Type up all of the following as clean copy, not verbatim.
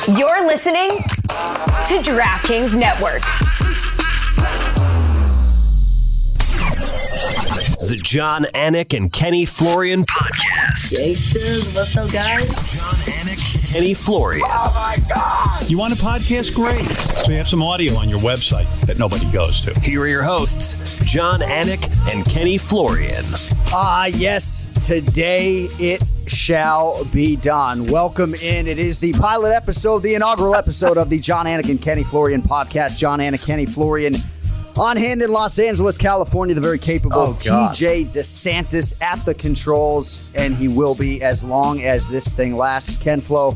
You're listening to DraftKings Network. The John Anik and Kenny Florian podcast. Gangsters, what's up, guys? John Anik, Kenny Florian. Oh my God! You want a podcast? Great. So you have some audio on your website that nobody goes to. Here are your hosts, John Anik and Kenny Florian. Yes, today it shall be done. Welcome in. It is the pilot episode, the inaugural episode of the John Anik and Kenny Florian podcast. John Anik, Kenny Florian. On hand in Los Angeles, California, the very capable TJ DeSantis at the controls, and he will be as long as this thing lasts. KenFlo,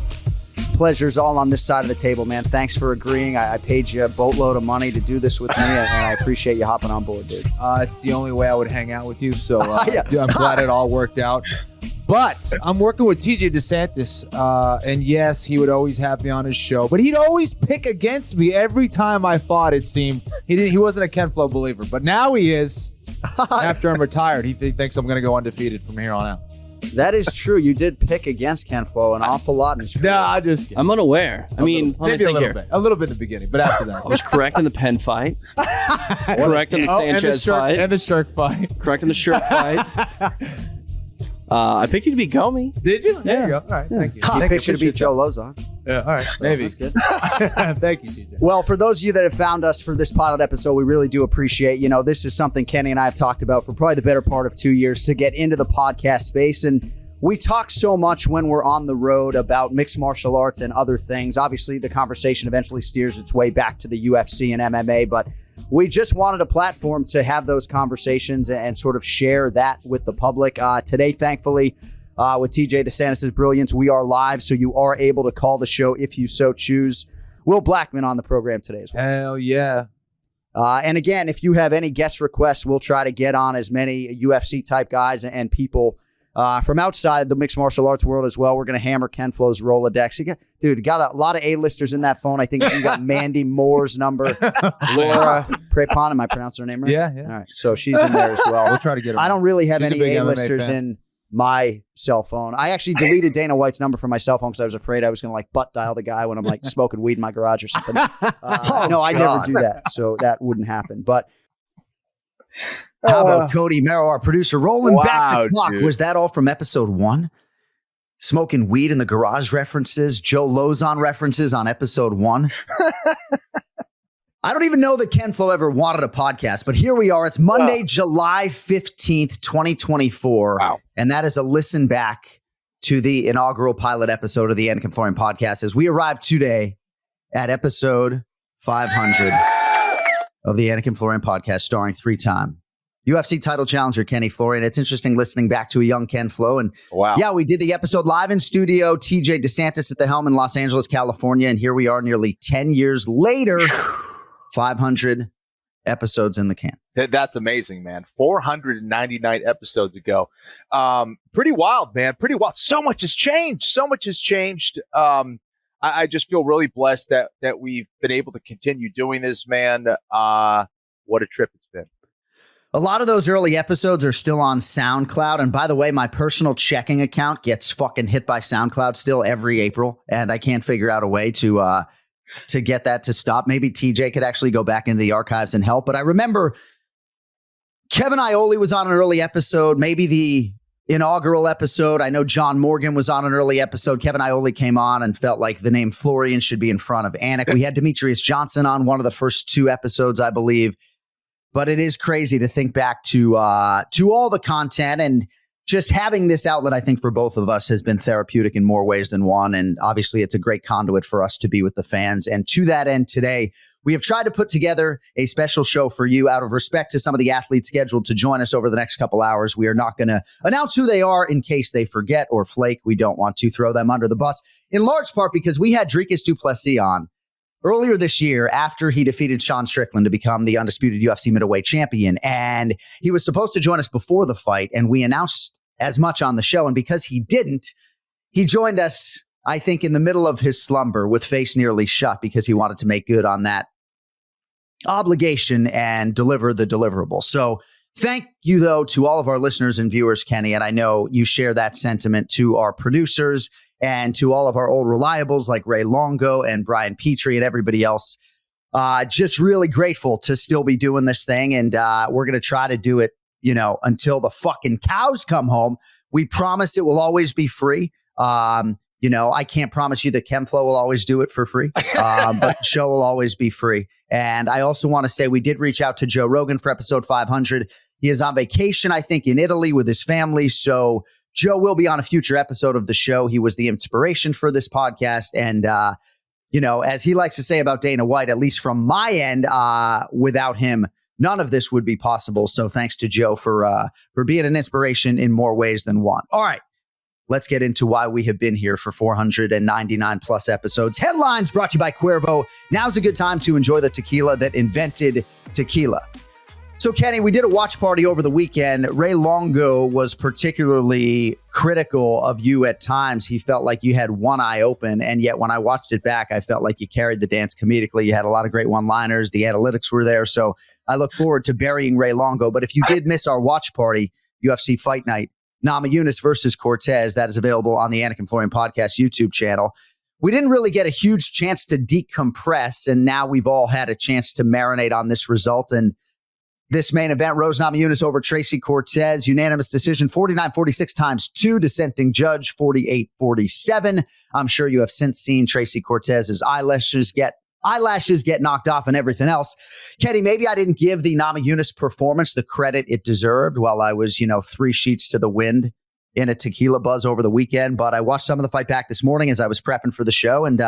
pleasure's all on this side of the table, man. Thanks for agreeing. I paid you a boatload of money to do this with me, and I appreciate you hopping on board, dude. It's the only way I would hang out with you, so I'm glad it all worked out. But I'm working with TJ DeSantis, and yes, he would always have me on his show, but he'd always pick against me every time I fought, it seemed. He wasn't a KenFlo believer, but now he is. After I'm retired, he thinks I'm going to go undefeated from here on out. That is true. You did pick against KenFlo an awful lot in his career. I'm unaware. Maybe a little bit. A little bit in the beginning, but after that. I was correct in the pen fight. Correct in the Sanchez fight. And the shark fight. Correct in the shark fight. I picked you to beat Gomi. Did you? Yeah. There you go. All right, thank you. He picked you to beat Joe Lozon. Yeah, all right. Maybe. That's good. Thank you, TJ. Well, for those of you that have found us for this pilot episode, we really do appreciate, this is something Kenny and I have talked about for probably the better part of 2 years to get into the podcast space. And we talk so much when we're on the road about mixed martial arts and other things. Obviously, the conversation eventually steers its way back to the UFC and MMA, but we just wanted a platform to have those conversations and sort of share that with the public. Today, thankfully, with TJ DeSantis' brilliance, we are live, so you are able to call the show if you so choose. Will Blackman on the program today as well. Hell yeah. And again, if you have any guest requests, we'll try to get on as many UFC-type guys and people from outside the mixed martial arts world as well. We're going to hammer KenFlo's Rolodex. You got a lot of A-listers in that phone. I think you got Mandy Moore's number. Laura Prepon, am I pronouncing her name right? Yeah. All right, so she's in there as well. We'll try to get her. I don't really have She's any a big MMA A-listers fan. in my cell phone. I actually deleted Dana White's number from my cell phone because I was afraid I was going to butt dial the guy when I'm smoking weed in my garage or something. No, I never do that, so that wouldn't happen. But how about Cody Merrill, our producer, rolling back the clock? Dude. Was that all from episode 1? Smoking weed in the garage references, Joe Lozon references on episode 1. I don't even know that KenFlo ever wanted a podcast, but here we are. It's Monday, July 15th, 2024. Wow. And that is a listen back to the inaugural pilot episode of the Anik Florian podcast as we arrived today at episode 500 of the Anik Florian podcast, starring 3-time UFC title challenger Kenny Florian. It's interesting listening back to a young KenFlo. And yeah, we did the episode live in studio. TJ DeSantis at the helm in Los Angeles, California. And here we are nearly 10 years later, 500 episodes in the can. That's amazing, man. 499 episodes ago. Pretty wild, man. Pretty wild. So much has changed. I just feel really blessed that we've been able to continue doing this, man. What a trip it's been. A lot of those early episodes are still on SoundCloud. And by the way, my personal checking account gets fucking hit by SoundCloud still every April. And I can't figure out a way to get that to stop. Maybe TJ could actually go back into the archives and help. But I remember Kevin Iole was on an early episode, maybe the inaugural episode. I know John Morgan was on an early episode. Kevin Iole came on and felt like the name Florian should be in front of Anik. We had Demetrius Johnson on one of the first 2 episodes, I believe. But it is crazy to think back to all the content, and just having this outlet, I think, for both of us has been therapeutic in more ways than one. And obviously, it's a great conduit for us to be with the fans. And to that end, today, we have tried to put together a special show for you out of respect to some of the athletes scheduled to join us over the next couple hours. We are not going to announce who they are in case they forget or flake. We don't want to throw them under the bus, in large part because we had Dricus du Plessis on earlier this year after he defeated Sean Strickland to become the undisputed UFC middleweight champion. And he was supposed to join us before the fight, and we announced as much on the show. And because he didn't, he joined us, I think, in the middle of his slumber with face nearly shut because he wanted to make good on that obligation and deliver the deliverable. So thank you, though, to all of our listeners and viewers, Kenny. And I know you share that sentiment to our producers And to all of our old reliables like Ray Longo and Brian Petrie and everybody else, just really grateful to still be doing this thing. And we're going to try to do it, until the fucking cows come home. We promise it will always be free. I can't promise you that KenFlo will always do it for free, but the show will always be free. And I also want to say we did reach out to Joe Rogan for episode 500. He is on vacation, I think, in Italy with his family. So Joe will be on a future episode of the show. He was the inspiration for this podcast. And, as he likes to say about Dana White, at least from my end, without him, none of this would be possible. So thanks to Joe for being an inspiration in more ways than one. All right. Let's get into why we have been here for 499 plus episodes. Headlines brought to you by Cuervo. Now's a good time to enjoy the tequila that invented tequila. So, Kenny, we did a watch party over the weekend. Ray Longo was particularly critical of you at times. He felt like you had one eye open, and yet when I watched it back, I felt like you carried the dance comedically. You had a lot of great one-liners. The analytics were there, so I look forward to burying Ray Longo. But if you did miss our watch party, UFC Fight Night, Namajunas versus Cortez, that is available on the Anik Florian Podcast YouTube channel. We didn't really get a huge chance to decompress, and now we've all had a chance to marinate on this result. And this main event, Rose Namajunas over Tracy Cortez, unanimous decision, 49-46 times 2, dissenting judge, 48-47. I'm sure you have since seen Tracy Cortez's eyelashes get knocked off and everything else. Kenny, maybe I didn't give the Namajunas performance the credit it deserved while I was, 3 sheets to the wind in a tequila buzz over the weekend. But I watched some of the fight back this morning as I was prepping for the show. And,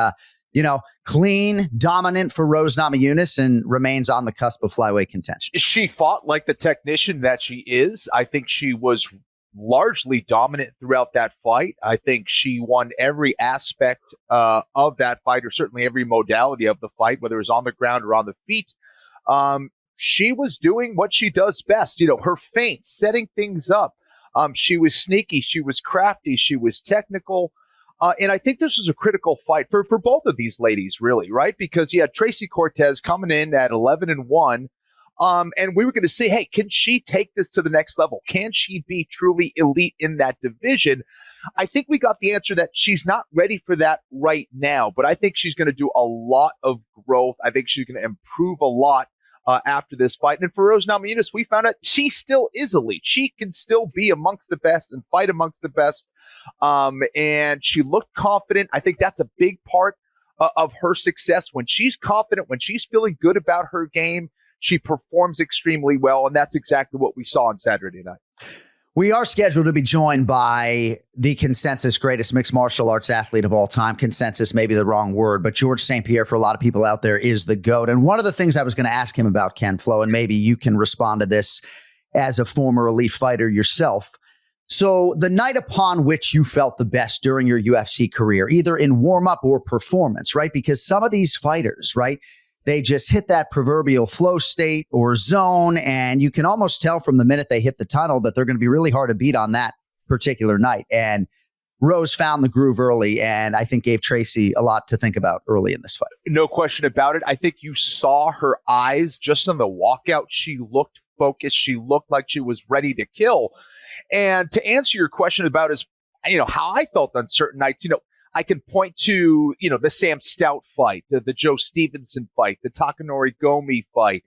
clean, dominant for Rose Namajunas and remains on the cusp of flyweight contention. She fought like the technician that she is. I think she was largely dominant throughout that fight. I think she won every aspect of that fight, or certainly every modality of the fight, whether it was on the ground or on the feet. She was doing what she does best, her feints, setting things up. She was sneaky. She was crafty. She was technical. And I think this was a critical fight for both of these ladies, really, right? Because you had Tracy Cortez coming in at 11-1. And we were going to say, hey, can she take this to the next level? Can she be truly elite in that division? I think we got the answer that she's not ready for that right now, but I think she's going to do a lot of growth. I think she's going to improve a lot after this fight. And for Rose Namajunas, we found out she still is elite. She can still be amongst the best and fight amongst the best. And she looked confident. I think that's a big part of her success. When she's confident, when she's feeling good about her game, she performs extremely well, and that's exactly what we saw on Saturday night. We are scheduled to be joined by the consensus greatest mixed martial arts athlete of all time. Consensus may be the wrong word, but George St. Pierre, for a lot of people out there, is the GOAT. And one of the things I was going to ask him about, KenFlo, and maybe you can respond to this as a former elite fighter yourself. So the night upon which you felt the best during your UFC career, either in warm-up or performance, right? Because some of these fighters, right, they just hit that proverbial flow state or zone, and you can almost tell from the minute they hit the tunnel that they're going to be really hard to beat on that particular night. And Rose found the groove early, and I think gave Tracy a lot to think about early in this fight. No question about it. I think you saw her eyes just on the walkout. She looked focused. She looked like she was ready to kill. And to answer your question about how I felt on certain nights, I can point to, the Sam Stout fight, the Joe Stevenson fight, the Takanori Gomi fight.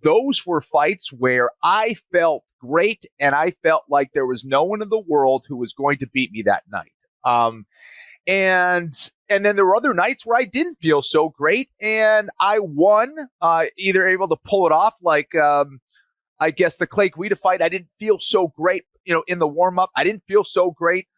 Those were fights where I felt great, and I felt like there was no one in the world who was going to beat me that night. And then there were other nights where I didn't feel so great, and I won, either able to pull it off, like I guess the Clay Guida fight. I didn't feel so great, in the warm up. I didn't feel so great.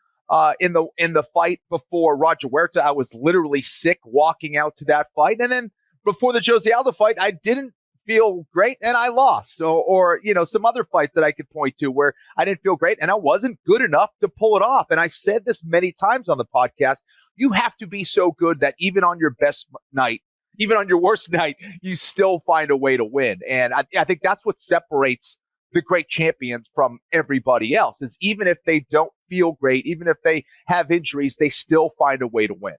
In the fight before Roger Huerta. I was literally sick walking out to that fight. And then before the Jose Aldo fight, I didn't feel great and I lost. Or some other fights that I could point to where I didn't feel great and I wasn't good enough to pull it off. And I've said this many times on the podcast. You have to be so good that even on your best night, even on your worst night, you still find a way to win. And I think that's what separates the great champions from everybody else, is even if they don't feel great, even if they have injuries, they still find a way to win.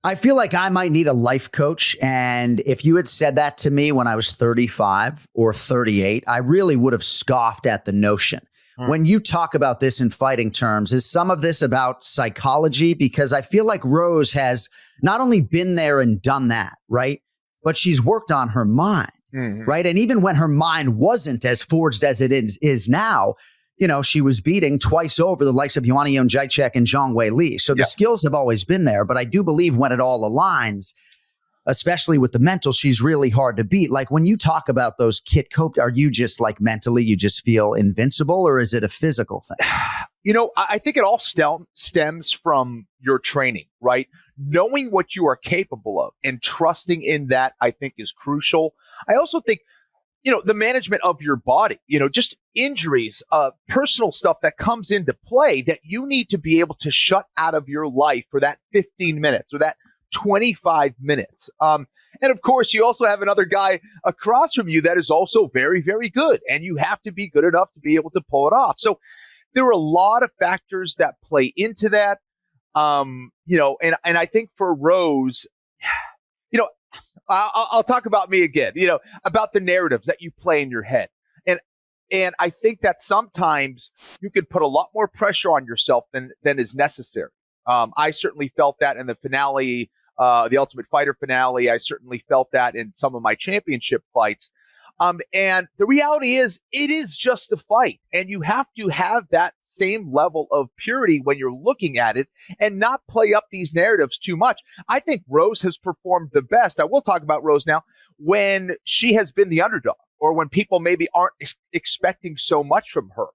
I feel like I might need a life coach. And if you had said that to me when I was 35 or 38, I really would have scoffed at the notion. When you talk about this in fighting terms, is some of this about psychology? Because I feel like Rose has not only been there and done that, right? But she's worked on her mind, right? And even when her mind wasn't as forged as it is now, you know, she was beating twice over the likes of Joanna Jędrzejczyk and Zhang Wei Li. So the skills have always been there. But I do believe when it all aligns, especially with the mental, she's really hard to beat. Like when you talk about those kit coped, are you just like mentally, you just feel invincible, or is it a physical thing? You know, I think it all stems from your training, right? Knowing what you are capable of and trusting in that, I think, is crucial. I also think, you know, the management of your body, you know, just injuries, personal stuff that comes into play that you need to be able to shut out of your life for that 15 minutes or that 25 minutes. And of course, you also have another guy across from you that is also very, very good. And you have to be good enough to be able to pull it off. So there are a lot of factors that play into that. You know, and I think for Rose, you know, I'll talk about me again, you know, about the narratives that you play in your head. And I think that sometimes you can put a lot more pressure on yourself than is necessary. I certainly felt that in the finale, the Ultimate Fighter finale. I certainly felt that in some of my championship fights. And the reality is, it is just a fight. And you have to have that same level of purity when you're looking at it and not play up these narratives too much. I think Rose has performed the best. I will talk about Rose now when she has been the underdog or when people maybe aren't expecting so much from her.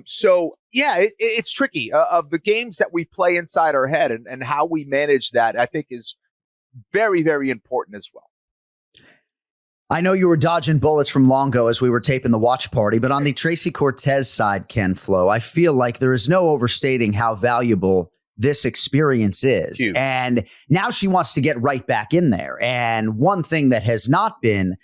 So yeah, it's tricky of the games that we play inside our head and how we manage that, I think is very, very important as well. I know you were dodging bullets from Longo as we were taping the watch party, but on the Tracy Cortez side, KenFlo, I feel like there is no overstating how valuable this experience is. Huge. And now she wants to get right back in there. And one thing that has not been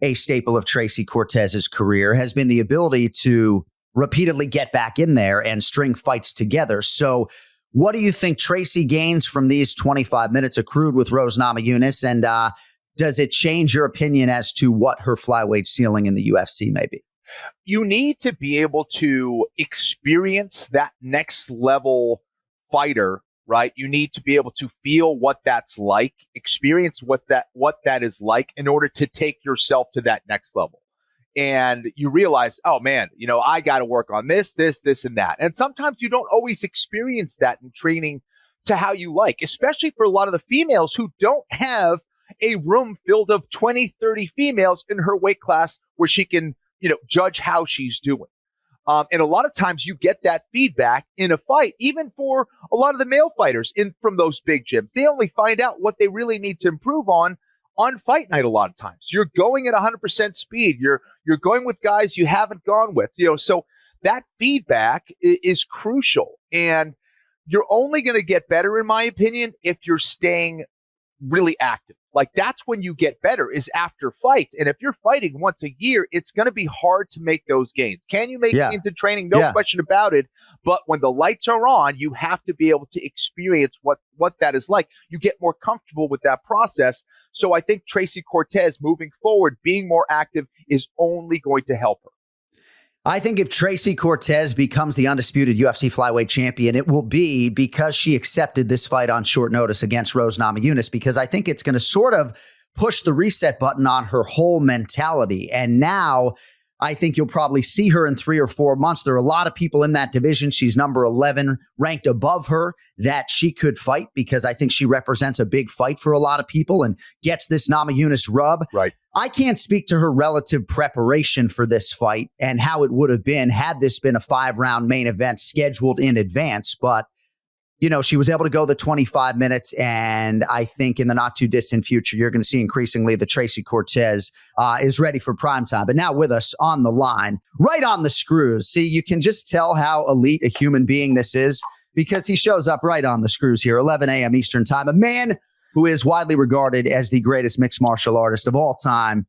a staple of Tracy Cortez's career has been the ability to repeatedly get back in there and string fights together. So what do you think Tracy gains from these 25 minutes accrued with Rose Namajunas? And does it change your opinion as to what her flyweight ceiling in the UFC may be? You need to be able to experience that next level fighter, right? You need to be able to feel what that's like, experience what that is like in order to take yourself to that next level. And you realize, oh man, you know, I got to work on this, and that. And sometimes you don't always experience that in training to how you like, especially for a lot of the females who don't have a room filled of 20, 30 females in her weight class where she can, you know, judge how she's doing. And a lot of times you get that feedback in a fight, even for a lot of the male fighters from those big gyms. They only find out what they really need to improve on fight night a lot of times. You're going at 100% speed. You're going with guys you haven't gone with, you know, so that feedback is crucial. And you're only going to get better, in my opinion, if you're staying really active. Like that's when you get better, is after fights. And if you're fighting once a year, it's going to be hard to make those gains. Can you make gains in training? No question about it. But when the lights are on, you have to be able to experience what that is like. You get more comfortable with that process. So I think Tracy Cortez moving forward, being more active is only going to help her. I think if Tracy Cortez becomes the undisputed UFC flyweight champion, it will be because she accepted this fight on short notice against Rose Namajunas, because I think it's going to sort of push the reset button on her whole mentality. And now I think you'll probably see her in 3 or 4 months. There are a lot of people in that division. She's number 11 ranked above her that she could fight, because I think she represents a big fight for a lot of people and gets this Namajunas rub. Right. I can't speak to her relative preparation for this fight and how it would have been had this been a 5-round main event scheduled in advance. But, you know, she was able to go the 25 minutes. And I think in the not too distant future, you're going to see increasingly that Tracy Cortez is ready for primetime. But now with us on the line, right on the screws. See, you can just tell how elite a human being this is because he shows up right on the screws here, 11 a.m. Eastern time. A man who is widely regarded as the greatest mixed martial artist of all time,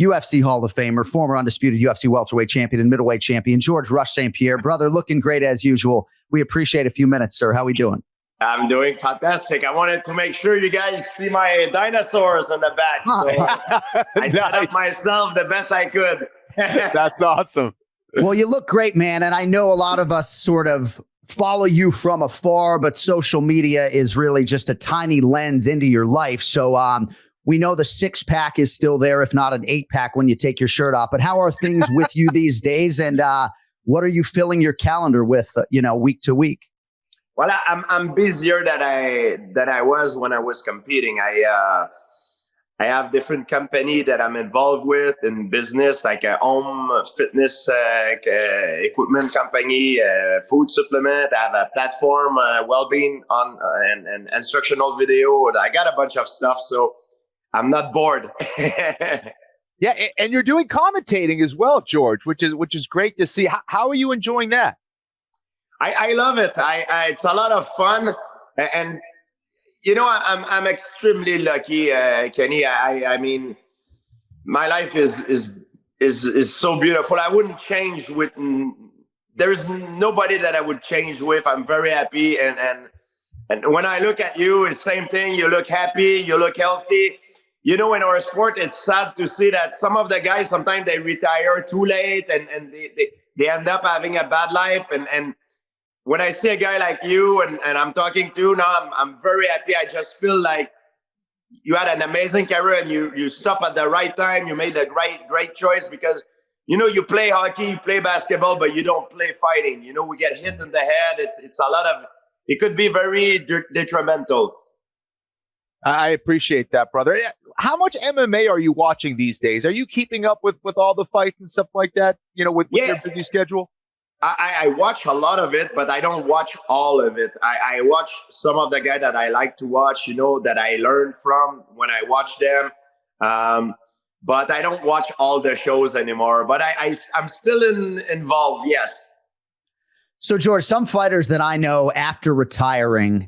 UFC Hall of Famer, former undisputed UFC welterweight champion and middleweight champion, George Rush St. Pierre. Brother, looking great as usual. We appreciate a few minutes, sir. How we doing? I'm doing fantastic. I wanted to make sure you guys see my dinosaurs in the back. So I set up myself the best I could. That's awesome. Well, you look great, man. And I know a lot of us sort of follow you from afar, but social media is really just a tiny lens into your life. So we know the 6-pack is still there, if not an 8-pack when you take your shirt off. But how are things with you these days? And what are you filling your calendar with, week to week? Well, I'm busier than I was when I was competing. I have different company that I'm involved with in business, like a home fitness equipment company, food supplement. I have a platform, well-being on and instructional video. I got a bunch of stuff, so I'm not bored. Yeah, and you're doing commentating as well, George, which is great to see. How are you enjoying that? I love it. It's a lot of fun, and I'm extremely lucky, Kenny. I mean, my life is so beautiful. I wouldn't change with. There's nobody that I would change with. I'm very happy, and when I look at you, it's the same thing. You look happy. You look healthy. In our sport, it's sad to see that some of the guys sometimes they retire too late, and they end up having a bad life, and when I see a guy like you and I'm talking to now, I'm very happy. I just feel like you had an amazing career and you stopped at the right time. You made the great choice because, you play hockey, you play basketball, but you don't play fighting. We get hit in the head. It's a lot of, it could be very detrimental. I appreciate that, brother. How much MMA are you watching these days? Are you keeping up with all the fights and stuff like that, with your busy schedule? I watch a lot of it, but I don't watch all of it. I watch some of the guys that I like to watch, that I learn from when I watch them. But I don't watch all the shows anymore. But I'm still involved, yes. So, George, some fighters that I know after retiring,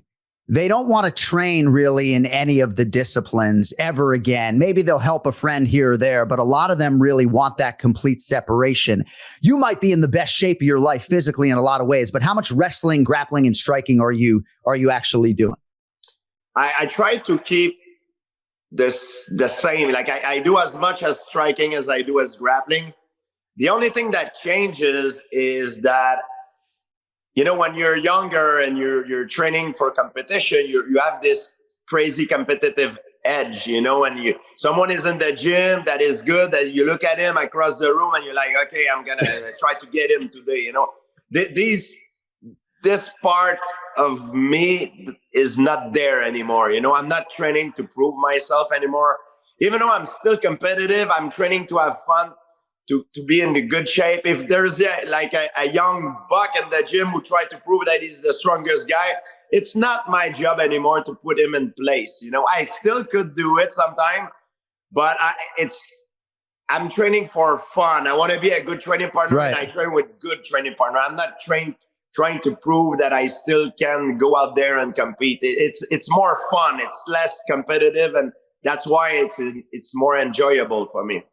they don't want to train really in any of the disciplines ever again. Maybe they'll help a friend here or there, but a lot of them really want that complete separation. You might be in the best shape of your life physically in a lot of ways, but how much wrestling, grappling, and striking are you actually doing? I try to keep the same. Like I do as much as striking as I do as grappling. The only thing that changes is that when you're younger and you're training for competition, you have this crazy competitive edge, and someone is in the gym that is good, that you look at him across the room and you're like, okay, I'm going to try to get him today. This part of me is not there anymore. I'm not training to prove myself anymore. Even though I'm still competitive, I'm training to have fun, to be in the good shape. If there's a young buck in the gym who try to prove that he's the strongest guy, it's not my job anymore to put him in place. I still could do it sometime, but I'm training for fun. I want to be a good training partner, right. And I train with good training partner. I'm not trying to prove that I still can go out there and compete. It's more fun. It's less competitive, and that's why it's more enjoyable for me.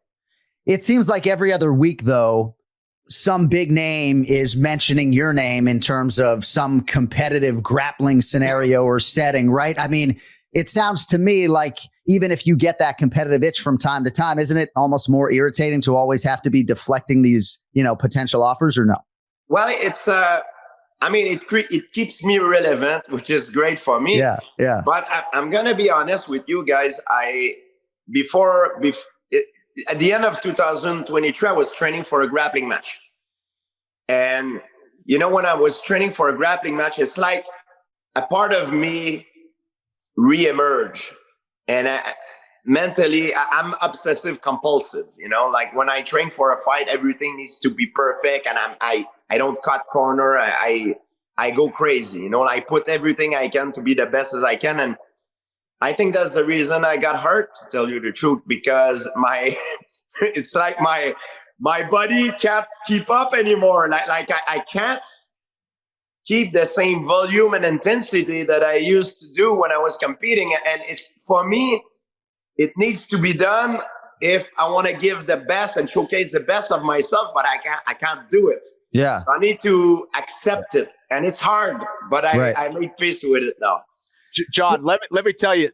It seems like every other week, though, some big name is mentioning your name in terms of some competitive grappling scenario or setting, right? I mean, it sounds to me like even if you get that competitive itch from time to time, isn't it almost more irritating to always have to be deflecting these, potential offers, or no? Well, it's it keeps me relevant, which is great for me. Yeah. But I'm gonna be honest with you guys. At the end of 2023, I was training for a grappling match. And, when I was training for a grappling match, it's like a part of me re-emerge. And mentally, I'm obsessive compulsive, like when I train for a fight, everything needs to be perfect. And I don't cut corner. I go crazy, I put everything I can to be the best as I can. And I think that's the reason I got hurt, to tell you the truth, because it's like my body can't keep up anymore. I can't keep the same volume and intensity that I used to do when I was competing. And for me, it needs to be done if I want to give the best and showcase the best of myself, but I can't do it. Yeah. So I need to accept it. And it's hard, but I made peace with it now. John, let me tell you,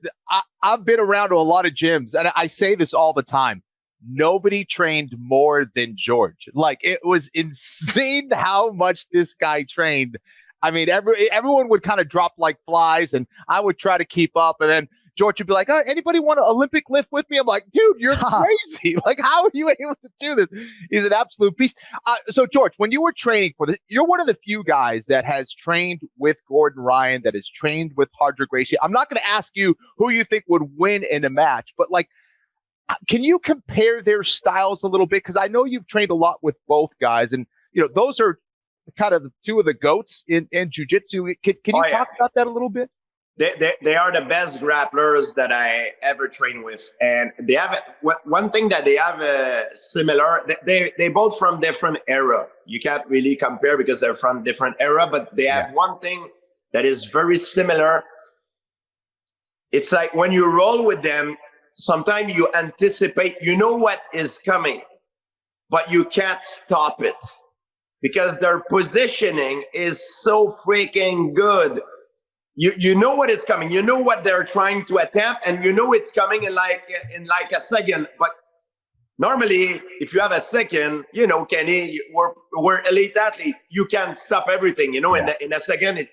I've been around to a lot of gyms, and I say this all the time. nobody trained more than George. Like, it was insane how much this guy trained. I mean, everyone would kind of drop like flies, and I would try to keep up. And then George would be like, anybody want an Olympic lift with me? I'm like, dude, you're crazy. Like, how are you able to do this? He's an absolute beast. So, George, when you were training for this, you're one of the few guys that has trained with Gordon Ryan, that has trained with Roger Gracie. I'm not going to ask you who you think would win in a match, but like, can you compare their styles a little bit? Because I know you've trained a lot with both guys, and those are kind of two of the goats in jiu-jitsu. Can you talk about that a little bit? They are the best grapplers that I ever trained with, and they have one thing that they have similar. They both from different era. You can't really compare because they're from different era, but they have one thing that is very similar. It's like when you roll with them, sometimes you anticipate, you know what is coming, but you can't stop it because their positioning is so freaking good. You know what is coming. You know what they're trying to attempt, and you know it's coming in like a second. But normally, if you have a second, Kenny, we're elite athlete. You can't stop everything. In a second,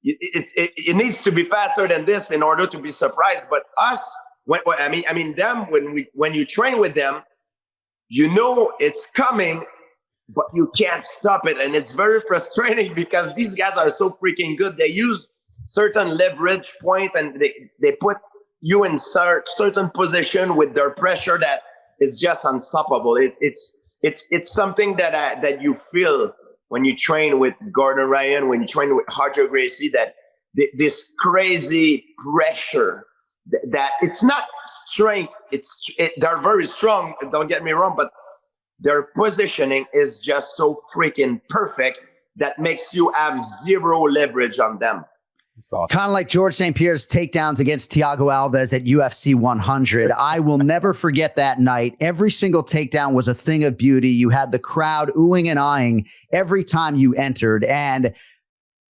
it needs to be faster than this in order to be surprised. But us, them, when you train with them, you know it's coming, but you can't stop it, and it's very frustrating because these guys are so freaking good. They use certain leverage point, and they put you in certain position with their pressure that is just unstoppable. It's something that you feel when you train with Gordon Ryan, when you train with Roger Gracie, that this crazy pressure that it's not strength. They're very strong. Don't get me wrong, but their positioning is just so freaking perfect that makes you have zero leverage on them. Awesome. Kind of like George St. Pierre's takedowns against Thiago Alves at UFC 100. I will never forget that night. Every single takedown was a thing of beauty. You had the crowd oohing and eyeing every time you entered. And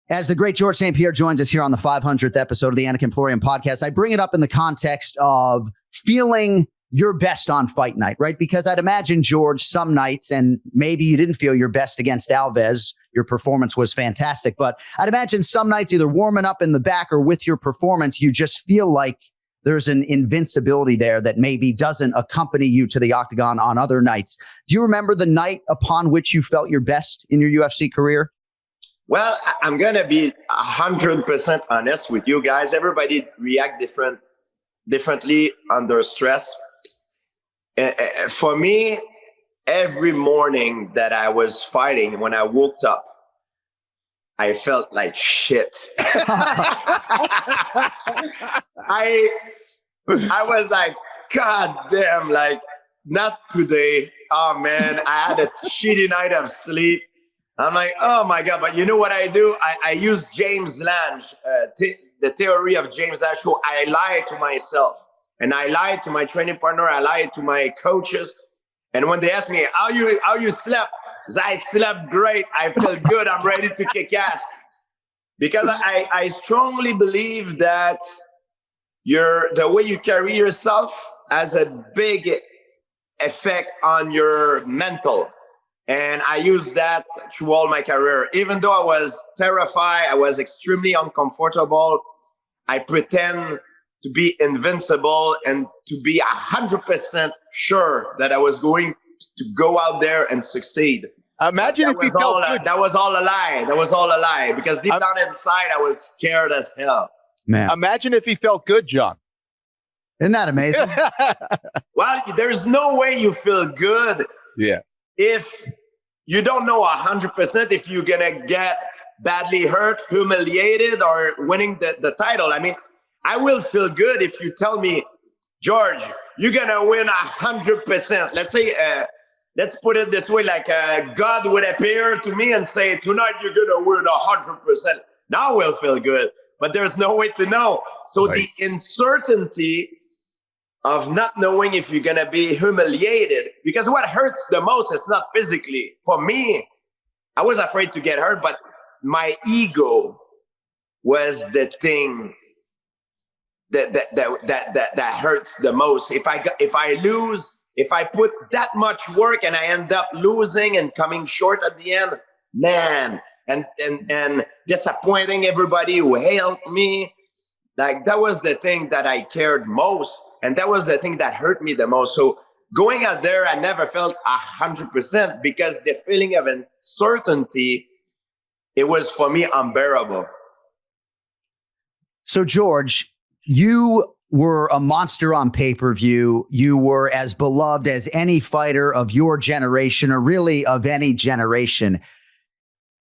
as the great George St. Pierre joins us here on the 500th episode of the Anik Florian podcast, I bring it up in the context of feeling your best on fight night, right? Because I'd imagine, George, some nights, and maybe you didn't feel your best against Alves, your performance was fantastic, but I'd imagine some nights, either warming up in the back or with your performance, you just feel like there's an invincibility there that maybe doesn't accompany you to the octagon on other nights. Do you remember the night upon which you felt your best in your UFC career? Well, I'm going to be 100% honest with you guys. Everybody react differently under stress. For me, every morning that I was fighting, when I woke up, I felt like shit. I was like, God damn, like, not today. Oh, man, I had a shitty night of sleep. I'm like, oh, my God. But you know what I do? I use James Lange, the theory of James Lange. So I lie to myself. And I lied to my training partner. I lied to my coaches. And when they asked me, how you slept? I slept great. I feel good. I'm ready to kick ass. Because I strongly believe that the way you carry yourself has a big effect on your mental. And I used that through all my career. Even though I was terrified, I was extremely uncomfortable, I pretend to be invincible and to be 100% sure that I was going to go out there and succeed. Imagine if you felt good. That was all a lie. That was all a lie. Because deep down inside, I was scared as hell. Man, imagine if he felt good, John. Isn't that amazing? Well, there's no way you feel good. Yeah. If you don't know 100% if you're gonna get badly hurt, humiliated, or winning the title. I mean, I will feel good if you tell me, George, you're gonna win 100%. Let's say, let's put it this way, like God would appear to me and say, tonight you're gonna win 100%. Now I will feel good, but there's no way to know. So right. The uncertainty of not knowing if you're gonna be humiliated, because what hurts the most is not physically. For me, I was afraid to get hurt, but my ego was the thing that hurts the most. If I lose, if I put that much work and I end up losing and coming short at the end, man, and disappointing everybody who helped me, like that was the thing that I cared most. And that was the thing that hurt me the most. So going out there, I never felt 100% because the feeling of uncertainty, it was for me unbearable. So George, you were a monster on pay-per-view. You were as beloved as any fighter of your generation, or really of any generation.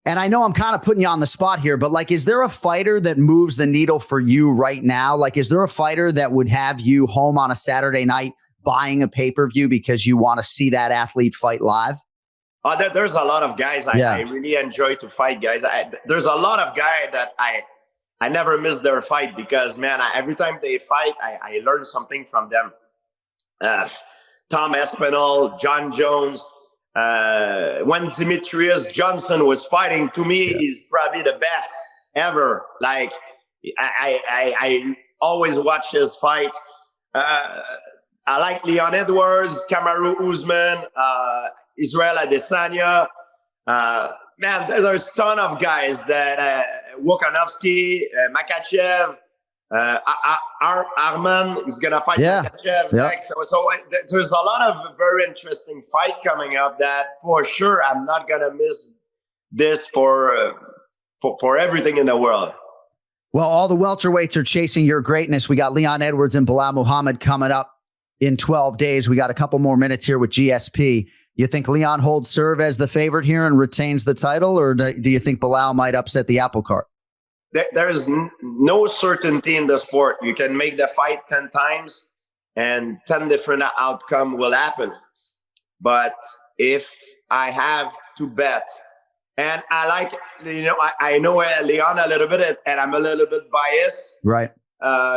And I know I'm kind of putting you on the spot here, but like, is there a fighter that moves the needle for you right now? Like, is there a fighter that would have you home on a Saturday night buying a pay-per-view because you want to see that athlete fight live? There's a lot of guys I really enjoy to fight, guys. There's a lot of guys that I never miss their fight because, man, every time they fight, I learn something from them. Tom Espinal, John Jones. When Demetrius Johnson was fighting, to me, he's probably the best ever. Like, I always watch his fight. I like Leon Edwards, Kamaru Usman, Israel Adesanya. Man, there's a ton of guys that Volkanovski, Makachev, Arman is going to fight Makachev next. So there's a lot of very interesting fight coming up that for sure I'm not going to miss this for everything in the world. Well, all the welterweights are chasing your greatness. We got Leon Edwards and Bilal Muhammad coming up in 12 days. We got a couple more minutes here with GSP. You think Leon holds serve as the favorite here and retains the title, or do you think Bilal might upset the apple cart? There's no certainty in the sport. You can make the fight 10 times and 10 different outcomes will happen. But if I have to bet, and I like, I know Leon a little bit and I'm a little bit biased. Right.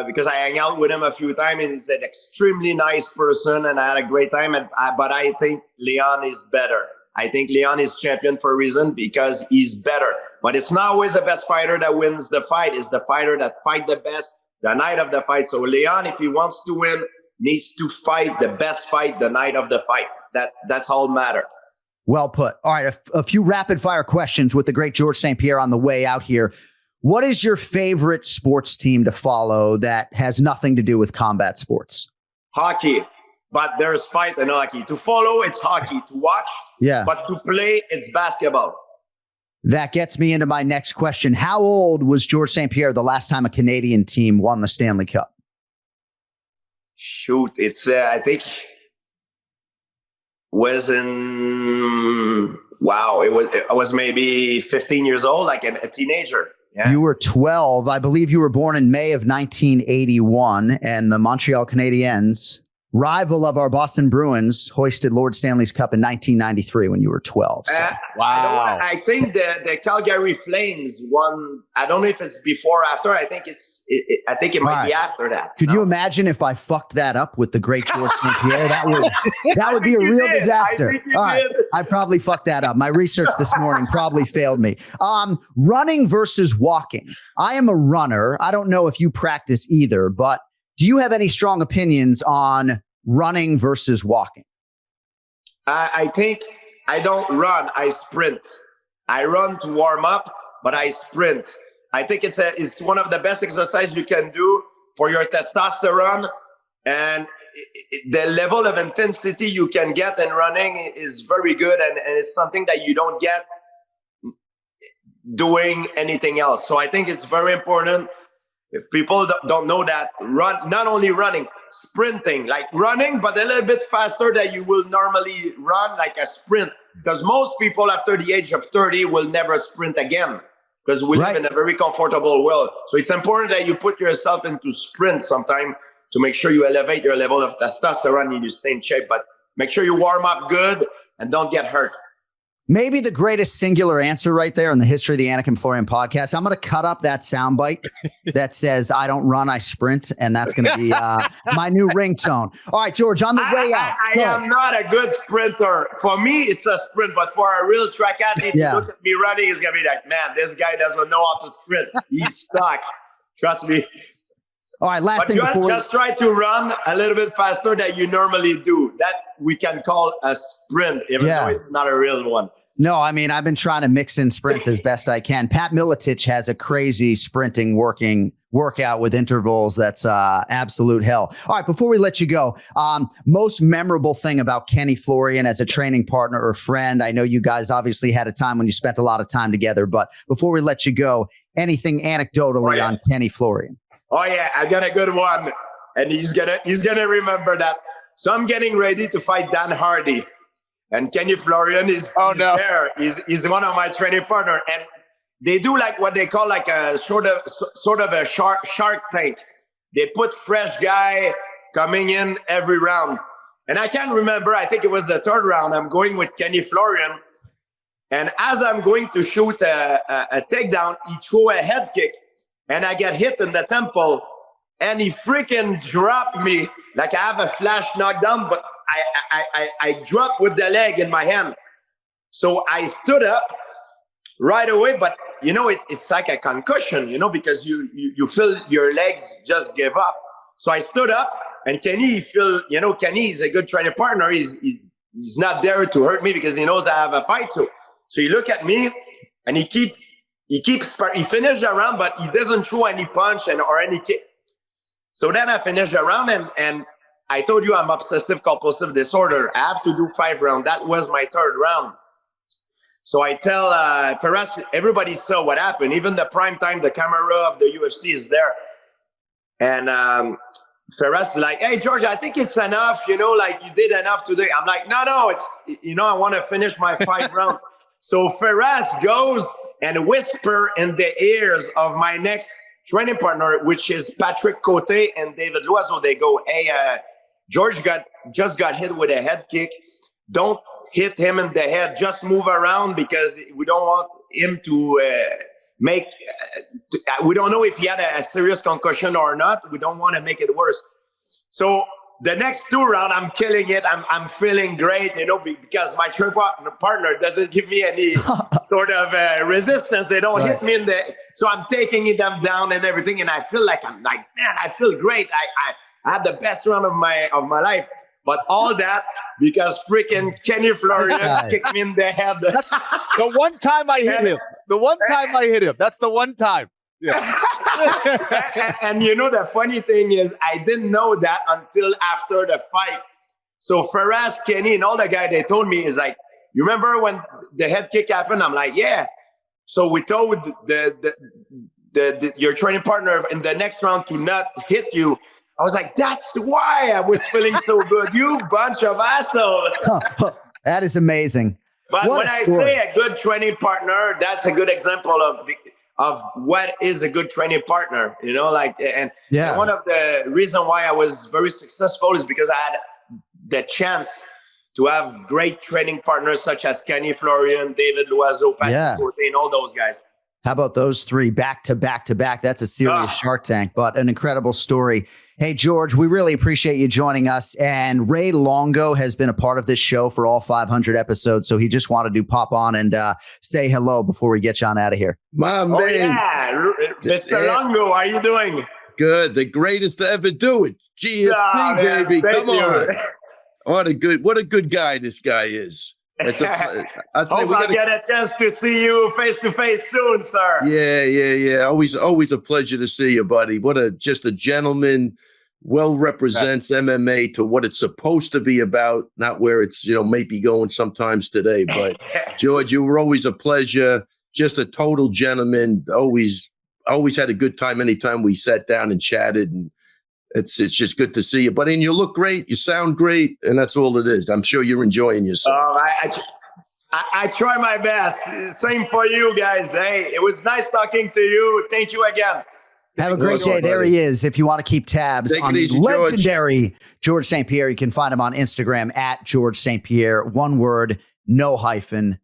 Because I hang out with him a few times and he's an extremely nice person and I had a great time. But I think Leon is better. I think Leon is champion for a reason because he's better. But it's not always the best fighter that wins the fight. It's the fighter that fight the best the night of the fight. So Leon, if he wants to win, needs to fight the best fight the night of the fight. That's all matter. Well put. All right, a few rapid fire questions with the great George St. Pierre on the way out here. What is your favorite sports team to follow that has nothing to do with combat sports? Hockey, but there's fight in hockey. To follow, it's hockey. To watch, but to play, it's basketball. That gets me into my next question. How old was George St. Pierre the last time a Canadian team won the Stanley Cup? Shoot, it's I think was in I was maybe 15 years old, like a teenager. Yeah. You were 12. I believe you were born in May of 1981, and the Montreal Canadiens, rival of our Boston Bruins, hoisted Lord Stanley's Cup in 1993 when you were 12. So. Wow. I think the Calgary Flames won. I don't know if it's before or after. I think it might be after that. Could you imagine if I fucked that up with the great George St. Pierre? That would be a real disaster. All right. I probably fucked that up. My research this morning probably failed me. Running versus walking. I am a runner. I don't know if you practice either, but do you have any strong opinions on running versus walking? I think I don't run. I sprint. I run to warm up, but I sprint. I think it's one of the best exercises you can do for your testosterone, and the level of intensity you can get in running is very good, and it's something that you don't get doing anything else. So I think it's very important. If people don't know that, not only running, sprinting, like running, but a little bit faster than you will normally run, like a sprint. Because most people after the age of 30 will never sprint again because we live in a very comfortable world. So it's important that you put yourself into sprint sometime to make sure you elevate your level of testosterone and you stay in shape. But make sure you warm up good and don't get hurt. Maybe the greatest singular answer right there in the history of the Anik and Florian podcast. I'm going to cut up that soundbite that says, I don't run, I sprint. And that's going to be my new ringtone. All right, George, on the way out. I am not a good sprinter. For me, it's a sprint. But for a real track athlete, to look at me running, is going to be like, man, this guy doesn't know how to sprint. He's stuck. Trust me. All right, last thing before just try to run a little bit faster than you normally do. That we can call a sprint, even though it's not a real one. No, I mean, I've been trying to mix in sprints as best I can. Pat Miletich has a crazy sprinting workout with intervals that's absolute hell. All right, before we let you go, most memorable thing about Kenny Florian as a training partner or friend? I know you guys obviously had a time when you spent a lot of time together, but before we let you go, anything anecdotally on Kenny Florian? Oh yeah, I got a good one, and he's gonna remember that. So I'm getting ready to fight Dan Hardy. And Kenny Florian is there. He's one of my training partner, and they do like what they call like a sort of a shark tank. They put fresh guy coming in every round, and I can't remember. I think it was the third round. I'm going with Kenny Florian, and as I'm going to shoot a takedown, he threw a head kick, and I get hit in the temple, and he freaking dropped me like I have a flash knockdown, but I dropped with the leg in my hand. So I stood up right away, but it's like a concussion, because you feel your legs just give up. So I stood up, and Kenny Kenny is a good training partner. He's not there to hurt me because he knows I have a fight too. So he look at me, and he finished the round, but he doesn't throw any punch or any kick. So then I finished the round, and I told you I'm obsessive compulsive disorder. I have to do 5 rounds. That was my third round. So I tell Ferraz, everybody saw what happened. Even the prime time, the camera of the UFC is there. And Ferraz is like, hey, George, I think it's enough. Like you did enough today. I'm like, no, it's, I want to finish my 5 round. So Ferraz goes and whisper in the ears of my next training partner, which is Patrick Cote and David Loiseau. They go, hey, George just got hit with a head kick. Don't hit him in the head. Just move around because we don't want him to we don't know if he had a serious concussion or not. We don't want to make it worse. So the next 2 rounds, I'm killing it. I'm feeling great, because my training partner doesn't give me any sort of resistance. They don't hit me in the. So I'm taking them down and everything, and I feel like man, I feel great. I had the best round of my life, but all that because freaking Kenny Florian kicked me in the head. The one time I hit him. That's the one time. Yeah. and the funny thing is, I didn't know that until after the fight. So Ferraz, Kenny, and all the guy, they told me is like, you remember when the head kick happened? I'm like, yeah. So we told your training partner in the next round to not hit you. I was like, that's why I was feeling so good. You bunch of assholes. That is amazing. But when I say a good training partner, that's a good example of what is a good training partner, and one of the reasons why I was very successful is because I had the chance to have great training partners such as Kenny Florian, David Loiseau, Patrick Cote, and all those guys. How about those 3 back to back to back? That's a serious Shark Tank, but an incredible story. Hey, George, we really appreciate you joining us. And Ray Longo has been a part of this show for all 500 episodes. So he just wanted to pop on and say hello before we get you on out of here. My man. Yeah, Mr. Longo, how are you doing? Good. The greatest to ever do it. GSP, baby. Come on. What a good guy this guy is. I'll get a chance to see you face to face soon, sir. Yeah. Always a pleasure to see you, buddy. Just a gentleman, well represents MMA to what it's supposed to be about, not where it's, maybe going sometimes today. But George, you were always a pleasure. Just a total gentleman. Always had a good time anytime we sat down and chatted, and it's just good to see you, buddy. And you look great. You sound great. And that's all it is. I'm sure you're enjoying yourself. I try my best. Same for you guys. Hey, it was nice talking to you. Thank you again. Have a great day. There he is. If you want to keep tabs on the legendary George St-Pierre, you can find him on Instagram at George St-Pierre. One word, no hyphen.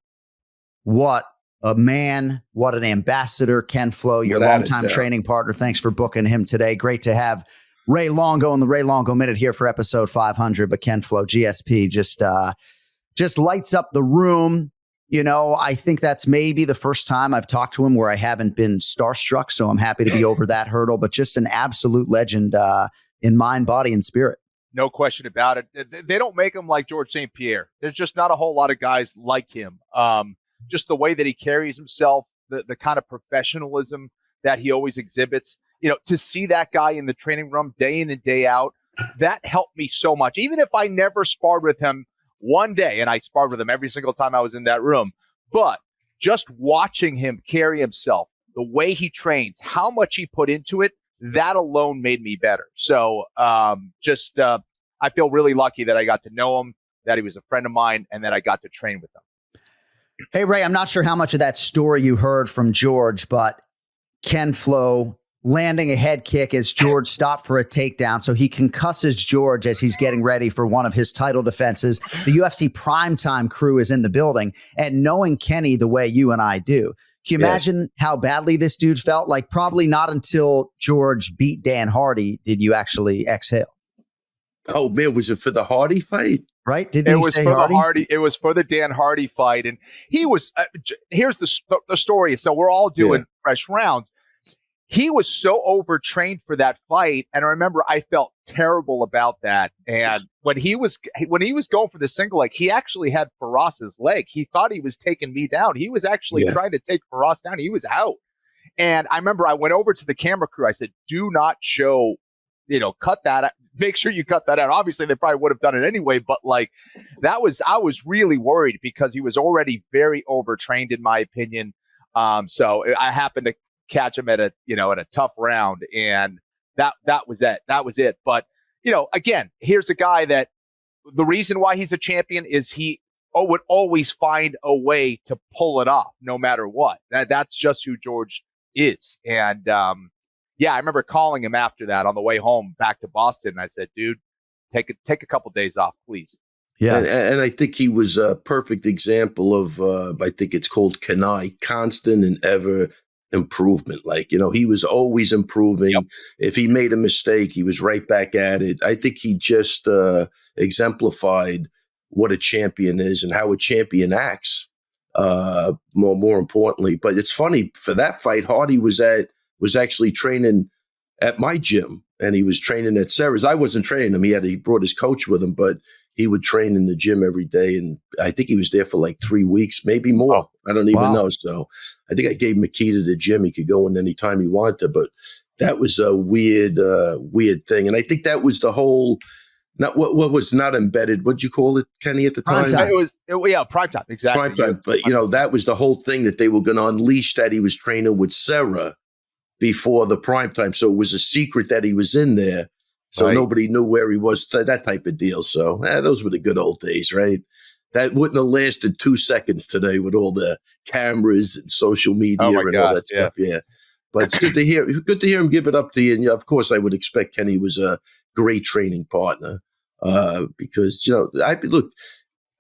What a man. What an ambassador. KenFlo, your longtime training partner. Thanks for booking him today. Great to have Ray Longo in the Ray Longo Minute here for episode 500. But KenFlo, GSP, just lights up the room. You know, I think that's maybe the first time I've talked to him where I haven't been starstruck. So I'm happy to be over that hurdle, but just an absolute legend in mind, body, and spirit. No question about it. They don't make him like George St. Pierre. There's just not a whole lot of guys like him. Just the way that he carries himself, the kind of professionalism that he always exhibits. You know, to see that guy in the training room day in and day out, that helped me so much. Even if I never sparred with him one day, and I sparred with him every single time I was in that room, but just watching him carry himself, the way he trains, how much he put into it, that alone made me better. So I feel really lucky that I got to know him, that he was a friend of mine, and that I got to train with him. Hey, Ray, I'm not sure how much of that story you heard from George, but KenFlo landing a head kick as George stopped for a takedown. So he concusses George as he's getting ready for one of his title defenses. The UFC primetime crew is in the building. And knowing Kenny the way you and I do, can you imagine how badly this dude felt? Like, probably not until George beat Dan Hardy did you actually exhale. Oh, man, was it for the Hardy fight? Right? Didn't he say Hardy? It was for the Dan Hardy fight. And he was, here's the story. So we're all doing fresh rounds. He was so overtrained for that fight. And I remember I felt terrible about that. And when he was going for the single leg, he actually had Faras's leg. He thought he was taking me down. He was actually trying to take Faras down. He was out. And I remember I went over to the camera crew. I said, do not show, cut that. Make sure you cut that out. Obviously, they probably would have done it anyway. But I was really worried because he was already very overtrained, in my opinion. So I happened to catch him at a tough round, and that was it. That was it. But again, here's a guy that the reason why he's a champion is he would always find a way to pull it off, no matter what. That's just who George is. And I remember calling him after that on the way home back to Boston. And I said, dude, take a couple days off, please. Yeah. And I think he was a perfect example of, I think it's called constant and ever improvement. He was always improving. Yep. If he made a mistake, he was right back at it. I think he just exemplified what a champion is and how a champion acts, more importantly. But it's funny, for that fight, Hardy was actually training at my gym, and he was training at Sarah's. I wasn't training him. He brought his coach with him, but he would train in the gym every day. And I think he was there for like 3 weeks, maybe more. Oh, I don't even know. So I think I gave him a key to the gym. He could go in anytime he wanted, but that was a weird thing. And I think that was the whole, not what was not embedded. What'd you call it, Kenny, at the time? Primetime. Exactly. Primetime. But that was the whole thing, that they were going to unleash that he was training with Sarah before the primetime. So it was a secret that he was in there. So nobody knew where he was, that type of deal. So those were the good old days, right? That wouldn't have lasted 2 seconds today with all the cameras and social media and all that stuff. Yeah. But it's good to hear him give it up to you. And of course, I would expect Kenny was a great training partner because,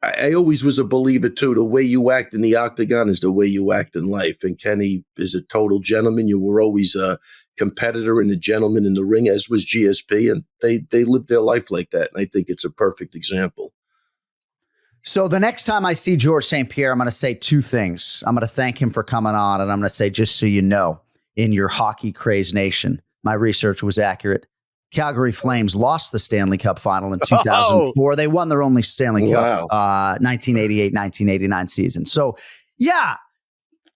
I always was a believer too. The way you act in the octagon is the way you act in life. And Kenny is a total gentleman. You were always a competitor and a gentleman in the ring, as was GSP. And they lived their life like that. And I think it's a perfect example. So the next time I see George St. Pierre, I'm going to say two things. I'm going to thank him for coming on. And I'm going to say, just so you know, in your hockey craze nation, my research was accurate. Calgary Flames lost the Stanley Cup final in 2004. Oh. They won their only Stanley Cup, 1988-1989 season. So, yeah,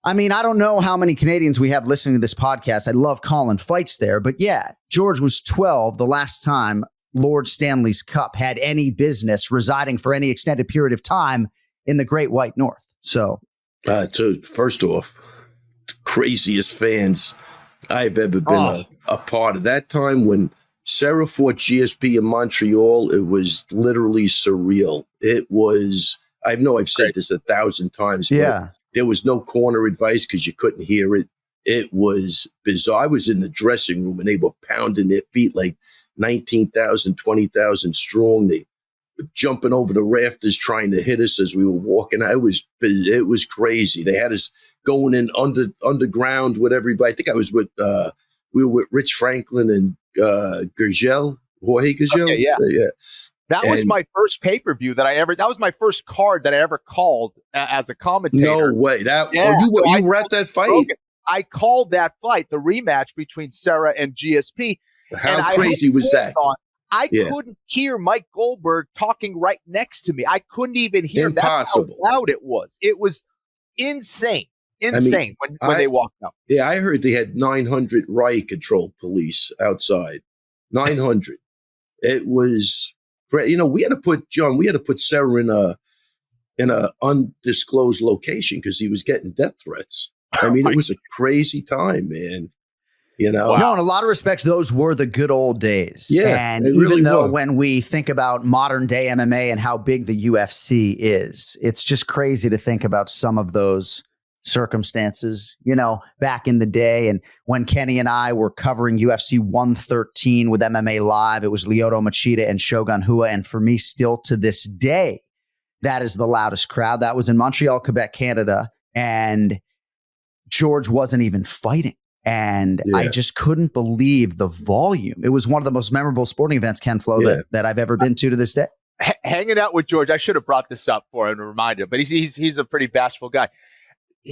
I mean, I don't know how many Canadians we have listening to this podcast. I love calling fights there. But, yeah, George was 12 the last time Lord Stanley's Cup had any business residing for any extended period of time in the Great White North. So, first off, craziest fans I've ever been a part of. That time when Sarah fought GSP in Montreal, it was literally surreal. It was, I know I've said this 1,000 times, but there was no corner advice because you couldn't hear it. It was bizarre. I was in the dressing room and they were pounding their feet like 19,000, 20,000 strong. They were jumping over the rafters trying to hit us as we were walking. It was crazy. They had us going in underground with everybody. I think I was with, we were with Rich Franklin and Jorge Gurgel. Okay, yeah. That was my first pay-per-view that was my first card that I ever called as a commentator. No way. You were at that fight? I called that fight, the rematch between Serra and GSP. How crazy was that? I couldn't hear Mike Goldberg talking right next to me. I couldn't even hear him. That's how loud it was. It was insane. Insane when they walked up. Yeah, I heard they had 900 riot control police outside. 900. It was great. You know, we had to put Sarah in a undisclosed location because he was getting death threats. I mean, it was a crazy time, man. You know, no, in a lot of respects, those were the good old days. Yeah, and even though when we think about modern day MMA and how big the UFC is, it's just crazy to think about some of those circumstances, you know, back in the day. And when Kenny and I were covering UFC 113 with MMA Live, it was Lyoto Machida and Shogun Rua. And for me, still to this day, that is the loudest crowd. That was in Montreal, Quebec, Canada. And George wasn't even fighting. And I just couldn't believe the volume. It was one of the most memorable sporting events, KenFlo, that I've ever been to this day. Hanging out with George, I should have brought this up for him to remind him, but he's a pretty bashful guy.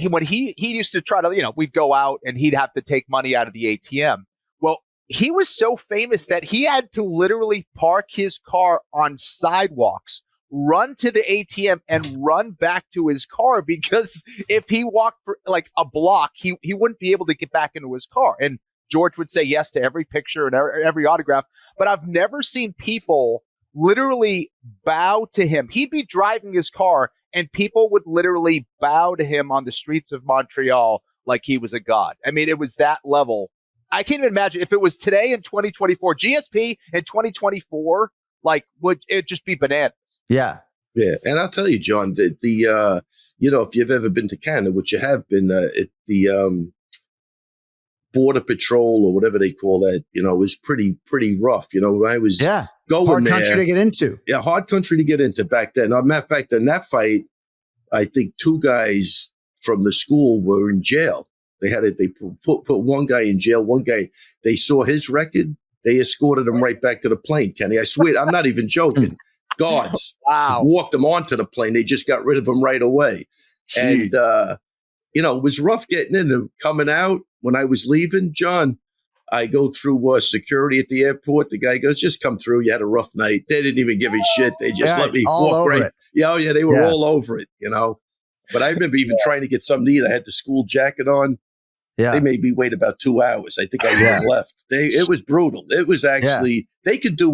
When he used to try to, you know, we'd go out and he'd have to take money out of the ATM. Well, he was so famous that he had to literally park his car on sidewalks, run to the ATM and run back to his car, because if he walked for like a block, he wouldn't be able to get back into his car. And George would say yes to every picture and every autograph. But I've never seen people literally bow to him. He'd be driving his car and people would literally bow to him on the streets of Montreal like he was a god. I mean, it was that level. I can't even imagine if it was today in 2024, GSP in 2024, like, would it just be bananas? Yeah. Yeah. And I'll tell you, John, the you know, if you've ever been to Canada, which you have been, the Border Patrol or whatever they call that, you know, was pretty rough. You know, when I was going hard there, country to get into. Yeah, hard country to get into back then. As a matter of fact, in that fight, I think 2 guys from the school were in jail. They put one guy in jail. One guy, they saw his record. They escorted him right back to the plane, Kenny. I swear, I'm not even joking. Guards walked him onto the plane. They just got rid of him right away. Jeez. And, you know, it was rough getting in and coming out. When I was leaving, John, I go through security at the airport. The guy goes, just come through. You had a rough night. They didn't even give me shit. They just let me walk right. Yeah, they were all over it, you know. But I remember even trying to get something to eat. I had the school jacket on. Yeah. They made me wait about 2 hours. I think I even left. It was brutal. It was actually, they could do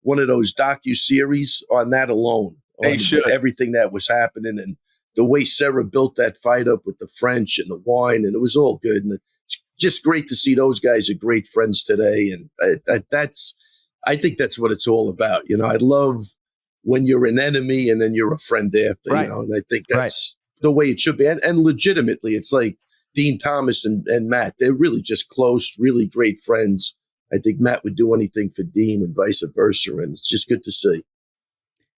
one of those docu-series on that alone. They should. Everything that was happening and the way Sarah built that fight up with the French and the wine, and it was all good. And it's just great to see those guys are great friends today. And I think that's what it's all about. You know, I love when you're an enemy and then you're a friend after, you know, and I think that's the way it should be. And legitimately, it's like Dean Thomas and Matt, they're really just close, really great friends. I think Matt would do anything for Dean and vice versa. And it's just good to see.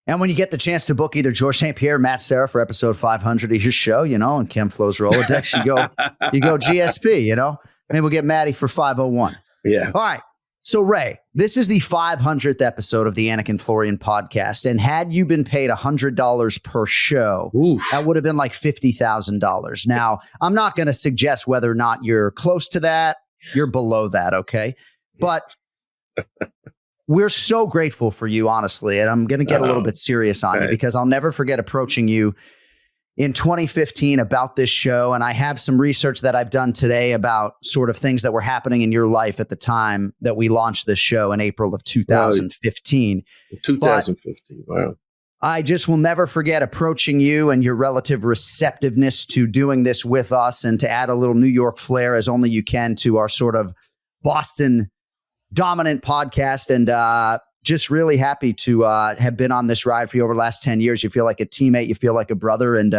And when you get the chance to book either George St-Pierre or Matt Serra for episode 500 of your show, you know, and KenFlo's Rolodex, you go GSP, you know, maybe we'll get Maddie for 501. Yeah. All right. So Ray, this is the 500th episode of the Anik Florian podcast. And had you been paid $100 per show, that would have been like $50,000. Now, I'm not going to suggest whether or not you're close to that. You're below that. Okay. But we're so grateful for you, honestly. And I'm going to get a little bit serious on you because I'll never forget approaching you in 2015 about this show. And I have some research that I've done today about sort of things that were happening in your life at the time that we launched this show in April of 2015. 2015. Wow. I just will never forget approaching you and your relative receptiveness to doing this with us and to add a little New York flair as only you can to our sort of Boston dominant podcast. And just really happy to have been on this ride for you over the last 10 years. You feel like a teammate. You feel like a brother. And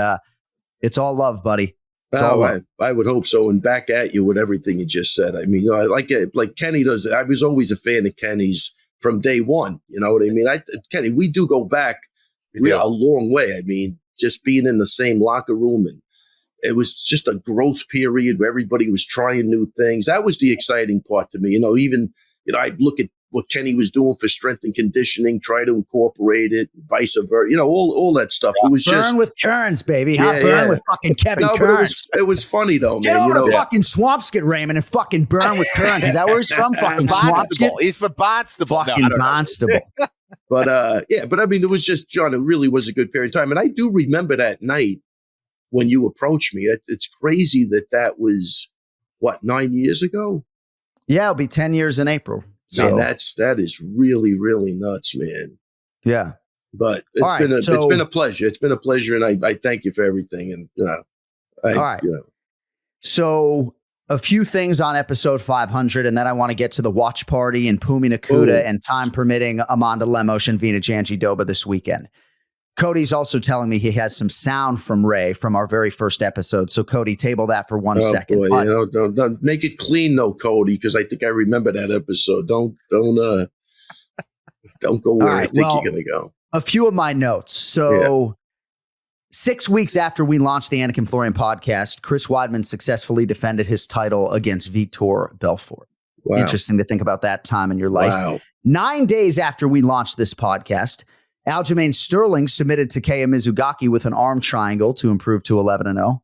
it's all love, buddy. It's all love. I would hope so. And back at you with everything you just said. I mean, you know, I like it. Like Kenny does. I was always a fan of Kenny's from day one. You know what I mean? Kenny, we do go back a long way. I mean, just being in the same locker room, and it was just a growth period where everybody was trying new things. That was the exciting part to me. You know, even, you know, I look at what Kenny was doing for strength and conditioning, try to incorporate it, vice versa. You know, all that stuff. It was burn with Kearns, baby. Burn with fucking Kevin Kearns. It was funny though, Get man. over to fucking Swampscott, Raymond, and fucking burn with Kearns. Is that where he's from? Fucking Swampscott. He's from Barnstable. Fucking Barnstable. But I mean, it was just, John, it really was a good period of time. And I do remember that night when you approached me. It's crazy that was, 9 years ago? Yeah, it'll be 10 years in April. So that is really, really nuts, man. Yeah. But it's been a pleasure. It's been a pleasure. And I thank you for everything. And, all right. So a few things on episode 500, and then I want to get to the watch party and Pumi Nakuda and time permitting Amanda Lemos and Vina Janji-Doba this weekend. Cody's also telling me he has some sound from Ray from our very first epised. So Cody, table that for 1 second. Boy, don't make it clean though, Cody, because I think I remember that episode. Don't go where I think you're gonna go. A few of my notes. So 6 weeks after we launched the Anik Florian podcast, Chris Weidman successfully defended his title against Vitor Belfort. Wow. Interesting to think about that time in your life. Wow. 9 days after we launched this podcast, Aljamain Sterling submitted Takeya Mizugaki with an arm triangle to improve to 11-0.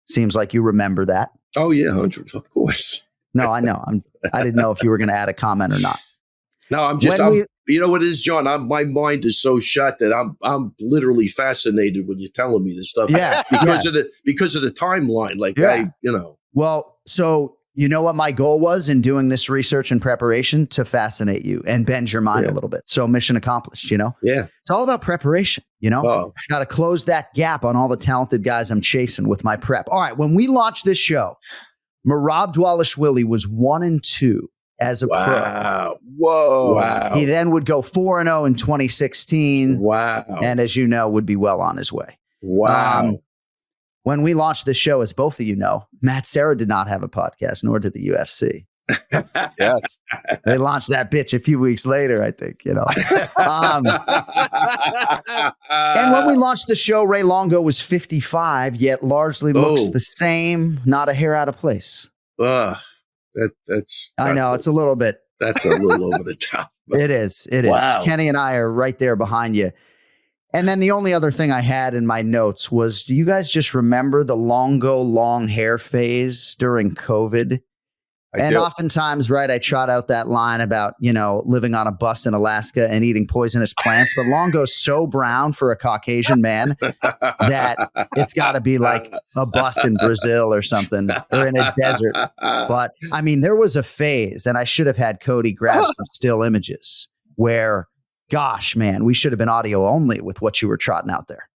Seems like you remember that. Oh yeah, 100, of course. No, I know. I didn't know if you were going to add a comment or not. No, you know what it is, John? My mind is so shut that I'm literally fascinated when you're telling me this stuff. Yeah, because of the timeline. Well, so you know what my goal was in doing this research and preparation? To fascinate you and bend your mind a little bit. So mission accomplished, Yeah. It's all about preparation, Got to close that gap on all the talented guys I'm chasing with my prep. All right. When we launched this show, Merab Dvalishvili was 1-2 as a pro. Whoa. Wow. He then would go 4-0 in 2016. Wow. And as you know, would be well on his way. Wow. When we launched the show, as both of you know, Matt Serra did not have a podcast, nor did the UFC. Yes. They launched that bitch a few weeks later, I think, And when we launched the show, Ray Longo was 55, yet largely looks the same, not a hair out of place. That's I know, it's a little bit. That's a little over the top. It is. Wow. Kenny and I are right there behind you. And then the only other thing I had in my notes was, do you guys just remember the Longo long hair phase during COVID? Oftentimes, I trot out that line about, living on a bus in Alaska and eating poisonous plants. But Longo's so brown for a Caucasian man that it's got to be like a bus in Brazil or something, or in a desert. But I mean, there was a phase, and I should have had Cody grab some still images where, gosh, man, we should have been audio only with what you were trotting out there.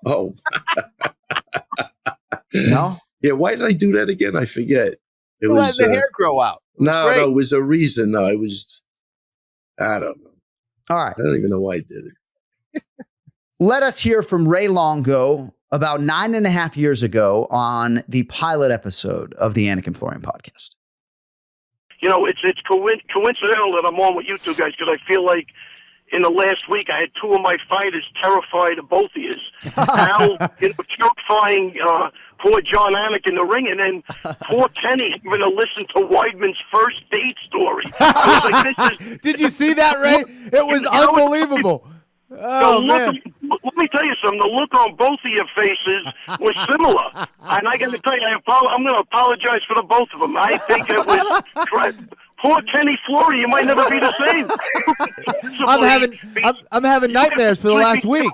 Oh. No? Yeah, why did I do that again? I forget. It you was let the hair grow out. No, it was a reason. No, it was, I don't know. All right. I don't even know why I did it. Let us hear from Ray Longo about 9.5 years ago on the pilot episode of the Anik Florian podcast. It's coincidental that I'm on with you two guys, because I feel like in the last week I had two of my fighters terrified of both of you. Now, terrifying poor John Anik in the ring, and then poor Kenny having to listen to Weidman's first date story. I was like, Did you see that, Ray? It was unbelievable. Oh, man. Let me tell you something. The look on both of your faces was similar. And I got to tell you, I'm going to apologize for the both of them. I think it was... Poor Kenny Florian, you might never be the same. I'm having nightmares for the last week.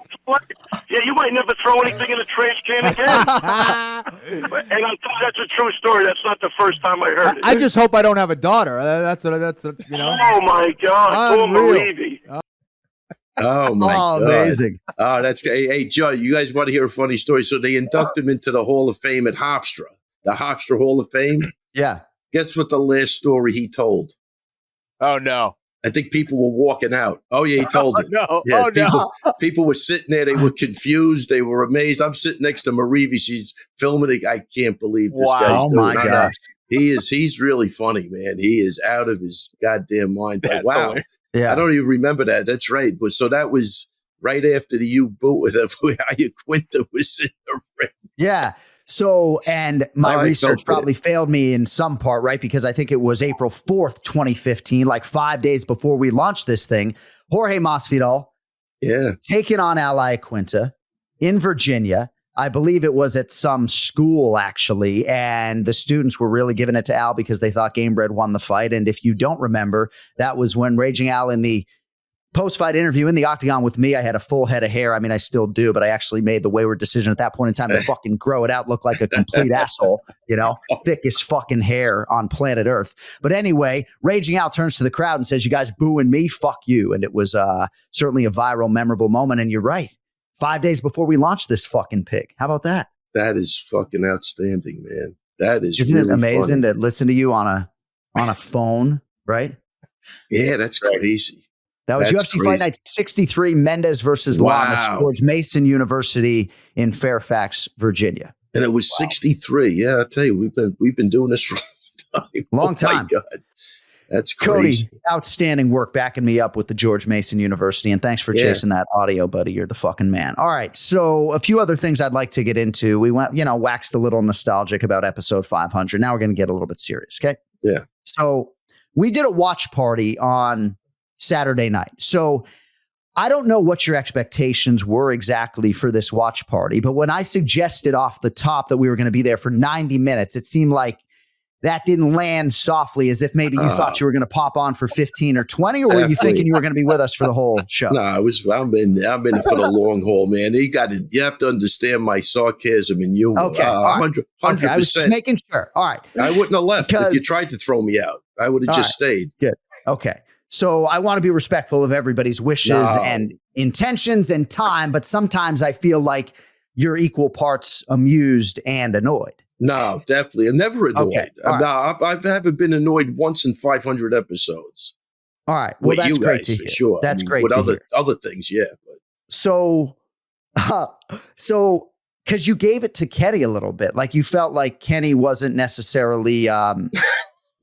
Yeah, you might never throw anything in the trash can again. And I'm telling you, that's a true story. That's not the first time I heard it. I just hope I don't have a daughter. That's Oh my God, poor Marivi. Oh my God. Amazing. Oh, that's great. Hey, Joe, you guys want to hear a funny story? So they induct him into the Hall of Fame at Hofstra, the Hofstra Hall of Fame. Yeah. Guess what the last story he told? Oh, no. I think people were walking out. Oh, yeah, he told it. No. Yeah, people were sitting there. They were confused. They were amazed. I'm sitting next to Marivi. She's filming it. I can't believe this guy's doing it. Oh, my gosh. He's really funny, man. He is out of his goddamn mind. But wow. Yeah. I don't even remember that. That's right. So that was right after the U-boot with Quinta was in the ring. Yeah. So, and my right, research probably failed me in some part, right? Because I think it was April 4th, 2015, like 5 days before we launched this thing. Jorge Masvidal, taking on Ally Quinta in Virginia. I believe it was at some school, actually. And the students were really giving it to Al because they thought Gamebred won the fight. And if you don't remember, that was when Raging Al in the post-fight interview in the octagon with me, I had a full head of hair. I mean, I still do, but I actually made the wayward decision at that point in time to fucking grow it out, look like a complete asshole, you know, thickest fucking hair on planet Earth. But anyway, Raging Al turns to the crowd and says, "You guys booing me? Fuck you." And it was certainly a viral, memorable moment. And you're right. 5 days before we launched this fucking pig. How about that? That is fucking outstanding, man. That is Isn't really it amazing funny. to listen to you on a phone, right? Yeah, that's crazy. That was That's UFC crazy. Fight Night 63, Mendez versus Lamas, George Mason University in Fairfax, Virginia. And it was 63. Yeah, I tell you, we've been doing this for a long time. Long time. Oh my God. That's crazy. Cody, outstanding work backing me up with the George Mason University. And thanks for chasing that audio, buddy. You're the fucking man. All right. So a few other things I'd like to get into. We went, waxed a little nostalgic about episode 500. Now we're going to get a little bit serious. Okay. Yeah. So we did a watch party on Saturday night. So I don't know what your expectations were exactly for this watch party, but when I suggested off the top that we were going to be there for 90 minutes, it seemed like that didn't land softly, as if maybe you thought you were going to pop on for 15 or 20, or were you thinking you were going to be with us for the whole show? No, I'm in for the long haul, man. You have to understand my sarcasm and humor. Okay. 100%. Okay, I was just making sure. All right. I wouldn't have left if you tried to throw me out. I would have just stayed. Good. Okay. So I want to be respectful of everybody's wishes and intentions and time, but sometimes I feel like you're equal parts amused and annoyed. No, definitely. I'm never annoyed. Okay, I haven't been annoyed once in 500 episodes. All right. Well, that's great to hear. Sure. That's great with to hear. Other things, yeah. But. So because you gave it to Kenny a little bit, like you felt like Kenny wasn't necessarily,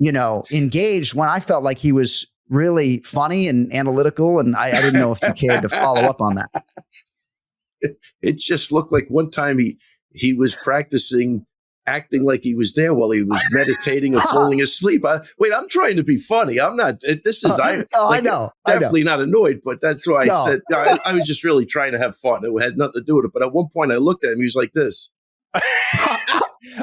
engaged, when I felt like he was really funny and analytical, and I didn't know if you cared to follow up on that. It just looked like one time he was practicing acting like he was there while he was meditating or falling asleep. I'm trying to be funny. I'm not. I know. Definitely not annoyed, but that's why I said I was just really trying to have fun. It had nothing to do with it. But at one point, I looked at him. He was like this.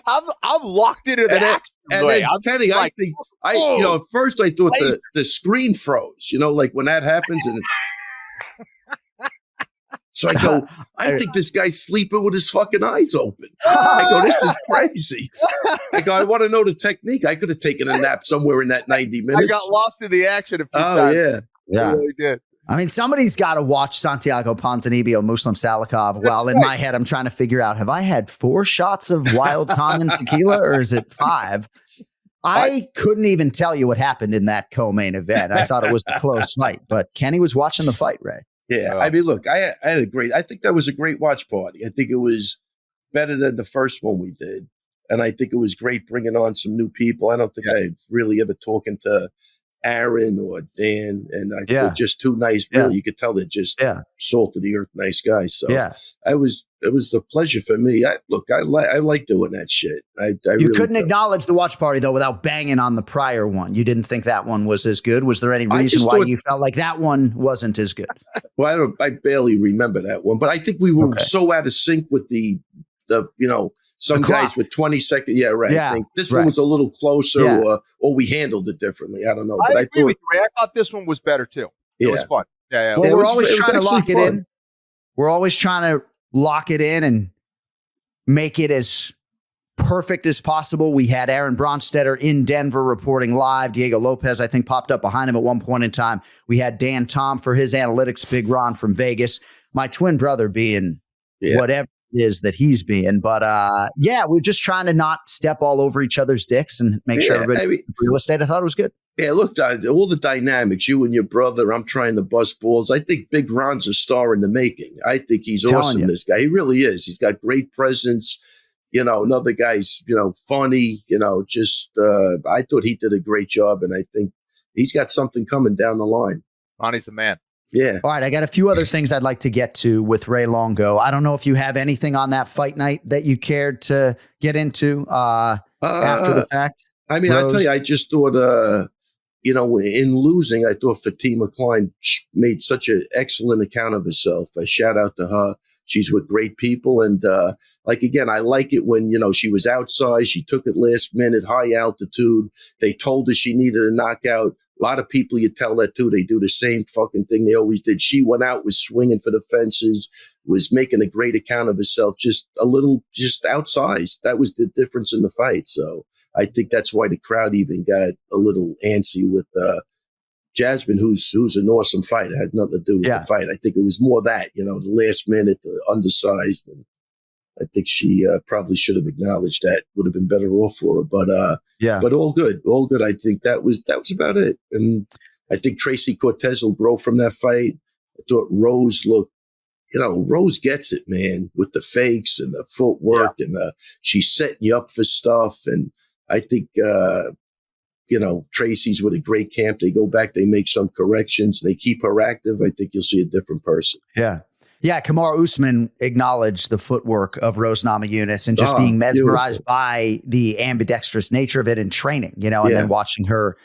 I'm locked into that. And then Kenny, I think at first I thought the screen froze. Like when that happens, and so I go, I think this guy's sleeping with his fucking eyes open. I go, this is crazy. I go, I want to know the technique. I could have taken a nap somewhere in that 90 minutes. I got lost in the action a few times. Yeah. I really did. I mean, somebody's got to watch Santiago Ponzinibbio, Muslim Salikov. While in my head, I'm trying to figure out, have I had 4 shots of wild common tequila or is it 5? I couldn't even tell you what happened in that co-main event. I thought it was a close fight, but Kenny was watching the fight, Ray. Yeah. I mean, look, I think that was a great watch party. I think it was better than the first one we did. And I think it was great bringing on some new people. I don't think I've really ever talking to Aaron or Dan, and they're just too nice. Really, you could tell they're just salt of the earth, nice guys. So it was a pleasure for me. I like doing that shit. I you really couldn't acknowledge the watch party though without banging on the prior one. You didn't think that one was as good. Was there any reason why you felt like that one wasn't as good? Well, I barely remember that one, but I think we were so out of sync with the some guys with 20 seconds. Yeah, right. Yeah, I think this one was a little closer, or we handled it differently. I don't know. But I agree with you, Ray. I thought this one was better too. It was fun. Yeah. Well, we're always trying to lock it in. We're always trying to lock it in and make it as perfect as possible. We had Aaron Bronstetter in Denver reporting live. Diego Lopez, I think, popped up behind him at one point in time. We had Dan Tom for his analytics, Big Ron from Vegas. My twin brother being whatever it is that he's being. But we're just trying to not step all over each other's dicks and make sure everybody real estate. I thought it was good. Yeah, look, all the dynamics, you and your brother, I'm trying to bust balls. I think Big Ron's a star in the making. I think he's awesome, this guy. He really is. He's got great presence. Another guy's, funny, I thought he did a great job, and I think he's got something coming down the line. Ronnie's the man. Yeah. All right, I got a few other things I'd like to get to with Ray Longo. I don't know if you have anything on that fight night that you cared to get into after the fact. I mean, I'll tell you, I just thought, in losing, I thought Fatima Klein made such an excellent account of herself. I shout out to her. She's with great people. And again, I like it when, she was outside. She took it last minute, high altitude. They told her she needed a knockout. A lot of people, you tell that too. They do the same fucking thing they always did. She went out, was swinging for the fences, was making a great account of herself, just outsized. That was the difference in the fight. So I think that's why the crowd even got a little antsy with Jasmine, who's an awesome fighter. It had nothing to do with the fight. I think it was more that, the last minute, the undersized. And I think she probably should have acknowledged that. Would have been better off for her. But all good. All good. I think that was about it. And I think Tracy Cortez will grow from that fight. I thought Rose looked, Rose gets it, man, with the fakes and the footwork and she's setting you up for stuff. And I think, Tracy's with a great camp. They go back, they make some corrections, they keep her active. I think you'll see a different person. Yeah. Yeah. Kamaru Usman acknowledged the footwork of Rose Namajunas and just being mesmerized by the ambidextrous nature of it in training, and then watching her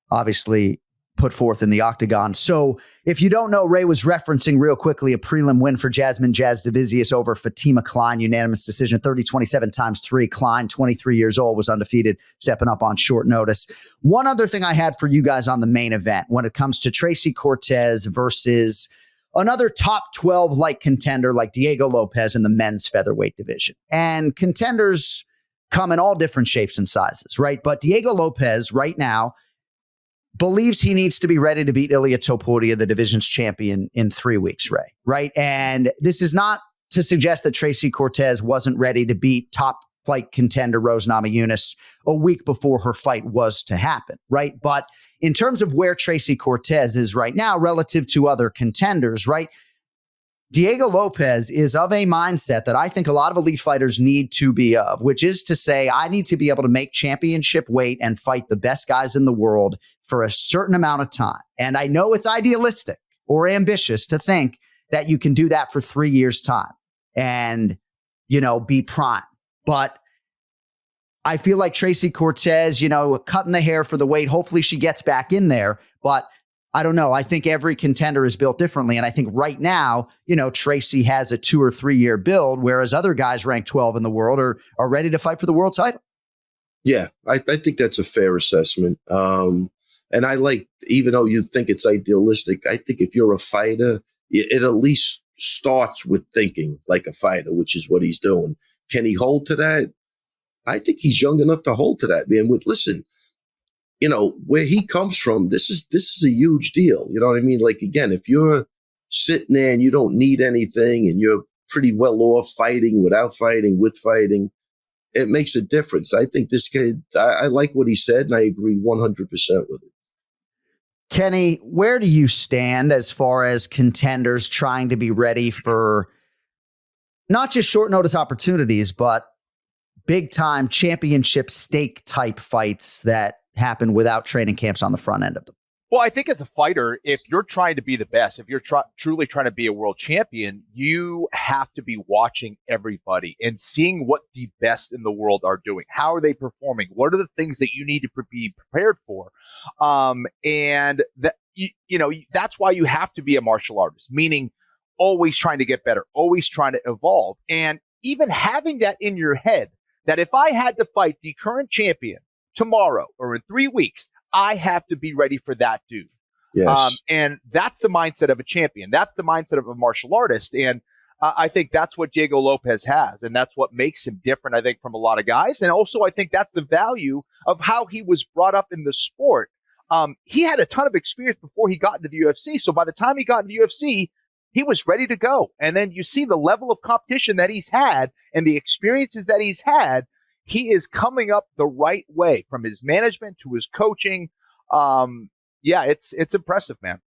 obviously put forth in the octagon. So if you don't know, Ray was referencing real quickly a prelim win for Jasmine Jasudavicius over Fatima Klein, unanimous decision, 30-27 times 3. Klein, 23 years old, was undefeated, stepping up on short notice. One other thing I had for you guys on the main event when it comes to Tracy Cortez versus another top 12 contender like Diego Lopez in the men's featherweight division. And contenders come in all different shapes and sizes, right? But Diego Lopez right now believes he needs to be ready to beat Ilia Topuria, the division's champion, in 3 weeks, Ray, right? And this is not to suggest that Tracy Cortez wasn't ready to beat top flight contender Rose Namajunas a week before her fight was to happen, right? But in terms of where Tracy Cortez is right now relative to other contenders, right? Diego Lopez is of a mindset that I think a lot of elite fighters need to be of, which is to say, I need to be able to make championship weight and fight the best guys in the world for a certain amount of time. And I know it's idealistic or ambitious to think that you can do that for 3 years' time and, be prime. But I feel like Tracy Cortez, cutting the hair for the weight. Hopefully she gets back in there. But I don't know. I think every contender is built differently. And I think right now, Tracy has a 2 or 3 year build, whereas other guys ranked 12 in the world are ready to fight for the world title. Yeah, I think that's a fair assessment. And I even though you think it's idealistic, I think if you're a fighter, it at least starts with thinking like a fighter, which is what he's doing. Can he hold to that? I think he's young enough to hold to that, man. Listen, where he comes from, this is a huge deal. You know what I mean? Again, if you're sitting there and you don't need anything and you're pretty well off fighting, without fighting, with fighting, it makes a difference. I think this kid, I like what he said, and I agree 100% with it. Kenny, where do you stand as far as contenders trying to be ready for not just short notice opportunities, but big time championship stake type fights that happen without training camps on the front end of them? Well, I think as a fighter, if you're trying to be the best, if you're truly trying to be a world champion, you have to be watching everybody and seeing what the best in the world are doing. How are they performing? What are the things that you need to be prepared for? And that, that's why you have to be a martial artist, meaning always trying to get better, always trying to evolve. And even having that in your head, that if I had to fight the current champion tomorrow or in 3 weeks, I have to be ready for that dude. Yes. And that's the mindset of a champion. That's the mindset of a martial artist. And I think that's what Diego Lopez has. And that's what makes him different, I think, from a lot of guys. And also, I think that's the value of how he was brought up in the sport. He had a ton of experience before he got into the UFC. So by the time he got into the UFC, he was ready to go. And then you see the level of competition that he's had and the experiences that he's had. He is coming up the right way from his management to his coaching. It's impressive, man.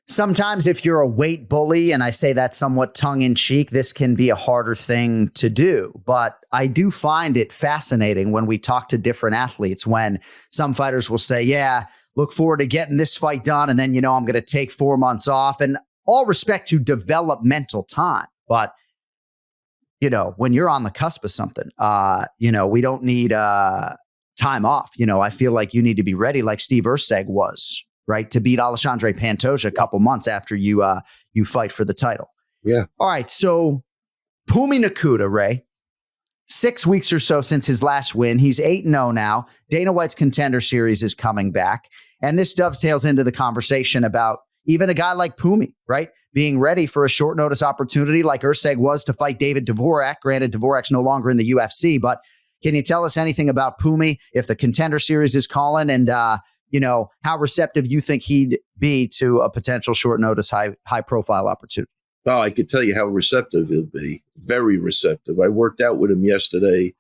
Sometimes if you're a weight bully, and I say that somewhat tongue in cheek, this can be a harder thing to do. But I do find it fascinating when we talk to different athletes, when some fighters will say, yeah, look forward to getting this fight done. And then, I'm going to take 4 months off, and all respect to developmental time. But, when you're on the cusp of something, we don't need time off. I feel like you need to be ready like Steve Erceg was, right? To beat Alexandre Pantoja a couple months after you fight for the title. Yeah. All right. So Pumi Nakuda, Ray, 6 weeks or so since his last win. He's 8-0 now. Dana White's Contender Series is coming back. And this dovetails into the conversation about even a guy like Pumi, right? Being ready for a short notice opportunity like Erceg was to fight David Dvorak. Granted, Dvorak's no longer in the UFC, but can you tell us anything about Pumi if the Contender Series is calling, and, how receptive you think he'd be to a potential short notice, high profile opportunity? Oh, I could tell you how receptive he'll be. Very receptive. I worked out with him yesterday.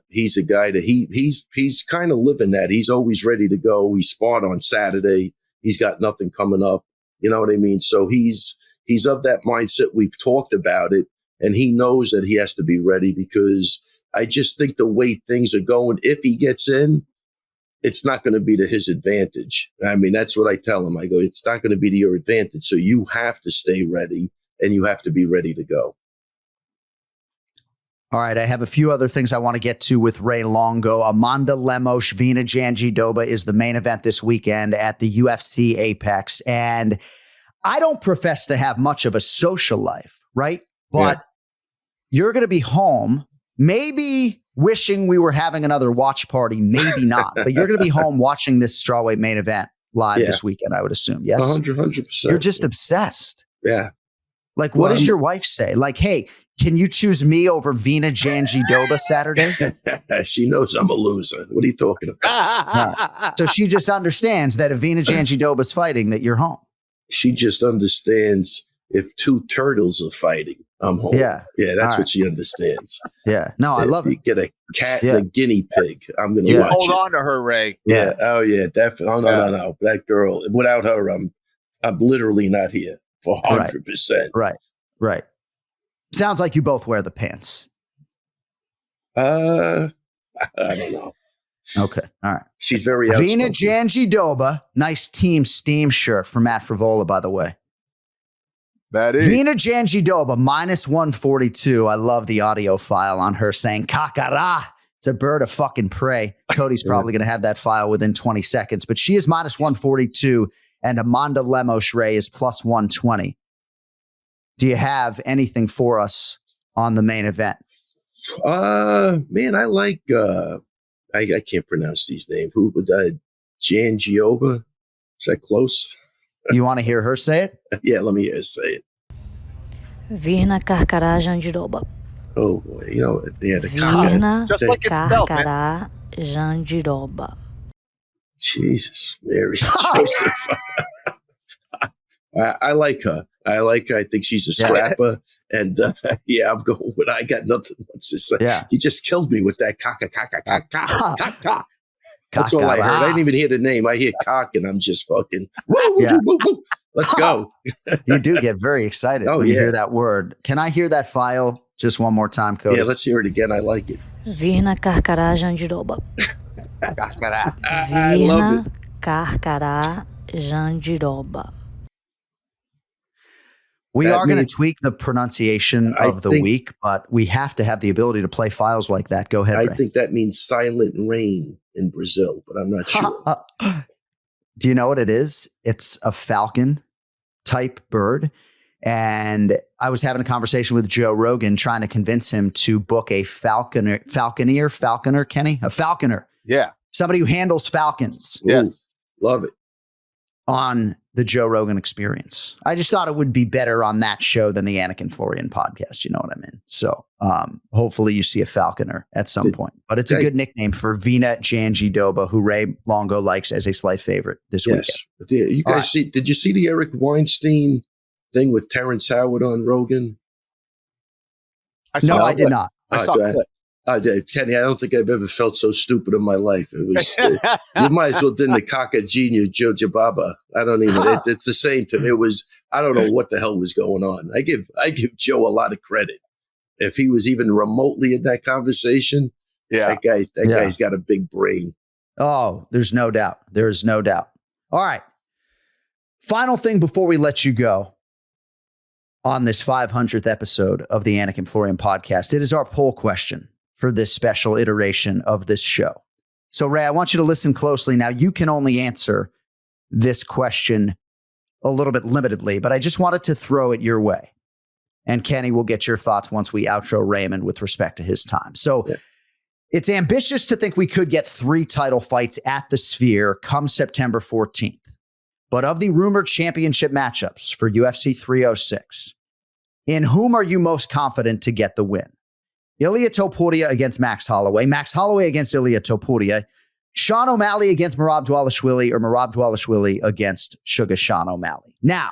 He's a guy that he's kind of living that. He's always ready to go. He sparred on Saturday. He's got nothing coming up. You know what I mean? So he's of that mindset. We've talked about it, and he knows that he has to be ready, because I just think the way things are going, if he gets in, it's not going to be to his advantage. I mean, that's what I tell him. I go, it's not going to be to your advantage. So you have to stay ready, and you have to be ready to go. All right, I have a few other things I want to get to with Ray Longo. Amanda Lemos, Vina Janjidoba is the main event this weekend at the UFC Apex. And I don't profess to have much of a social life, right? But you're going to be home, maybe wishing we were having another watch party, maybe not. But you're going to be home watching this strawweight main event live this weekend, I would assume. Yes? 100%. You're just obsessed. Yeah. Like, what does your wife say? Like, hey, can you choose me over Vina Janjidoba Saturday? She knows I'm a loser. What are you talking about? So she just understands that if Vina Janjidoba's fighting, that you're home. She just understands if two turtles are fighting, I'm home. Yeah, that's what she understands. Yeah. No, I love it. You get a cat and a guinea pig. I'm going to watch Hold it. on to her, Ray. Yeah. Oh, yeah, definitely. Oh, no. That girl, without her, I'm literally not here for 100%. Right. Sounds like you both wear the pants. I don't know. Okay. All right. She's very outspoken. Vina Janjidoba. Nice Team Steam shirt from Matt Frivola, by the way. That is. Vina Janjidoba, minus 142. I love the audio file on her saying, kakara. It's a bird of fucking prey. Cody's probably going to have that file within 20 seconds, but she is minus 142, and Amanda Lemos Ray is plus 120. Do you have anything for us on the main event? Man, I like, I can't pronounce these names. Who would Janjidoba? Is that close? You want to hear her say it? Yeah, let me hear her say it. Vina Karkara Janjidoba. Oh boy, the Vina just like it's spelled, Karkara Janjidoba. Jesus, Mary Joseph. I like her. I think she's a scrapper. And I'm going with, I got nothing else to say. Yeah. He just killed me with that kaka. That's all I heard. I didn't even hear the name. I hear cock and I'm just fucking, woo. Let's go. You do get very excited when you hear that word. Can I hear that file just one more time, Cody? Yeah, let's hear it again. I like it. Vina Karkara Janjidoba. I love it. Karkara Janjidoba. We are going to tweak the pronunciation of the week, but we have to have the ability to play files like that. Go ahead, Ray. I think that means silent rain in Brazil, but I'm not sure. Do you know what it is? It's a falcon type bird. And I was having a conversation with Joe Rogan trying to convince him to book a falconer, Kenny? A falconer. Yeah. Somebody who handles falcons. Yes. Love it. On the Joe Rogan Experience. I just thought it would be better on that show than the Anik Florian podcast. You know what I mean? So hopefully you see a falconer at some point. But it's a good nickname for Vina Janjidoba, who Ray Longo likes as a slight favorite this weekend. Yeah, you guys did you see the Eric Weinstein thing with Terrence Howard on Rogan? I did not. I saw a clip. Kenny, I don't think I've ever felt so stupid in my life. It was you might as well did the Kaka Junior Jojo Baba. I don't even. It's the same to me. It was. I don't know what the hell was going on. I give Joe a lot of credit. If he was even remotely in that conversation, that guy's got a big brain. Oh, there's no doubt. There is no doubt. All right. Final thing before we let you go on this 500th episode of the Anik and Florian podcast. It is our poll question for this special iteration of this show. So, Ray, I want you to listen closely. Now, you can only answer this question a little bit limitedly, but I just wanted to throw it your way. And Kenny will get your thoughts once we outro Raymond with respect to his time. So It's ambitious to think we could get 3 title fights at the Sphere come September 14th. But of the rumored championship matchups for UFC 306, in whom are you most confident to get the win? Ilia Topuria against Max Holloway, Max Holloway against Ilia Topuria, Sean O'Malley against Merab Dvalishvili, or Merab Dvalishvili against Sugar Sean O'Malley. Now,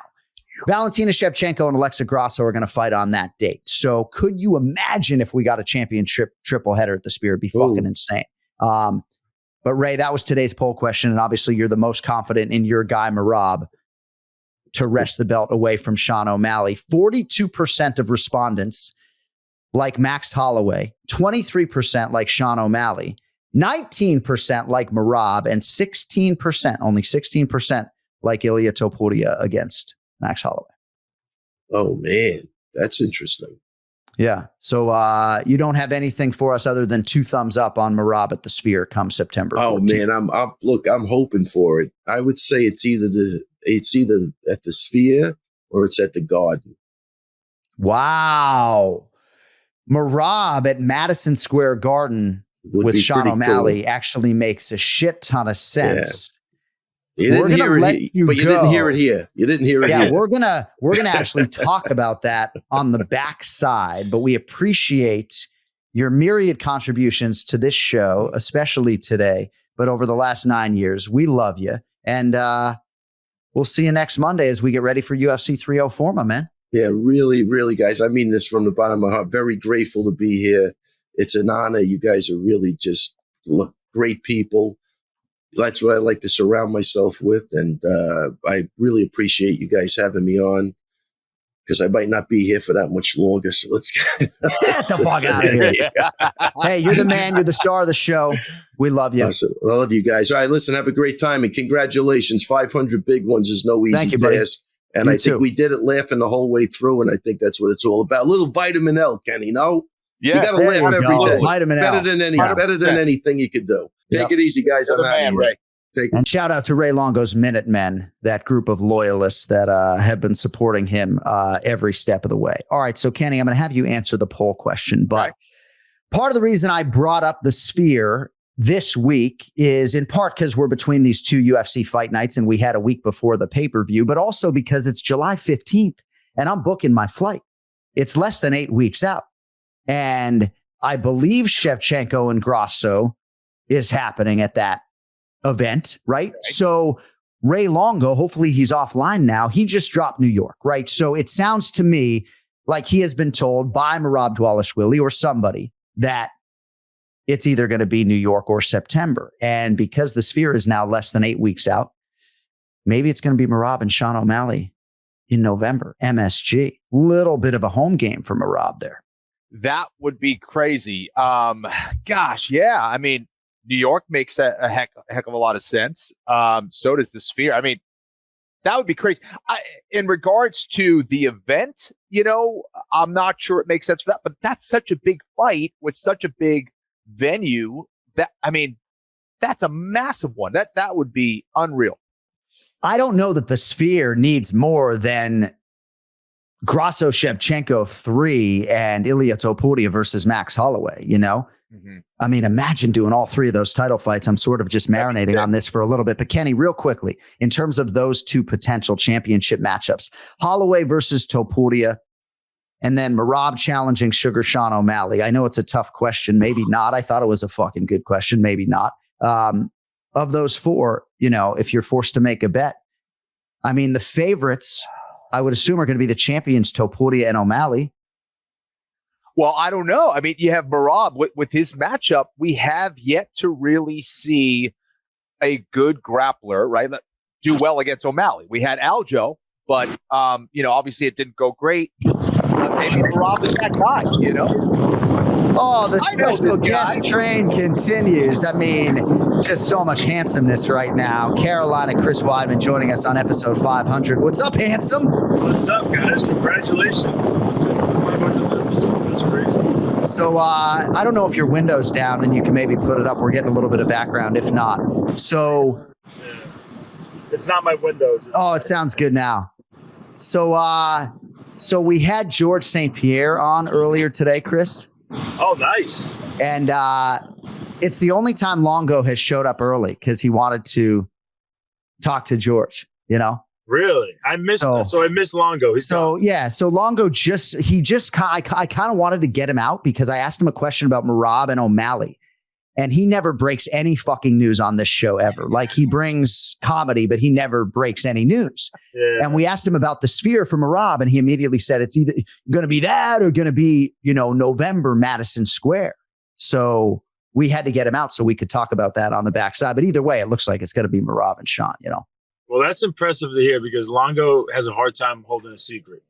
Valentina Shevchenko and Alexa Grasso are going to fight on that date. So could you imagine if we got a championship triple header at the Sphere? It'd be fucking insane. But Ray, that was today's poll question. And obviously you're the most confident in your guy, Merab, to wrest the belt away from Sean O'Malley. 42% of respondents like Max Holloway, 23% like Sean O'Malley, 19% like Merab, and 16%, only 16% like Ilia Topuria against Max Holloway. Oh, man. That's interesting. Yeah. So you don't have anything for us other than 2 thumbs up on Merab at the Sphere come September 14th. Oh, man. I'm hoping for it. I would say it's either at the Sphere or it's at the Garden. Wow. Merab at Madison Square Garden with Sean O'Malley actually makes a shit ton of sense. Yeah. You didn't hear it here, but you didn't hear it here. You didn't hear it here. Yeah, we're gonna actually talk about that on the backside, but we appreciate your myriad contributions to this show, especially today, but over the last 9 years. We love you. And we'll see you next Monday as we get ready for UFC 304, my man. Yeah, really, really, guys. I mean this from the bottom of my heart. Very grateful to be here. It's an honor. You guys are really just great people. That's what I like to surround myself with. And I really appreciate you guys having me on because I might not be here for that much longer. So let's get the fuck out of here. Hey, you're the man. You're the star of the show. We love you. Awesome. I love you guys. All right, listen, have a great time and congratulations. 500 big ones is no easy task. And I think we did it laughing the whole way through. And I think that's what it's all about. A little vitamin L, Kenny, no? Yeah, you got to laugh every day. Vitamin L. Better than anything you could do. Take it easy, guys. I'm out of here. And shout out to Ray Longo's Minutemen, that group of loyalists that have been supporting him every step of the way. All right, so Kenny, I'm going to have you answer the poll question. But part of the reason I brought up the Sphere this week is in part because we're between these 2 UFC fight nights and we had a week before the pay-per-view, but also because it's July 15th and I'm booking my flight. It's less than 8 weeks out. And I believe Shevchenko and Grasso is happening at that event, right? So Ray Longo, hopefully he's offline now. He just dropped New York, right? So it sounds to me like he has been told by Merab Dvalishvili or somebody that it's either going to be New York or September. And because the Sphere is now less than 8 weeks out, maybe it's going to be Merab and Sean O'Malley in November. MSG. Little bit of a home game for Merab there. That would be crazy. Gosh, yeah. I mean, New York makes a heck of a lot of sense. So does the Sphere. I mean, that would be crazy. In regards to the event, I'm not sure it makes sense for that, but that's such a big fight with such a big venue that, I mean, that's a massive one. That would be unreal. I don't know that the Sphere needs more than Grasso Shevchenko 3 and Ilia Topuria versus Max Holloway, I mean, imagine doing all 3 of those title fights. I'm sort of just marinating on this for a little bit. But Kenny, real quickly, in terms of those 2 potential championship matchups, Holloway versus Topuria, and then Merab challenging Sugar Sean O'Malley. I know it's a tough question. Maybe not. I thought it was a fucking good question. Maybe not. Of those 4, if you're forced to make a bet, I mean, the favorites, I would assume, are going to be the champions, Topuria and O'Malley. Well, I don't know. I mean, you have Merab with his matchup. We have yet to really see a good grappler, right, do well against O'Malley. We had Aljo, but, obviously it didn't go great. Maybe Merab is that guy, Oh, the special guest train continues. I mean, Just so much handsomeness right now. Carolina Chris Weidman joining us on episode 500. What's up, handsome? What's up, guys? Congratulations. 500th episode. That's crazy. So I don't know if your window's down and you can maybe put it up. We're getting a little bit of background. If not, so it's not my windows. Oh, it sounds good now. So we had George St. Pierre on earlier today, Chris. Oh, nice. And it's the only time Longo has showed up early because he wanted to talk to George, Really? I missed Longo. So Longo I kind of wanted to get him out because I asked him a question about Merab and O'Malley. And he never breaks any fucking news on this show ever. Like, he brings comedy, but he never breaks any news. Yeah. And we asked him about the Sphere for Merab, and he immediately said it's either going to be that or going to be, November Madison Square. So we had to get him out so we could talk about that on the backside. But either way, it looks like it's going to be Merab and Sean, Well, that's impressive to hear because Longo has a hard time holding a secret.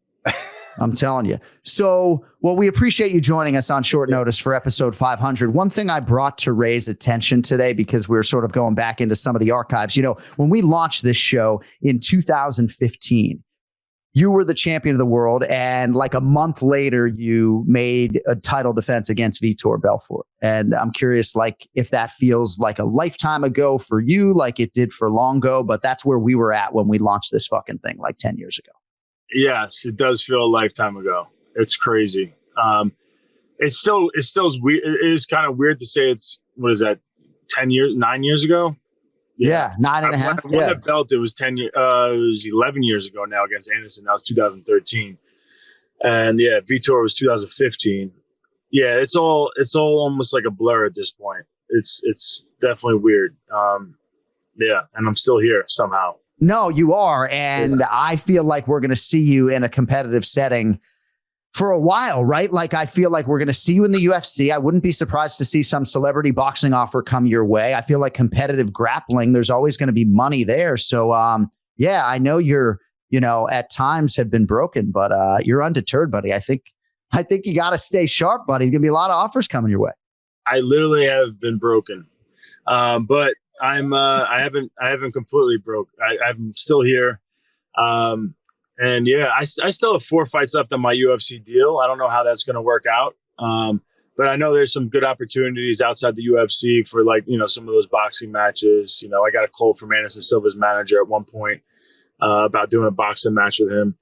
I'm telling you. So, we appreciate you joining us on short notice for episode 500. One thing I brought to Ray's attention today, because we're sort of going back into some of the archives, when we launched this show in 2015, you were the champion of the world. And like a month later, you made a title defense against Vitor Belfort. And I'm curious, if that feels like a lifetime ago for you, like it did for Longo, but that's where we were at when we launched this fucking thing like 10 years ago. Yes, it does feel a lifetime ago. It's crazy. It's still weird. It is kind of weird to say it's, 9 years ago? Yeah, 9.5. When I won the belt, it was 10 years. It was 11 years ago now against Anderson. That was 2013, and Vitor was 2015. Yeah, it's all almost like a blur at this point. It's definitely weird. And I'm still here somehow. No, you are. And I feel like we're going to see you in a competitive setting for a while, right? Like, I feel like we're going to see you in the UFC. I wouldn't be surprised to see some celebrity boxing offer come your way. I feel like competitive grappling, there's always going to be money there. So, I know you're, at times have been broken, but you're undeterred, buddy. I think you got to stay sharp, buddy. There's going to be a lot of offers coming your way. I literally have been broken. But I haven't completely broke. I'm still here. I still have 4 fights left on my UFC deal. I don't know how that's going to work out. But I know there's some good opportunities outside the UFC for some of those boxing matches. I got a call from Anderson Silva's manager at one point about doing a boxing match with him.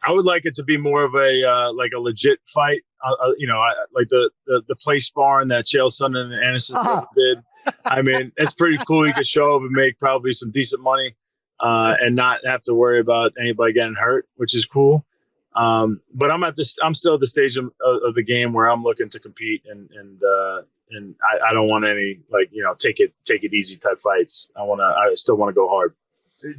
I would like it to be more of a legit fight. Like the play sparring that Chael Sonnen and Anderson Silva did. I mean, it's pretty cool. You could show up and make probably some decent money and not have to worry about anybody getting hurt, which is cool. But I'm still at the stage of the game where I'm looking to compete, and I don't want any take it easy type fights. I still want to go hard.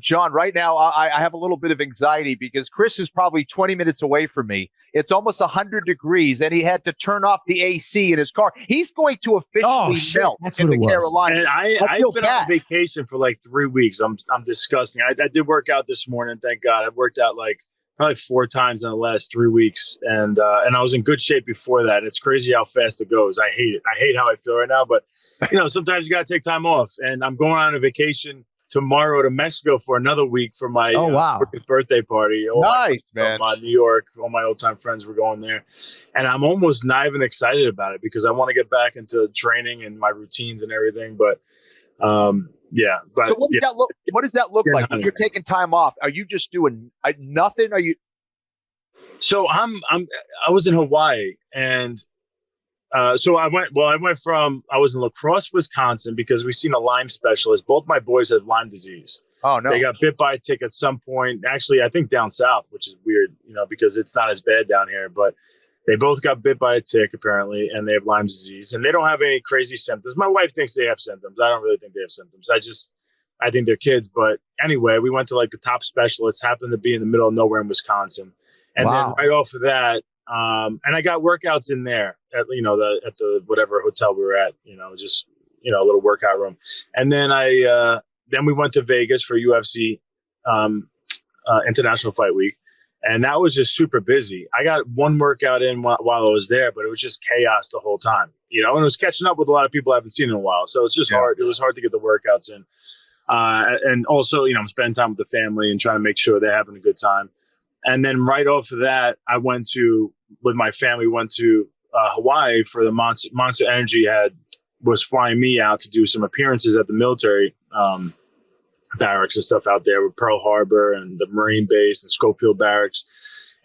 John, right now, I have a little bit of anxiety because Chris is probably 20 minutes away from me. It's almost 100 degrees, and he had to turn off the AC in his car. He's going to officially melt in the Carolinas. And I've been on vacation for 3 weeks. I'm disgusting. I did work out this morning, thank God. I've worked out probably 4 times in the last 3 weeks, and I was in good shape before that. It's crazy how fast it goes. I hate it. I hate how I feel right now, but sometimes you got to take time off, and I'm going on a vacation tomorrow to Mexico for another week for my birthday party. Nice, man. New York, all my old time friends were going there, and I'm almost not even excited about it because I want to get back into training and my routines and everything. But But so what does that look like when you're taking time off? Are you just doing nothing? Are you? So I was in Hawaii, and I was in La Crosse, Wisconsin, because we seen a Lyme specialist. Both my boys had Lyme disease. Oh, no. They got bit by a tick at some point. Actually, I think down south, which is weird, because it's not as bad down here. But they both got bit by a tick, apparently, and they have Lyme disease. And they don't have any crazy symptoms. My wife thinks they have symptoms. I don't really think they have symptoms. I think they're kids. But anyway, we went to the top specialist, happened to be in the middle of nowhere in Wisconsin. And then right off of that, and I got workouts in there at the whatever hotel we were at, just a little workout room. And then then we went to Vegas for UFC International Fight Week, And that was just super busy. I got one workout in while I was there, but it was just chaos the whole time, and it was catching up with a lot of people I haven't seen in a while. So it's just hard. It was hard to get the workouts in. And also, I'm spending time with the family and trying to make sure they're having a good time. And then right off of that, I went to Hawaii for the Monster Energy was flying me out to do some appearances at the military barracks and stuff out there with Pearl Harbor and the Marine base and Schofield Barracks.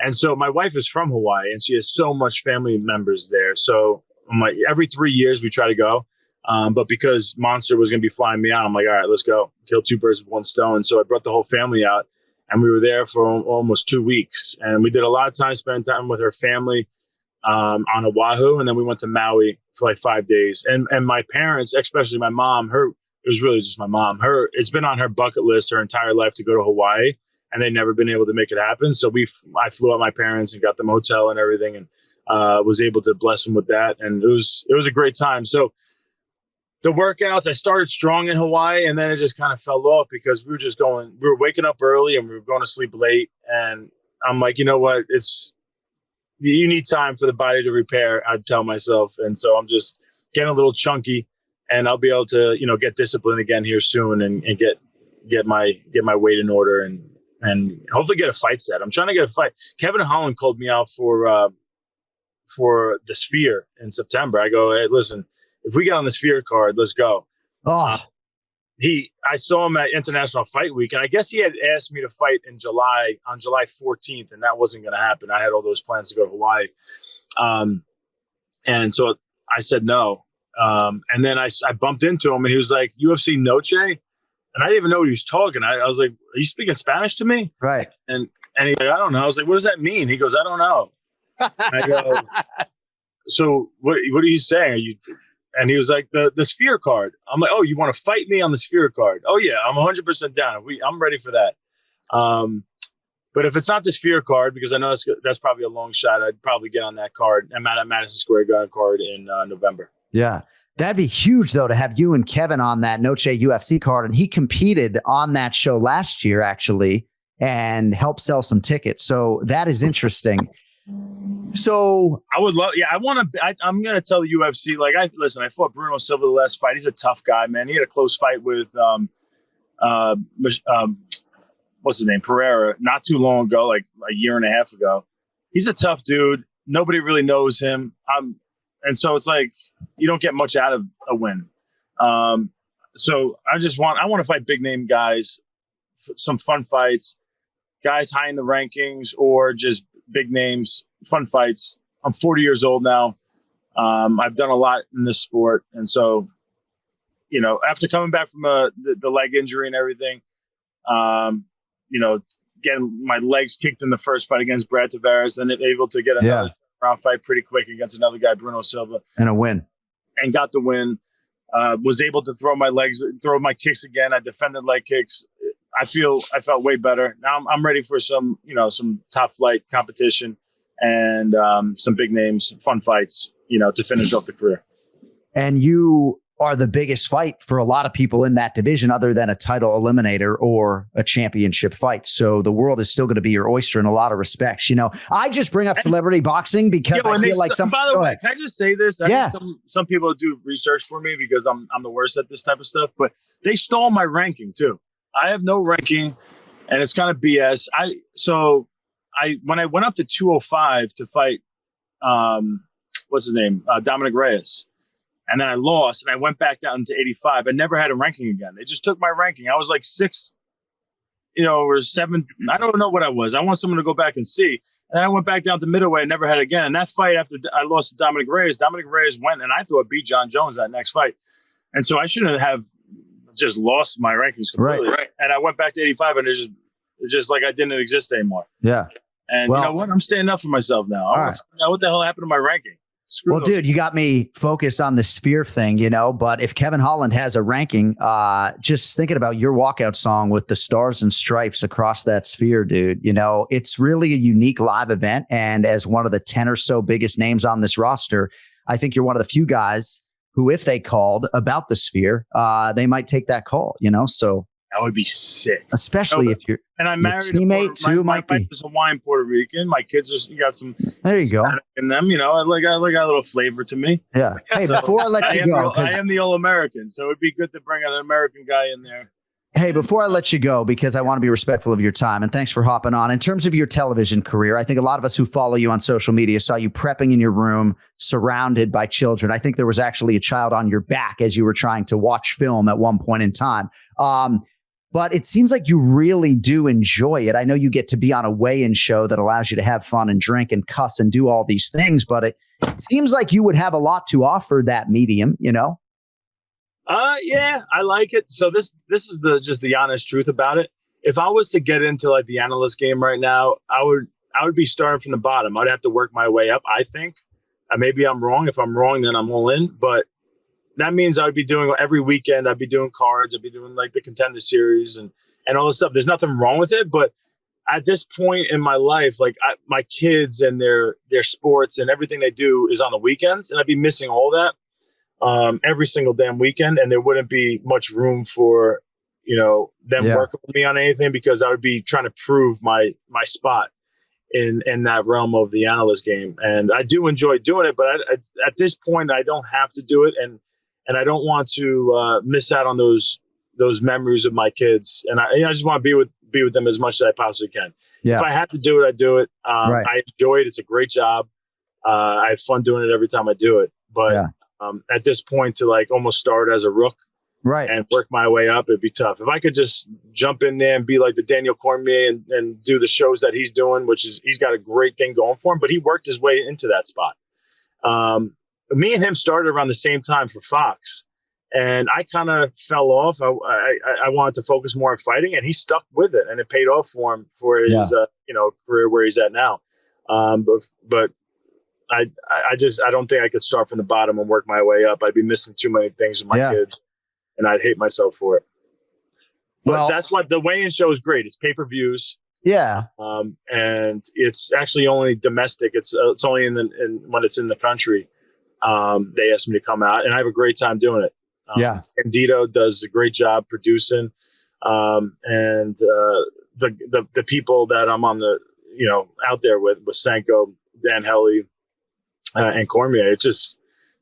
And so my wife is from Hawaii and she has so much family members there. So I'm like, every 3 years we try to go. But because Monster was going to be flying me out, I'm like, all right, let's go. Kill two birds with one stone. So I brought the whole family out and we were there for almost 2 weeks. And we did a lot of time, spending time with her family on Oahu. And then we went to Maui for like 5 days. And my parents, especially my mom, it was really just my mom. It's been on her bucket list her entire life to go to Hawaii, and they've never been able to make it happen. So I flew out my parents and got them hotel and everything, and was able to bless them with that. And it was a great time. So the workouts, I started strong in Hawaii, and then it just kind of fell off because we were waking up early and we were going to sleep late. And I'm like, you know what? You need time for the body to repair, I'd tell myself. And so I'm just getting a little chunky. And I'll be able to, get disciplined again here soon and get my weight in order and hopefully get a fight set. I'm trying to get a fight. Kevin Holland called me out for the Sphere in September. I go, hey, listen, if we get on the Sphere card, let's go. Oh, I saw him at International Fight Week, and I guess he had asked me to fight on July 14th, and that wasn't going to happen. I had all those plans to go to Hawaii, and so I said no. And then I bumped into him and he was like, UFC Noche? And I didn't even know what he was talking. I was like, are you speaking Spanish to me? Right. And he's like, I don't know. I was like, what does that mean? He goes, I don't know. I go, so what are you saying? And he was like, the Sphere card. I'm like, oh, you want to fight me on the Sphere card? Oh yeah, I'm 100% down. I'm ready for that. But if it's not the Sphere card, because I know that's probably a long shot, I'd probably get on that card. I'm at Madison Square Garden card in November. Yeah. That'd be huge, though, to have you and Kevin on that Noche UFC card. And he competed on that show last year, actually, and helped sell some tickets. So that is interesting. So I would love, I'm going to tell the UFC, I fought Bruno Silva the last fight. He's a tough guy, man. He had a close fight with, what's his name? Pereira, not too long ago, like a year and a half ago. He's a tough dude. Nobody really knows him. And so it's like, you don't get much out of a win. So I want to fight big name guys, some fun fights, guys high in the rankings or just big names, fun fights. I'm 40 years old now. I've done a lot in this sport. And so, after coming back from the leg injury and everything, getting my legs kicked in the first fight against Brad Tavares, then able to get another round fight pretty quick against another guy, Bruno Silva. And a win. And got the win. Was able to throw my kicks again. I defended leg kicks. I felt way better. Now I'm ready for some top flight competition and some big names, fun fights, to finish off the career. And you are the biggest fight for a lot of people in that division other than a title eliminator or a championship fight. So the world is still going to be your oyster in a lot of respects. I just bring up celebrity boxing because I feel like by the way, can I just say this? Some people do research for me because I'm the worst at this type of stuff, but they stole my ranking too. I have no ranking and it's kind of BS. When I went up to 205 to fight, what's his name? Dominic Reyes. And then I lost and I went back down to 85. I never had a ranking again. They just took my ranking. I was like 6, or 7. I don't know what I was. I want someone to go back and see. And then I went back down to middleweight and never had it again. And that fight after I lost to Dominic Reyes went and I thought beat John Jones that next fight. And so I shouldn't have just lost my rankings completely. Right. And I went back to 85 and it's just like I didn't exist anymore. Yeah. And you know what? I'm standing up for myself now. I want to find out what the hell happened to my ranking. Well, dude, you got me focused on the Sphere thing, but if Kevin Holland has a ranking, just thinking about your walkout song with the stars and stripes across that Sphere, dude, it's really a unique live event. And as one of the 10 or so biggest names on this roster, I think you're one of the few guys who, if they called about the Sphere, they might take that call, so. That would be sick. Especially if you're and I'm your married. teammate too, my might wife be. is Hawaiian Puerto Rican. My kids are got some. There you go. In them, you know, I like a little flavor to me. Yeah. Hey, before I let you go, I am the all American, so it'd be good to bring an American guy in there. Hey, before I let you go, because I want to be respectful of your time, and thanks for hopping on. In terms of your television career, I think a lot of us who follow you on social media saw you prepping in your room, surrounded by children. I think there was actually a child on your back as you were trying to watch film at one point in time. But it seems like you really do enjoy it. I know you get to be on a weigh-in show that allows you to have fun and drink and cuss and do all these things, but it seems like you would have a lot to offer that medium, you know? Yeah, I like it. So this is just the honest truth about it. If I was to get into like the analyst game right now, I would be starting from the bottom. I'd have to work my way up, I think. Maybe I'm wrong. If I'm wrong, then I'm all in. But that means I would be doing every weekend. I'd be doing cards. I'd be doing like the Contender Series and all this stuff. There's nothing wrong with it. But at this point in my life, like my kids and their sports and everything they do is on the weekends, and I'd be missing all that. Every single damn weekend, and there wouldn't be much room for, you know, them working with me on anything because I would be trying to prove my spot in that realm of the analyst game. And I do enjoy doing it, but at this point, I don't have to do it, and I don't want to miss out on those memories of my kids. And I just want to be with them as much as I possibly can. Yeah. If I have to do it, I do it. Right. I enjoy it. It's a great job. I have fun doing it every time I do it. But at this point, to like almost start as a rook, right, and work my way up, it'd be tough. If I could just jump in there and be like the Daniel Cormier and do the shows that he's doing, which is he's got a great thing going for him, but he worked his way into that spot. Me and him started around the same time for Fox, and I kind of fell off. I wanted to focus more on fighting, and he stuck with it, and it paid off for him for his career where he's at now. But I don't think I could start from the bottom and work my way up. I'd be missing too many things with my kids, and I'd hate myself for it. But that's what the weigh-in show is great. It's pay-per-views. Yeah. And it's actually only domestic. It's only when it's in the country. They asked me to come out, and I have a great time doing it. Candido does a great job producing, and the people that I'm on the out there with Senko, Dan Helly, and Cormier. It's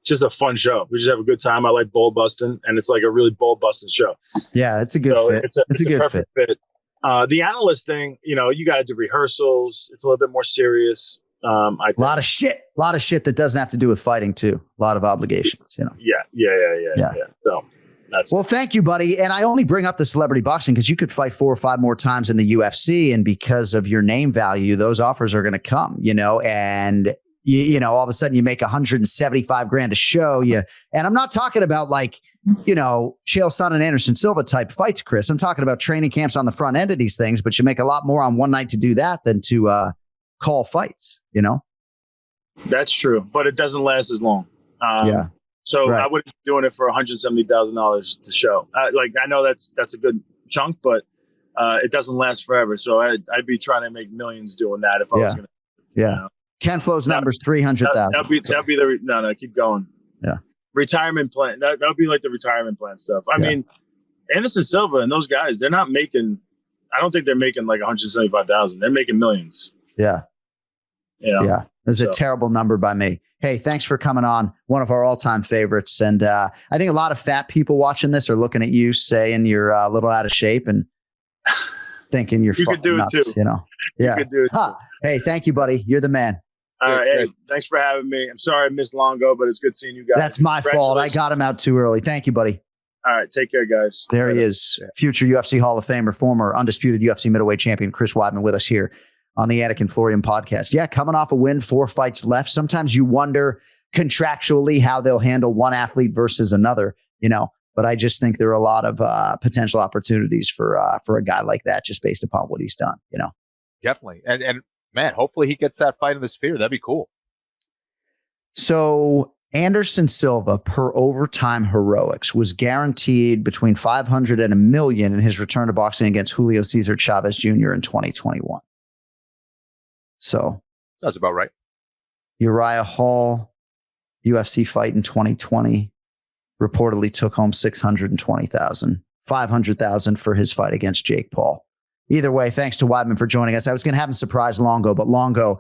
just a fun show. We just have a good time. I like ball busting, and it's like a really ball busting show. Yeah, it's a good fit. It's a good perfect fit. The analyst thing, you got to do rehearsals. It's a little bit more serious. A lot of shit that doesn't have to do with fighting too. A lot of obligations, Yeah. So well, thank you, buddy. And I only bring up the celebrity boxing because you could fight 4 or 5 more times in the UFC, and because of your name value, those offers are going to come. And all of a sudden you make $175,000 a show. And I'm not talking about like, Chael Sonnen and Anderson Silva type fights, Chris. I'm talking about training camps on the front end of these things, but you make a lot more on one night to do that than to call fights, That's true, but it doesn't last as long. So I wouldn't be doing it for $170,000 to show. I know that's a good chunk, but it doesn't last forever. So I'd be trying to make millions doing that if I was going to. KenFlo's number's 300,000. That'd be no, keep going. Yeah. Retirement plan. That would be like the retirement plan stuff. I mean, Anderson Silva and those guys, they're not making, I don't think they're making like 175,000. They're making millions. Yeah. Yeah. That's a terrible number by me. Hey, thanks for coming on. One of our all-time favorites. And I think a lot of fat people watching this are looking at you saying you're a little out of shape and thinking you're fucking nuts, too. Yeah. You could do it too. Hey, thank you, buddy. You're the man. All right. Hey, thanks for having me. I'm sorry I missed Longo, but it's good seeing you guys. That's my fault. I got him out too early. Thank you, buddy. All right. Take care, guys. There he is. Future UFC Hall of Famer, former undisputed UFC middleweight champion, Chris Weidman, with us here on the Anik and Florian podcast. Yeah, coming off a win, 4 fights left. Sometimes you wonder contractually how they'll handle one athlete versus another, but I just think there are a lot of potential opportunities for a guy like that just based upon what he's done, Definitely. And man, hopefully he gets that fight in the Sphere. That'd be cool. So Anderson Silva, per Overtime Heroics, was guaranteed between $500,000 and $1 million in his return to boxing against Julio Cesar Chavez Jr. in 2021. So sounds about right. Uriah Hall, UFC fight in 2020, reportedly took home $620,000. $500,000 for his fight against Jake Paul. Either way, thanks to Weidman for joining us. I was going to have him surprise Longo, but Longo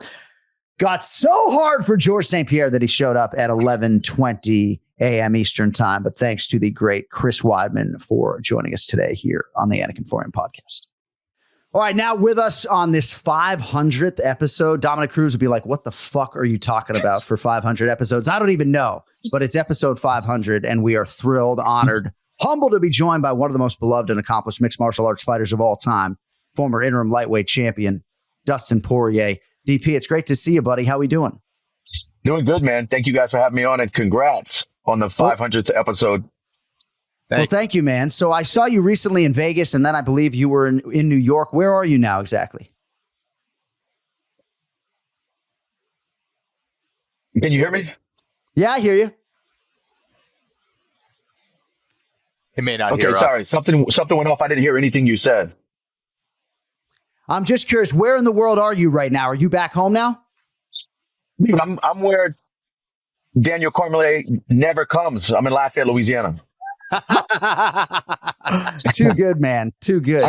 got so hard for George St. Pierre that he showed up at 11:20 a.m. Eastern time. But thanks to the great Chris Weidman for joining us today here on the Anik Florian podcast. All right, now with us on this 500th episode, Dominic Cruz will be like, what the fuck are you talking about for 500 episodes? I don't even know, but it's episode 500, and we are thrilled, honored, humbled to be joined by one of the most beloved and accomplished mixed martial arts fighters of all time, former interim lightweight champion, Dustin Poirier. DP, it's great to see you, buddy. How we doing? Doing good, man. Thank you guys for having me on, and congrats on the 500th episode. Well, thank you, man. So I saw you recently in Vegas, and then I believe you were in New York. Where are you now exactly? Can you hear me? Yeah, I hear you. He may not okay, hear us. Sorry. Something went off. I didn't hear anything you said. I'm just curious, where in the world are you right now? Are you back home now? Dude, I'm where Daniel Cormier never comes. I'm in Lafayette, Louisiana. Too good, man. Too good.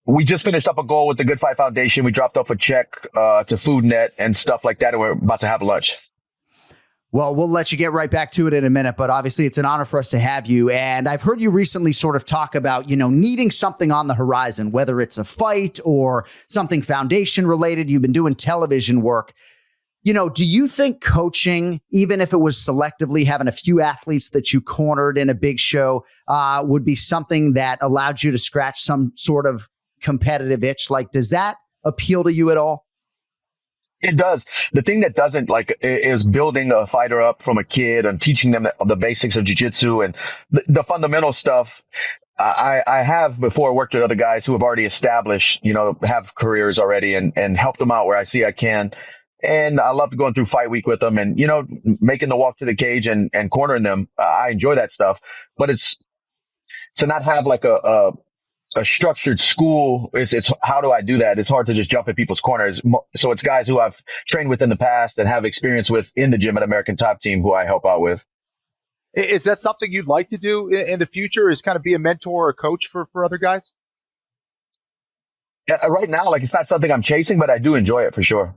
We just finished up a goal with the Good Fight Foundation. We dropped off a check to Food Net and stuff like that, and we're about to have lunch. Well, we'll let you get right back to it in a minute, but obviously it's an honor for us to have you. And I've heard you recently sort of talk about, needing something on the horizon, whether it's a fight or something foundation related. You've been doing television work. Do you think coaching, even if it was selectively having a few athletes that you cornered in a big show, would be something that allowed you to scratch some sort of competitive itch? Like, does that appeal to you at all? It does. The thing that doesn't is building a fighter up from a kid and teaching them the basics of jiu-jitsu and the fundamental stuff. I have before worked with other guys who have already established, have careers already and helped them out where I see I can. And I love going through fight week with them and, making the walk to the cage and cornering them. I enjoy that stuff, but it's to not have like a structured school. It's how do I do that? It's hard to just jump in people's corners. So it's guys who I've trained with in the past and have experience with in the gym at American Top Team who I help out with. Is that something you'd like to do in the future, is kind of be a mentor or a coach for other guys? Yeah, right now, it's not something I'm chasing, but I do enjoy it for sure.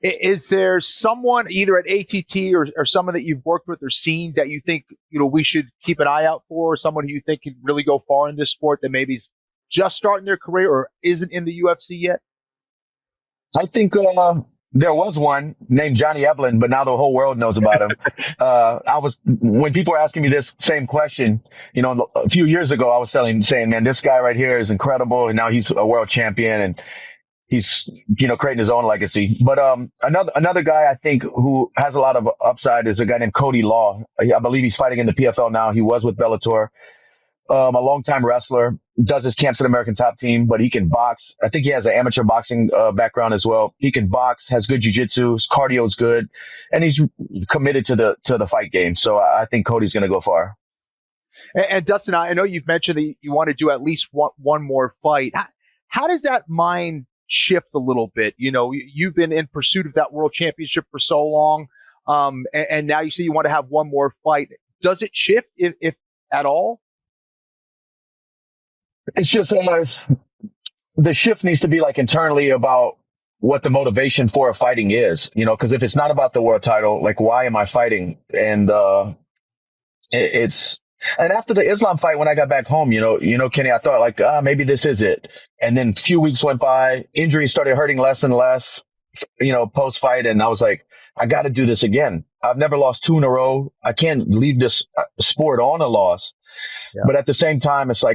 Is there someone either at ATT or someone that you've worked with or seen that you think, we should keep an eye out for, someone who you think can really go far in this sport that maybe is just starting their career or isn't in the UFC yet? I think there was one named Johnny Eblin, but now the whole world knows about him. When people were asking me this same question, a few years ago, I was saying, man, this guy right here is incredible. And now he's a world champion and he's, creating his own legacy. But another guy I think who has a lot of upside is a guy named Cody Law. I believe he's fighting in the PFL now. He was with Bellator. A longtime wrestler, does his camps at American Top Team, but he can box. I think he has an amateur boxing background as well. He can box, has good jiu-jitsu, his cardio is good, and he's committed to the fight game. So I think Cody's going to go far. And Dustin, I know you've mentioned that you want to do at least one more fight. How does that mind shift a little bit? You've been in pursuit of that world championship for so long, and now you say you want to have one more fight. Does it shift if at all? It's just the shift needs to be internally about what the motivation for a fighting is, because if it's not about the world title, why am I fighting? And and after the Islam fight, when I got back home, Kenny, I thought maybe this is it. And then a few weeks went by, injuries started hurting less and less, post fight. And I was like, I got to do this again. I've never lost 2 in a row. I can't leave this sport on a loss. Yeah. But at the same time, it's I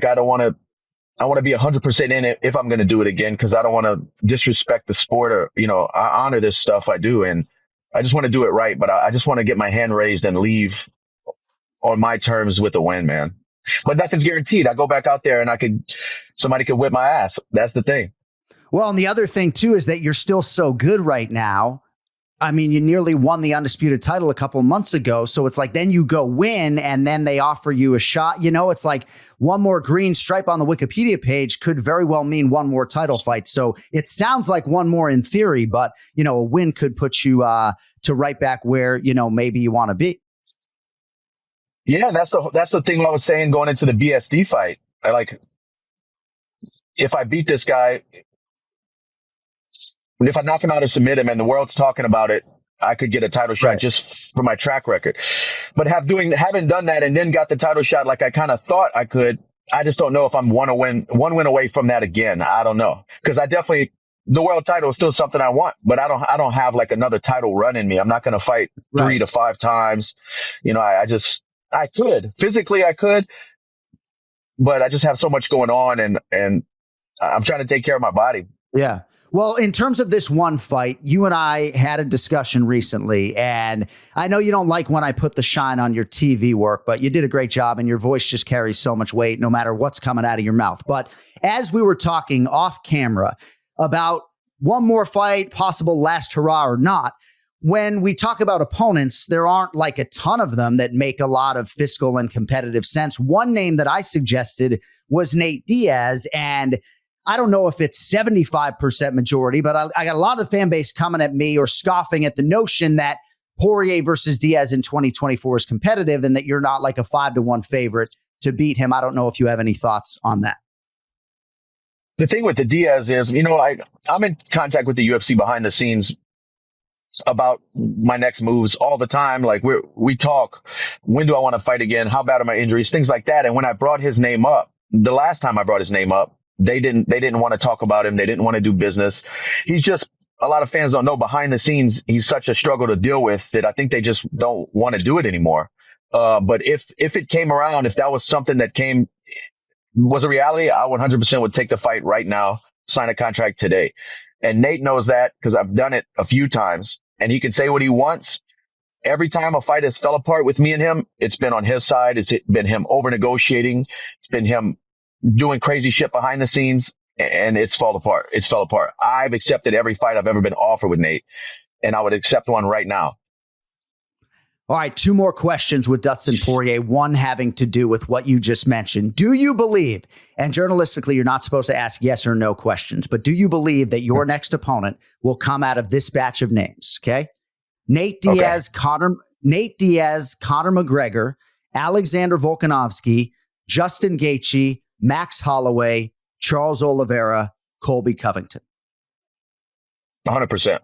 want to be 100% in it if I'm going to do it again, because I don't want to disrespect the sport or, I honor this stuff I do. And I just want to do it right. But I just want to get my hand raised and leave on my terms with a win, man. But nothing's guaranteed. I go back out there and somebody could whip my ass. That's the thing. Well, and the other thing too is that you're still so good right now. I mean, you nearly won the undisputed title a couple of months ago. So it's then you go win and then they offer you a shot. It's one more green stripe on the Wikipedia page could very well mean one more title fight. So it sounds like one more in theory, but, a win could put you to right back where, maybe you want to be. Yeah, that's the thing I was saying going into the BSD fight. If I beat this guy, if I knock him out or submit him and the world's talking about it, I could get a title shot just for my track record. But having done that and then got the title shot like I kind of thought I could, I just don't know if I'm one win away from that again. I don't know. Because the world title is still something I want, but I don't have like another title run in me. I'm not going to fight 3 to 5 times. I could. Physically I could, but I just have so much going on and I'm trying to take care of my body. Yeah. Well, in terms of this one fight, you and I had a discussion recently, and I know you don't like when I put the shine on your TV work, but you did a great job and your voice just carries so much weight no matter what's coming out of your mouth. But as we were talking off camera about one more fight, possible last hurrah or not, when we talk about opponents, there aren't like a ton of them that make a lot of fiscal and competitive sense. One name that I suggested was Nate Diaz, and I don't know if it's 75% majority, but I got a lot of the fan base coming at me or scoffing at the notion that Poirier versus Diaz in 2024 is competitive and that you're not like a 5-1 favorite to beat him. I don't know if you have any thoughts on that. The thing with the Diaz is, I'm in contact with the UFC behind the scenes about my next moves all the time. Like we talk, when do I want to fight again? How bad are my injuries? Things like that. And when I brought his name up, the last time I brought his name up, they didn't want to talk about him. They didn't want to do business. He's just, a lot of fans don't know behind the scenes, he's such a struggle to deal with that I think they just don't want to do it anymore. But if it came around, if that was something that was a reality, I 100% would take the fight right now, sign a contract today. And Nate knows that because I've done it a few times and he can say what he wants. Every time a fight has fell apart with me and him, it's been on his side. It's been him over negotiating. It's been him doing crazy shit behind the scenes, and it's fell apart. I've accepted every fight I've ever been offered with Nate, and I would accept one right now. All right, 2 more questions with Dustin Poirier, one having to do with what you just mentioned. Do you believe, and journalistically, you're not supposed to ask yes or no questions, but do you believe that your next opponent will come out of this batch of names? Okay. Nate Diaz, Conor McGregor, Alexander Volkanovski, Justin Gaethje, Max Holloway, Charles Oliveira, Colby Covington. 100%.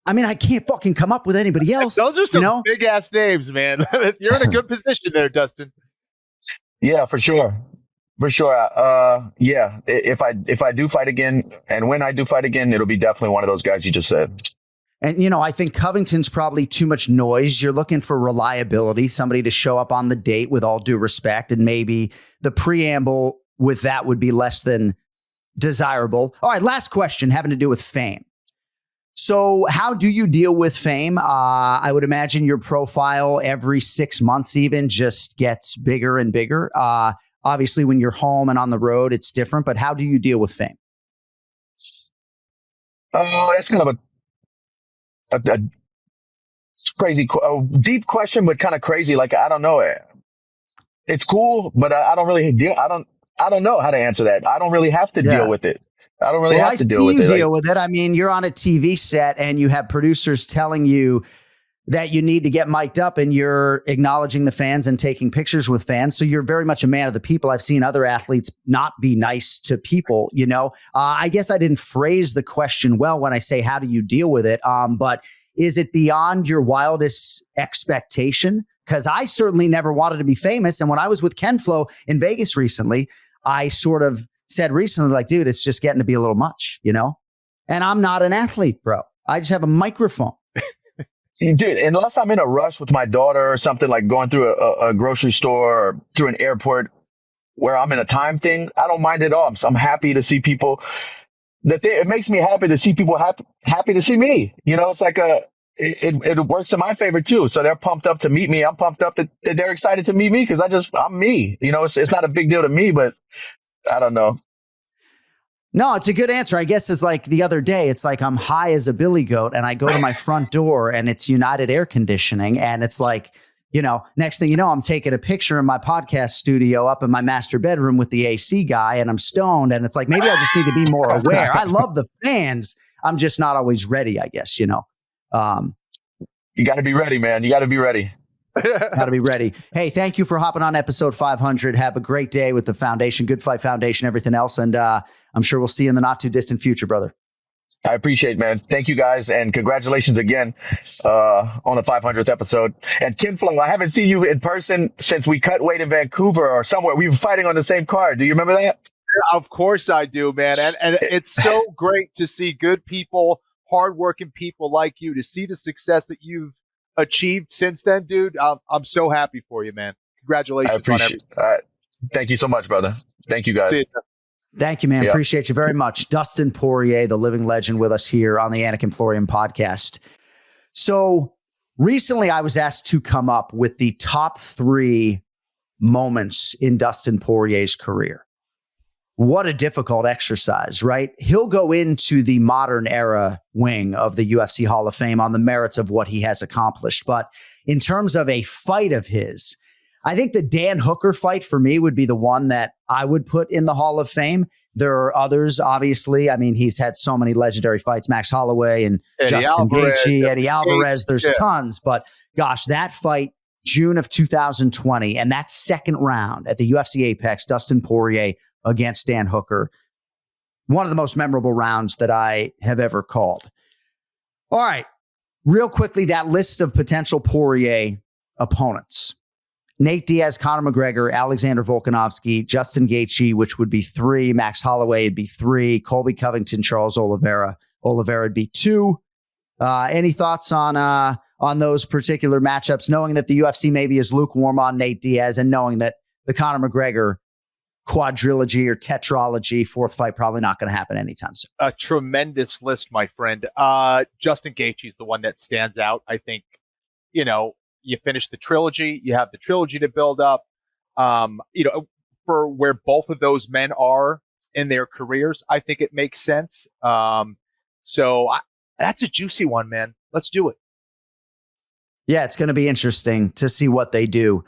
I mean, I can't fucking come up with anybody else. Those are some big ass names, man. You're in a good position there, Dustin. Yeah, for sure. Yeah. If I do fight again, and when I do fight again, it'll be definitely one of those guys you just said. And, I think Covington's probably too much noise. You're looking for reliability, somebody to show up on the date with all due respect, and maybe the preamble with that would be less than desirable. All right, last question having to do with fame. So how do you deal with fame? I would imagine your profile every 6 months even just gets bigger and bigger. Obviously, when you're home and on the road, it's different. But how do you deal with fame? That's kind of a crazy, deep question, but kind of crazy. Like, I don't know. It's cool, but I don't really deal. I don't know how to answer that. I don't really have to deal with it. I don't really have to deal with it. Deal with it. I mean, you're on a TV set and you have producers telling you that you need to get mic'd up and you're acknowledging the fans and taking pictures with fans. So you're very much a man of the people. I've seen other athletes not be nice to people, I guess I didn't phrase the question well when I say, how do you deal with it? But is it beyond your wildest expectation? Because I certainly never wanted to be famous. And when I was with KenFlo in Vegas recently, I sort of said recently, like, dude, it's just getting to be a little much, And I'm not an athlete, bro. I just have a microphone. Dude, unless I'm in a rush with my daughter or something, like going through a grocery store or through an airport where I'm in a time thing, I don't mind at all. I'm happy to see people it makes me happy to see people happy to see me. It's like it works in my favor too. So they're pumped up to meet me. I'm pumped up that they're excited to meet me because I'm me. It's not a big deal to me, but I don't know. No, it's a good answer. I guess it's like the other day, it's like I'm high as a billy goat and I go to my front door and it's United Air Conditioning. And it's like, next thing you know, I'm taking a picture in my podcast studio up in my master bedroom with the AC guy and I'm stoned. And it's like, maybe I just need to be more aware. I love the fans. I'm just not always ready, I guess, You got to be ready, man. You got to be ready. Got to be ready. Hey, thank you for hopping on episode 500. Have a great day with the foundation, Good Fight Foundation, everything else. And I'm sure we'll see you in the not too distant future, brother. I appreciate it, man. Thank you guys. And congratulations again on the 500th episode. And KenFlo, I haven't seen you in person since we cut weight in Vancouver or somewhere. We were fighting on the same card. Do you remember that? Of course I do, man. And it's so great to see good people, hardworking people like you, to see the success that you've achieved since then, dude. I'm so happy for you, man. Congratulations. I appreciate it. Thank you so much, brother. Thank you, guys. See you. Thank you, man. Yeah. Appreciate you very much. Dustin Poirier, the living legend, with us here on the Anik and Florian podcast. So recently I was asked to come up with the top 3 moments in Dustin Poirier's career. What a difficult exercise, right? He'll go into the modern era wing of the UFC Hall of Fame on the merits of what he has accomplished. But in terms of a fight of his, I think the Dan Hooker fight for me would be the one that I would put in the Hall of Fame. There are others, obviously. I mean, he's had so many legendary fights, Max Holloway and Justin Gaethje, Eddie Alvarez. There's tons. But gosh, that fight, June of 2020, and that second round at the UFC Apex, Dustin Poirier against Dan Hooker, one of the most memorable rounds that I have ever called. All right, real quickly, that list of potential Poirier opponents. Nate Diaz, Conor McGregor, Alexander Volkanovski, Justin Gaethje, which would be 3. Max Holloway would be 3. Colby Covington, Charles Oliveira. Oliveira would be 2. Any thoughts on those particular matchups, knowing that the UFC maybe is lukewarm on Nate Diaz and knowing that the Conor McGregor quadrilogy or tetralogy, 4th fight, probably not going to happen anytime soon? A tremendous list, my friend. Justin Gaethje is the one that stands out. I think, you finish the trilogy, you have the trilogy to build up. For where both of those men are in their careers, I think it makes sense. So that's a juicy one, man. Let's do it. Yeah, it's going to be interesting to see what they do.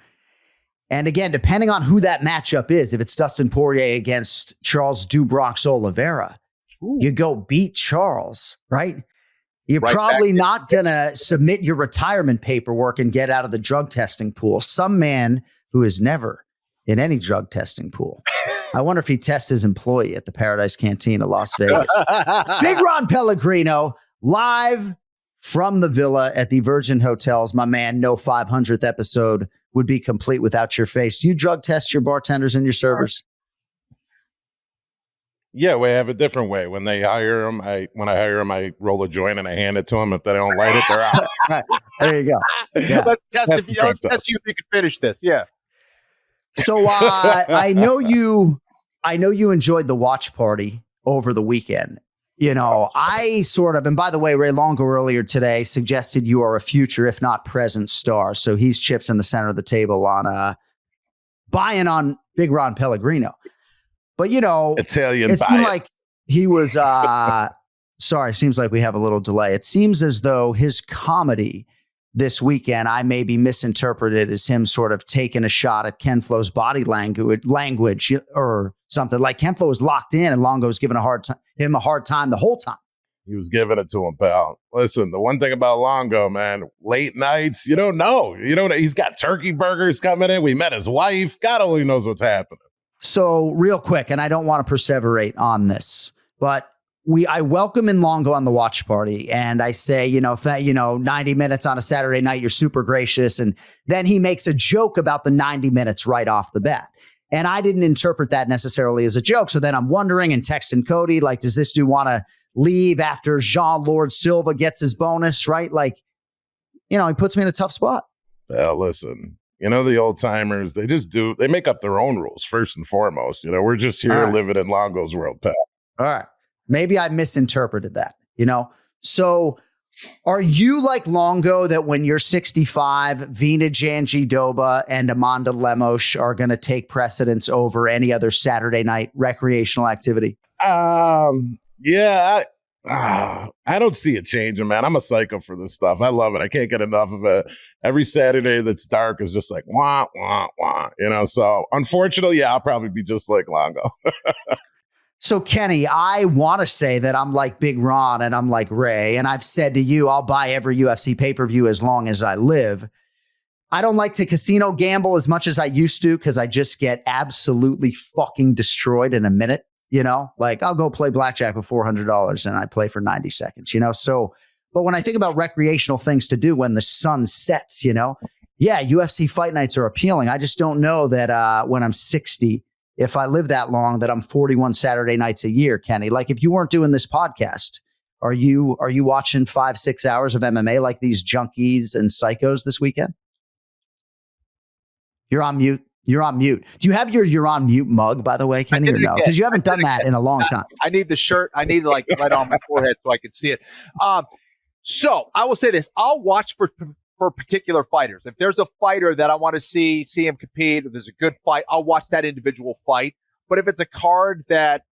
And again, depending on who that matchup is, if it's Dustin Poirier against Charles Dubrox Oliveira, you go beat Charles, right? You're probably not going to submit your retirement paperwork and get out of the drug testing pool. Some man who is never in any drug testing pool. I wonder if he tests his employee at the Paradise Canteen of Las Vegas. Big Ron Pellegrino, live from the Villa at the Virgin Hotels. My man, no 500th episode would be complete without your face. Do you drug test your bartenders and your servers? Yeah, we have a different way. When they hire them, when I hire them, I roll a joint and I hand it to them. If they don't light it, they're out. Right. There you go. Yeah. Let's test you if you can finish this. Yeah. So I know you enjoyed the watch party over the weekend. I sort of, and by the way, Ray Longo earlier today suggested you are a future, if not present, star. So he's chips in the center of the table on buying on Big Ron Pellegrino. But, Italian it seemed like he was, sorry, seems like we have a little delay. It seems as though his comedy this weekend, I maybe misinterpreted as him sort of taking a shot at KenFlo's body language or something. Like KenFlo was locked in and Longo was giving him a hard time the whole time. He was giving it to him, pal. Listen, the one thing about Longo, man, late nights, you don't know. He's got turkey burgers coming in. We met his wife. God only knows what's happening. So real quick, and I don't want to perseverate on this, but I welcome in Longo on the watch party, and I say, 90 minutes on a Saturday night, you're super gracious. And then he makes a joke about the 90 minutes right off the bat. And I didn't interpret that necessarily as a joke. So then I'm wondering and texting Cody, like, does this dude want to leave after Jean Lord Silva gets his bonus, right? Like, he puts me in a tough spot. Well, listen. The old timers, they make up their own rules first and foremost. We're just here living in Longo's world, pal. All right. Maybe I misinterpreted that, So are you like Longo that when you're 65, Vina Janjidoba and Amanda Lemos are going to take precedence over any other Saturday night recreational activity? Yeah. I don't see it changing, man. I'm a psycho for this stuff. I love it. I can't get enough of it. Every Saturday that's dark is just like, wah, wah, wah. So unfortunately, I'll probably be just like Longo. So, Kenny, I want to say that I'm like Big Ron and I'm like Ray. And I've said to you, I'll buy every UFC pay-per-view as long as I live. I don't like to casino gamble as much as I used to because I just get absolutely fucking destroyed in a minute. You know, like I'll go play blackjack with $400 and I play for 90 seconds, you know? So, but when I think about recreational things to do when the sun sets, you know, yeah, UFC fight nights are appealing. I just don't know that when I'm 60, if I live that long, that I'm 41 Saturday nights a year, Kenny. Like if you weren't doing this podcast, are you watching 5-6 hours of MMA like these junkies and psychos this weekend? You're on mute. You're on mute. Do you have your "you're on mute" mug, by the way, Kenny, or no? Because you haven't done that in a long time. I need the shirt. I need like right on my forehead so I can see it. So I will say this: I'll watch for particular fighters. If there's a fighter that I want to see him compete, if there's a good fight, I'll watch that individual fight. But if it's a card that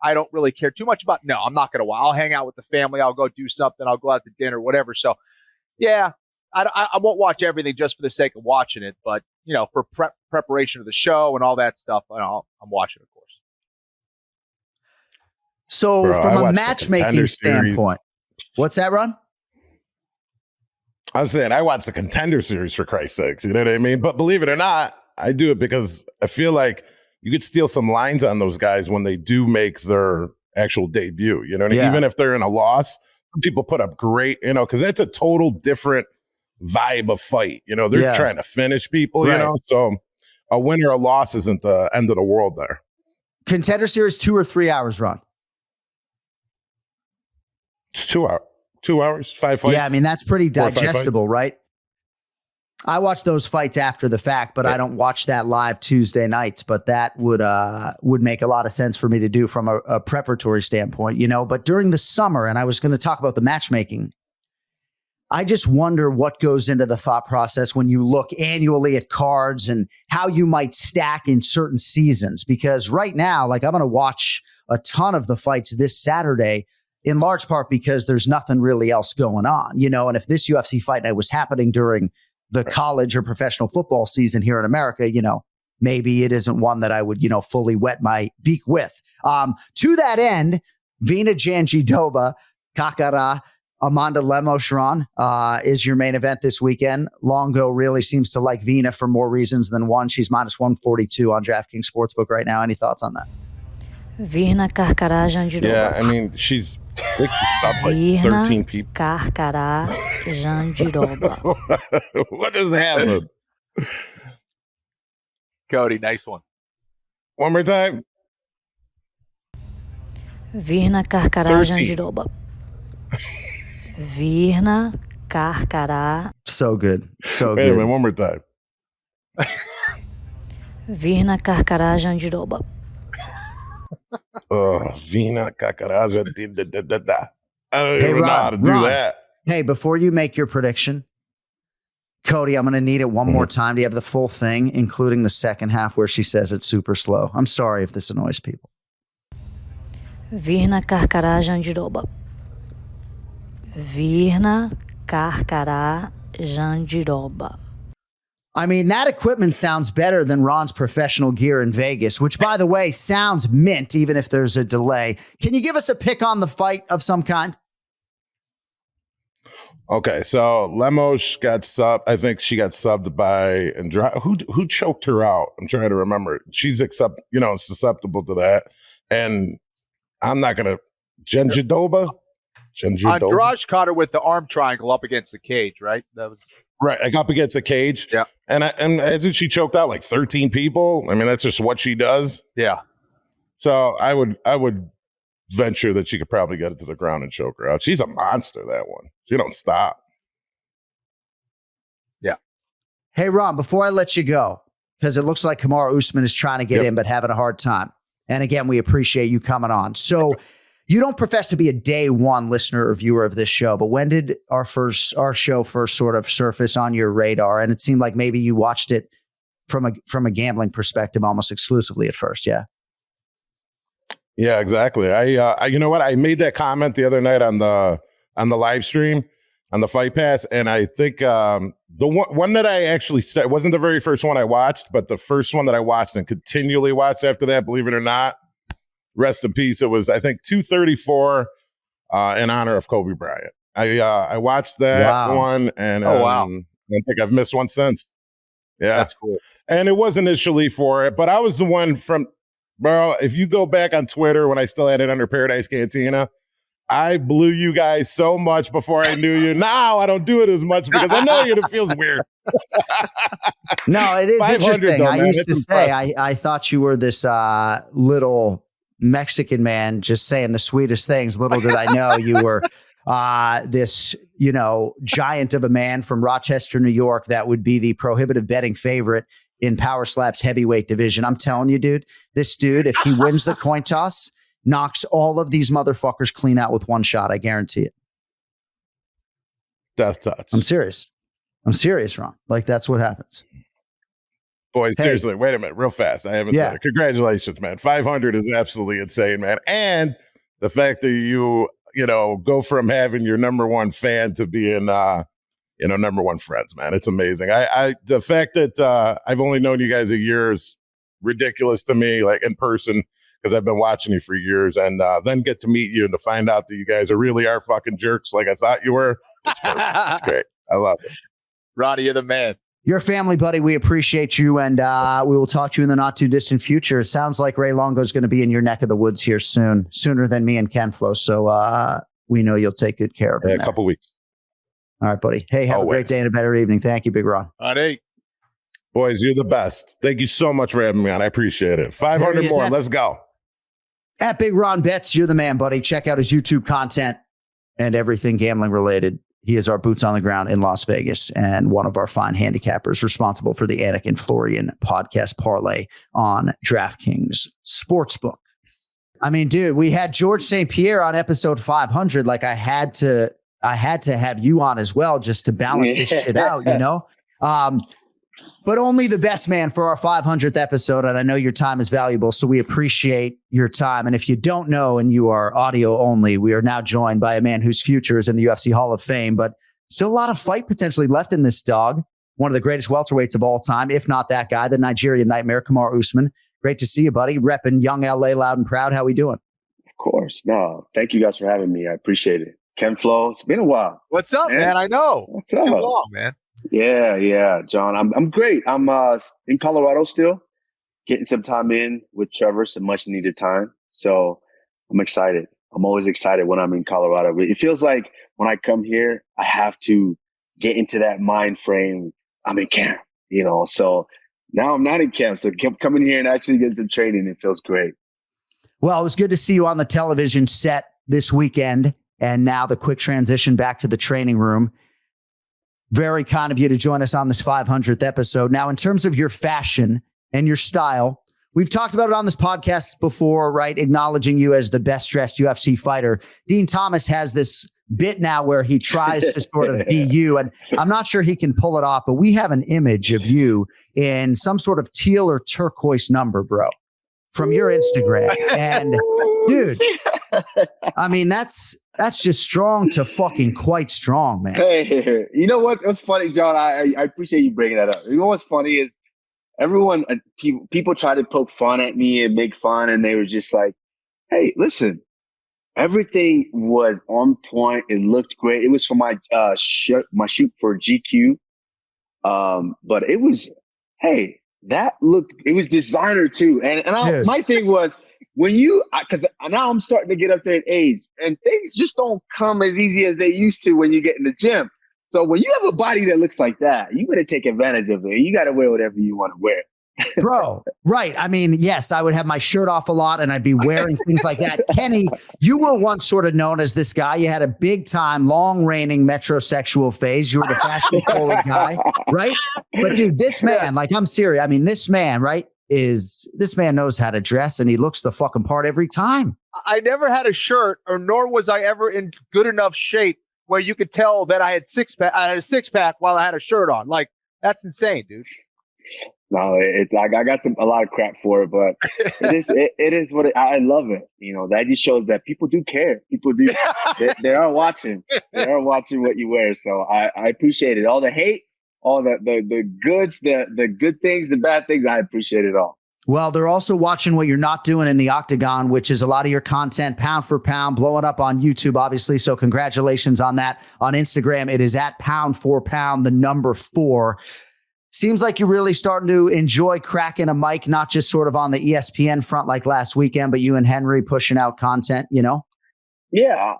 I don't really care too much about, no, I'm not going to watch. I'll hang out with the family. I'll go do something. I'll go out to dinner, whatever. So, yeah. I won't watch everything just for the sake of watching it, but for preparation of the show and all that stuff, I'm watching, of course. So, from a matchmaking standpoint, what's that, Ron? I'm saying I watch the Contender Series for Christ's sakes. You know what I mean? But believe it or not, I do it because I feel like you could steal some lines on those guys when they do make their actual debut. You know what I mean? Even if they're in a loss, people put up great, because that's a total different vibe of fight. They're trying to finish people, so a win or a loss isn't the end of the world there. Contender Series 2 or 3 hours, Ron? It's 2 hours. 2 hours, 5 fights. Yeah, I mean, that's pretty digestible, right? I watch those fights after the fact, but I don't watch that live Tuesday nights. But that would make a lot of sense for me to do from a preparatory standpoint, But during the summer, and I was going to talk about the matchmaking, I just wonder what goes into the thought process when you look annually at cards and how you might stack in certain seasons. Because right now, like I'm going to watch a ton of the fights this Saturday, in large part because there's nothing really else going on, And if this UFC fight night was happening during the college or professional football season here in America, maybe it isn't one that I would, fully wet my beak with. To that end, Vina Janjidoba, Kakara, Amanda Lemos, Ron, is your main event this weekend. Longo really seems to like Vina for more reasons than one. She's minus 142 on DraftKings Sportsbook right now. Any thoughts on that? Vina Karkara Janjidoba. Yeah, I mean, she's like 13 people. Karkara Janjidoba. What just happened? Cody, nice one. One more time. Vina Karkara Janjidoba. Virna Karkara. So good. So Wait good. a minute, one more time. Virna Karkara Janjidoba. Vina Karkara Janjidoba. I don't even know how to do that. Hey, before you make your prediction, Cody, I'm going to need it one more time. Do you have the full thing, including the second half where she says it's super slow? I'm sorry if this annoys people. Virna Karkara Janjidoba. Virna Karkara Janjidoba. I mean, that equipment sounds better than Ron's professional gear in Vegas, which, by the way, sounds mint, even if there's a delay. Can you give us a pick on the fight of some kind? Okay, so Lemos got subbed. I think she got subbed by Andrade. Who choked her out? I'm trying to remember. She's susceptible to that. And I'm not going to... Janjidoba? Andrade caught her with the arm triangle up against the cage, right? That was right. Like up against the cage. Yeah. And isn't she choked out like 13 people? I mean, that's just what she does. Yeah. So I would venture that she could probably get it to the ground and choke her out. She's a monster, that one. She don't stop. Yeah. Hey, Ron, before I let you go, because it looks like Kamaru Usman is trying to get in but having a hard time. And again, we appreciate you coming on. So you don't profess to be a day one listener or viewer of this show, but when did our show first sort of surface on your radar? And it seemed like maybe you watched it from a gambling perspective almost exclusively at first. Yeah. Yeah, exactly. I you know what? I made that comment the other night on the live stream on the Fight Pass, and I think the one that I actually wasn't the very first one I watched, but the first one that I watched and continually watched after that, believe it or not, rest in peace. It was, I think, 234 in honor of Kobe Bryant. I watched that one, and don't think I've missed one since. Yeah. That's cool. And it was initially for it, but I was the one from, bro, if you go back on Twitter when I still had it under Paradise Cantina, I blew you guys so much before I knew you. Now I don't do it as much because I know you, it feels weird. No, it is interesting. Though, I man. used It's to say, impressive. I thought you were this little Mexican man just saying the sweetest things. Little did I know you were this, giant of a man from Rochester, New York, that would be the prohibitive betting favorite in Power Slap's heavyweight division. I'm telling you, dude, this dude, if he wins the coin toss, knocks all of these motherfuckers clean out with one shot. I guarantee it. Death touch. I'm serious, Ron. Like, that's what happens. Boys, Hey. seriously, wait a minute, real fast. I haven't said it. Congratulations, man. 500 is absolutely insane, man. And the fact that you go from having your number one fan to being, number one friends, man. It's amazing. The fact that I've only known you guys a year is ridiculous to me, like in person, because I've been watching you for years, and then get to meet you and to find out that you guys really are fucking jerks like I thought you were. It's perfect. It's great. I love it. Roddy, you're the man. Your family, buddy. We appreciate you, and we will talk to you in the not too distant future. It sounds like Ray Longo is going to be in your neck of the woods here soon, sooner than me and KenFlo. So we know you'll take good care of him. Yeah, a couple weeks. All right, buddy. Hey, have a great day and a better evening. Thank you, Big Ron. Roddy. Boys, you're the best. Thank you so much for having me on. I appreciate it. 500 more. Let's go. At Big Ron Bets, you're the man, buddy. Check out his YouTube content and everything gambling related. He is our boots on the ground in Las Vegas and one of our fine handicappers responsible for the Anik Florian podcast parlay on DraftKings Sportsbook. I mean, dude, we had George St. Pierre on episode 500. Like, I had to have you on as well just to balance this shit out, but only the best man for our 500th episode. And I know your time is valuable, so we appreciate your time. And if you don't know and you are audio only, we are now joined by a man whose future is in the UFC Hall of Fame, but still a lot of fight potentially left in this dog. One of the greatest welterweights of all time, if not that guy, the Nigerian nightmare, Kamaru Usman. Great to see you, buddy. Repping young LA loud and proud. How we doing? Of course. No, thank you guys for having me. I appreciate it. KenFlo, it's been a while. What's up, man? I know. What's up? Too long, man. Yeah, John. I'm great. I'm in Colorado still, getting some time in with Trevor, some much needed time. So I'm excited. I'm always excited when I'm in Colorado. It feels like when I come here, I have to get into that mind frame. I'm in camp, So now I'm not in camp. So coming here and actually getting some training, it feels great. Well, it was good to see you on the television set this weekend. And now the quick transition back to the training room. Very kind of you to join us on this 500th episode. Now, in terms of your fashion and your style, we've talked about it on this podcast before, right? Acknowledging you as the best dressed UFC fighter. Dean Thomas has this bit now where he tries to sort of be you, and I'm not sure he can pull it off, but we have an image of you in some sort of teal or turquoise number, bro, from your Instagram. And dude, I mean, that's just strong to fucking quite strong, man. Hey, you know what's funny, John? I appreciate you bringing that up. You know what's funny is everyone, people try to poke fun at me and make fun, and they were just like, hey, listen, everything was on point. It looked great. It was for my shoot for GQ. But it was, hey, it was designer too. And my thing was, because now I'm starting to get up there in age, and things just don't come as easy as they used to when you get in the gym. So when you have a body that looks like that, you got to take advantage of it. You got to wear whatever you want to wear. Bro, right. I mean, yes, I would have my shirt off a lot and I'd be wearing things like that. Kenny, you were once sort of known as this guy. You had a big time, long reigning metrosexual phase. You were the fashion forward guy, right? But dude, this man, like, I'm serious. I mean, this man, right, this man knows how to dress and he looks the fucking part every time. I never had a shirt, or nor was I ever in good enough shape where you could tell that I had a six pack while I had a shirt on. Like, that's insane, dude. No, I got a lot of crap for it, but it is what I love it. That just shows that people do care. People do. they are watching. They are watching what you wear. So I appreciate it. All the hate, all the goods, the good things, the bad things. I appreciate it all. Well, they're also watching what you're not doing in the octagon, which is a lot of your content, pound for pound, blowing up on YouTube, obviously. So congratulations on that. On Instagram, it is at pound for pound, the number 4. Seems like you're really starting to enjoy cracking a mic, not just sort of on the ESPN front like last weekend, but you and Henry pushing out content, you know? Yeah.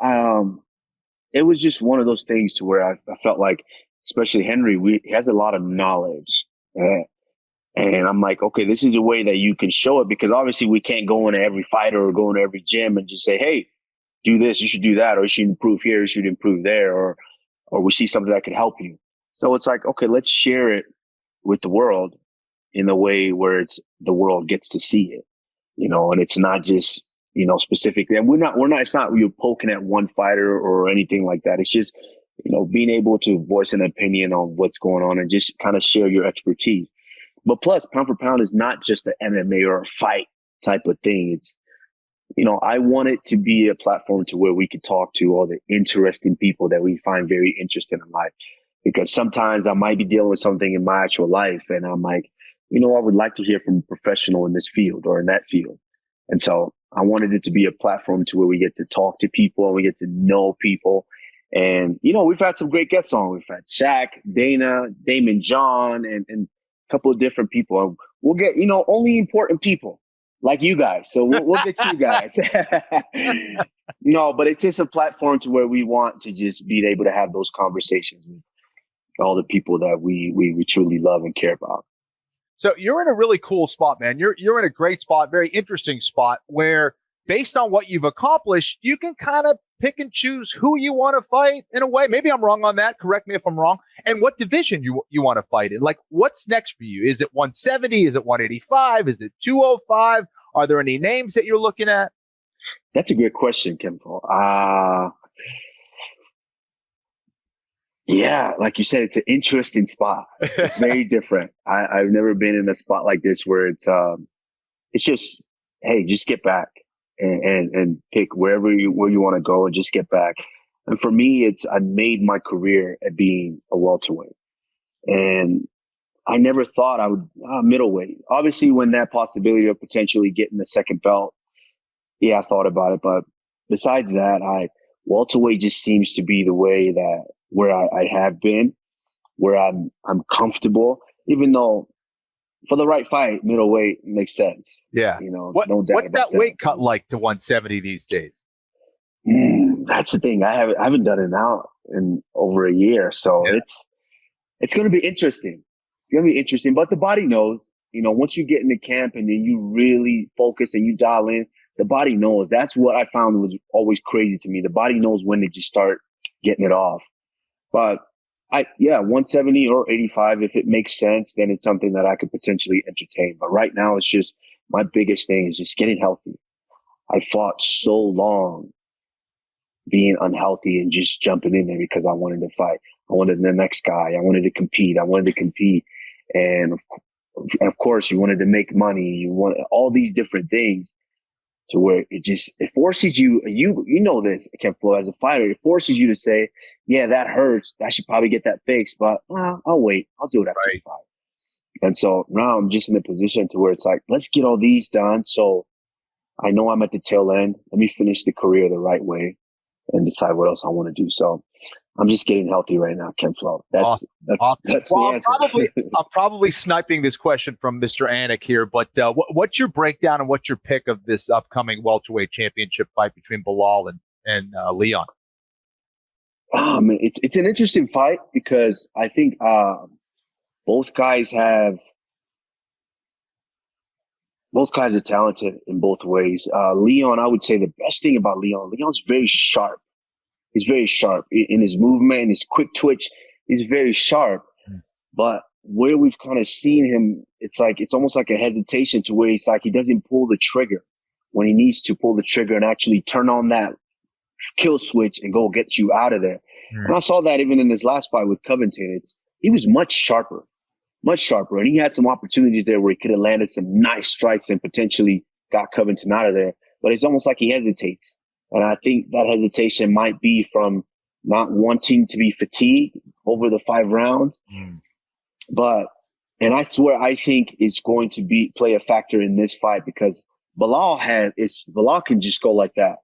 It was just one of those things to where I felt like, especially Henry, he has a lot of knowledge. And I'm like, okay, this is a way that you can show it, because obviously we can't go into every fighter or go into every gym and just say, hey, do this, you should do that, or you should improve here, you should improve there, or we see something that could help you. So it's like, okay, let's share it with the world in a way where the world gets to see it, you know, and it's not just, you know, specifically, and it's not you're poking at one fighter or anything like that. It's just, you know, being able to voice an opinion on what's going on and just kind of share your expertise. But plus, pound for pound is not just an MMA or a fight type of thing. It's, you know, I want it to be a platform to where we could talk to all the interesting people that we find very interesting in life. Because sometimes I might be dealing with something in my actual life, and I'm like, you know, I would like to hear from a professional in this field or in that field. And so I wanted it to be a platform to where we get to talk to people and we get to know people. And, you know, we've had some great guests on. We've had Shaq, Dana, Damon John, and a couple of different people. We'll get, you know, only important people like you guys. So we'll get you guys. No, but it's just a platform to where we want to just be able to have those conversations with all the people that we truly love and care about. So you're in a really cool spot, man. You're in a great spot, very interesting spot, where based on what you've accomplished, you can kind of pick and choose who you want to fight in a way. Maybe I'm wrong on that. Correct me if I'm wrong. And what division you want to fight in. Like, what's next for you? Is it 170? Is it 185? Is it 205? Are there any names that you're looking at? That's a good question, KenFlo. Yeah, like you said, it's an interesting spot. It's very different. I've never been in a spot like this where it's just, hey, just get back and pick where you want to go and just get back. And for me, I made my career at being a welterweight, and I never thought I would middleweight. Obviously, when that possibility of potentially getting the second belt, yeah, I thought about it. But besides that, welterweight just seems to be the way that where I have been, where I'm comfortable, even though for the right fight, middleweight makes sense. Yeah. You know, no doubt what's that weight cut like to 170 these days? That's the thing. I haven't done it now in over a year. So it's going to be interesting. It's going to be interesting, but the body knows, you know, once you get into camp and then you really focus and you dial in, the body knows. That's what I found was always crazy to me. The body knows when to just start getting it off. But 170 or 85, if it makes sense, then it's something that I could potentially entertain. But right now, it's just my biggest thing is just getting healthy. I fought so long being unhealthy and just jumping in there because I wanted to fight. I wanted the next guy. I wanted to compete. And of course, you wanted to make money. You want all these different things. To where it forces you know this, KenFlo, as a fighter, it forces you to say, yeah, that hurts. I should probably get that fixed, but I'll wait. I'll do it after the fight. And so now I'm just in a position to where it's like, let's get all these done. So I know I'm at the tail end. Let me finish the career the right way and decide what else I want to do. So I'm just getting healthy right now, KenFlo. That's well, the answer. I'm probably sniping this question from Mr. Anik here, but what's your breakdown and what's your pick of this upcoming welterweight championship fight between Bilal and Leon? It's an interesting fight because I think both guys are talented in both ways. Leon, I would say the best thing about Leon's very sharp. He's very sharp in his movement and his quick twitch. He's very sharp, but where we've kind of seen him, it's almost like a hesitation to where he's like, he doesn't pull the trigger when he needs to pull the trigger and actually turn on that kill switch and go get you out of there. And I saw that even in his last fight with Covington. He was much sharper. And he had some opportunities there where he could have landed some nice strikes and potentially got Covington out of there. But it's almost like he hesitates. And I think that hesitation might be from not wanting to be fatigued over the 5 rounds. But And that's where I think is going to play a factor in this fight, because Bilal can just go like that,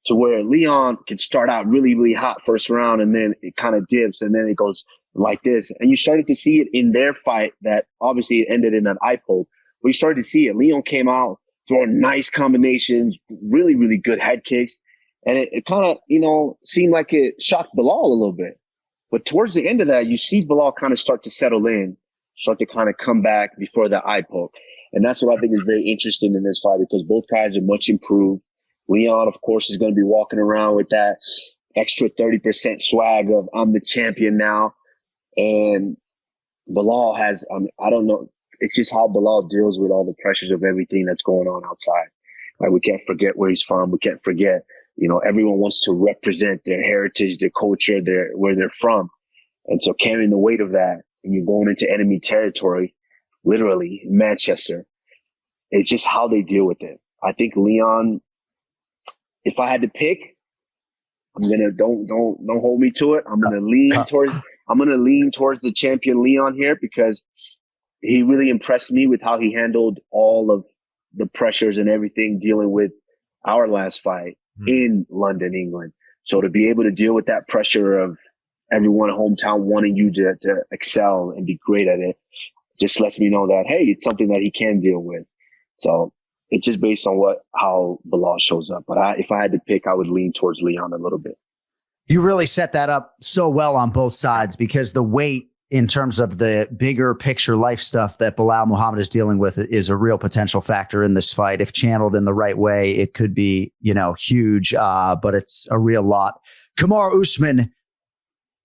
to where Leon can start out really, really hot first round, and then it kind of dips, and then it goes like this. And you started to see it in their fight that obviously it ended in an eye poke. But you started to see it. Leon came out throwing nice combinations, really, really good head kicks. And it kind of, seemed like it shocked Bilal a little bit. But towards the end of that, you see Bilal kind of start to settle in, start to kind of come back before the eye poke. And that's what I think is very interesting in this fight, because both guys are much improved. Leon, of course, is going to be walking around with that extra 30% swag of I'm the champion now. And Bilal has, I don't know, it's just how Bilal deals with all the pressures of everything that's going on outside. Like, we can't forget where he's from. We can't forget, everyone wants to represent their heritage, their culture, where they're from. And so carrying the weight of that, and you're going into enemy territory, literally in Manchester, it's just how they deal with it. I think Leon, if I had to pick, I'm gonna don't hold me to it. I'm gonna lean towards the champion Leon here, because he really impressed me with how he handled all of the pressures and everything dealing with our last fight in London, England. So to be able to deal with that pressure of everyone hometown wanting you to excel and be great at it, just lets me know that, hey, it's something that he can deal with. So it's just based on how Bilal shows up. But if I had to pick, I would lean towards Leon a little bit. You really set that up so well on both sides, because the weight in terms of the bigger picture life stuff that Bilal Muhammad is dealing with is a real potential factor in this fight. If channeled in the right way, it could be, huge, but it's a real lot. Kamaru Usman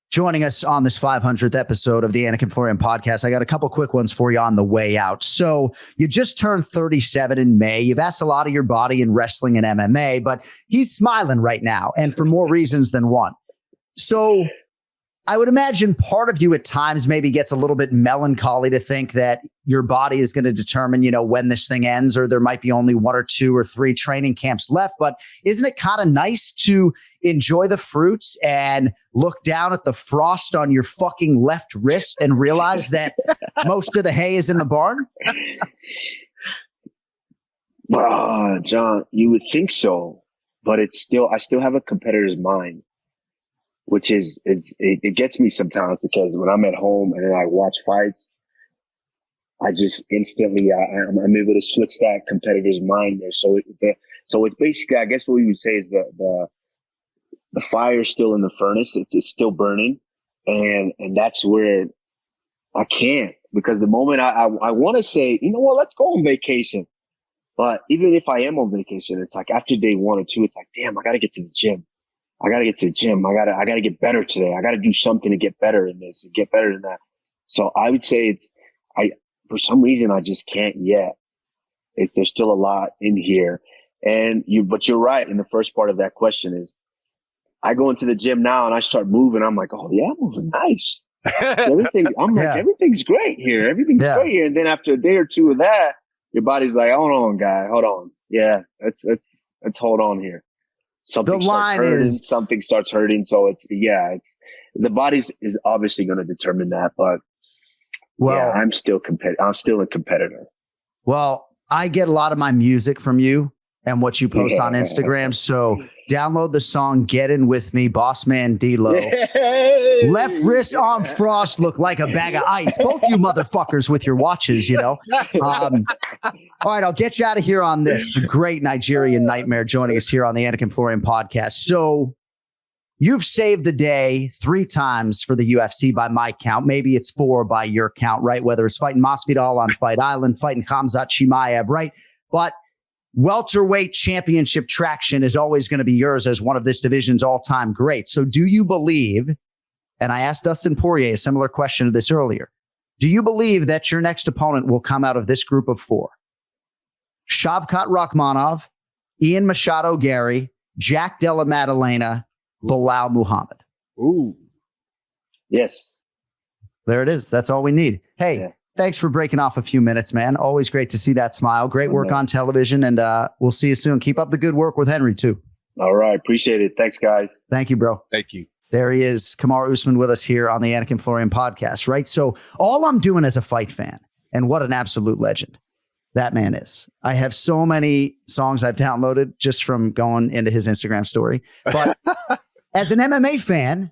joining us on this 500th episode of the Anik Florian podcast. I got a couple quick ones for you on the way out. So you just turned 37 in May. You've asked a lot of your body in wrestling and MMA, but he's smiling right now, and for more reasons than one. So I would imagine part of you at times maybe gets a little bit melancholy to think that your body is going to determine, when this thing ends, or there might be only 1 or 2 or 3 training camps left. But isn't it kind of nice to enjoy the fruits and look down at the frost on your fucking left wrist and realize that most of the hay is in the barn? John, you would think so, but I still have a competitor's mind. Which it gets me sometimes, because when I'm at home and then I watch fights, I just instantly, I'm able to switch that competitor's mind there. So it's basically, I guess what we would say is the fire's still in the furnace. It's still burning. And that's where I can't, because the moment I want to say, let's go on vacation. But even if I am on vacation, it's like after day 1 or 2, it's like, damn, I got to get to the gym. I got to get better today. I got to do something to get better in this and get better in that. So I would say for some reason, I just can't yet. There's still a lot in here. But you're right. In the first part of that question is, I go into the gym now and I start moving. I'm like, oh yeah, I'm moving nice. Everything's great here. Everything's great here. And then after a day or 2 of that, your body's like, hold on, guy, hold on. Yeah, let's hold on here. Something starts hurting. So it's the body is obviously going to determine that, but I'm still a competitor. Well, I get a lot of my music from you and what you post on Instagram. So download the song "Get In With Me," Boss Man D-Lo. Left wrist on frost look like a bag of ice. Both you motherfuckers with your watches, All right, I'll get you out of here on this. The great Nigerian Nightmare joining us here on the Anik Florian podcast. So you've saved the day 3 times for the UFC by my count. Maybe it's 4 by your count, right? Whether it's fighting Masvidal on Fight Island, fighting Khamzat Chimaev, right? But welterweight championship traction is always going to be yours as one of this division's all-time greats. So do you believe, and I asked Dustin Poirier a similar question to this earlier, do you believe that your next opponent will come out of this group of 4? Shavkat Rakhmonov, Ian Machado Gary, Jack Della Maddalena, Bilal Muhammad. Ooh. Yes. There it is. That's all we need. Hey, thanks for breaking off a few minutes, man. Always great to see that smile. Great work on television, and we'll see you soon. Keep up the good work with Henry, too. All right. Appreciate it. Thanks, guys. Thank you, bro. Thank you. There he is, Kamaru Usman with us here on the Anik and Florian podcast, right? So all I'm doing as a fight fan, and what an absolute legend that man is. I have so many songs I've downloaded just from going into his Instagram story. But as an MMA fan,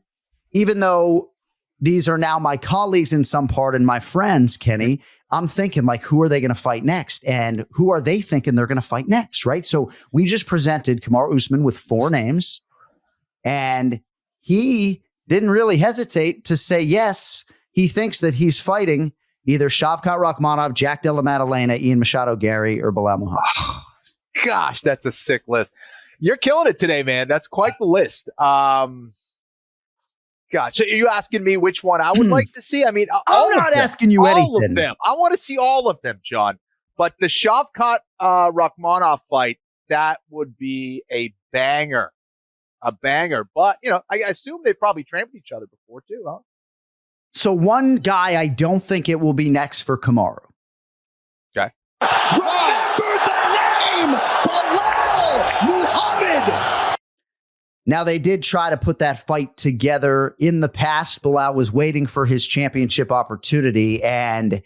even though these are now my colleagues in some part and my friends, Kenny, I'm thinking like, who are they going to fight next? And who are they thinking they're going to fight next, right? So we just presented Kamaru Usman with 4 names, and he didn't really hesitate to say yes. He thinks that he's fighting either Shavkat Rakhmonov, Jack Della Maddalena, Ian Machado Gary, or Belal Muhammad. Oh, gosh, that's a sick list. You're killing it today, man. That's quite the list. God, so are you asking me which one I would like to see? I mean, I'm not asking you anything. All of them. I want to see all of them, John. But the Shavkat Rakhmonov fight, that would be a banger. A banger. But, you know, I assume they probably trained with each other before too, huh? So one guy I don't think it will be next for Kamaru. Okay. Remember the name Belal Muhammad. Now, they did try to put that fight together in the past. Belal was waiting for his championship opportunity, and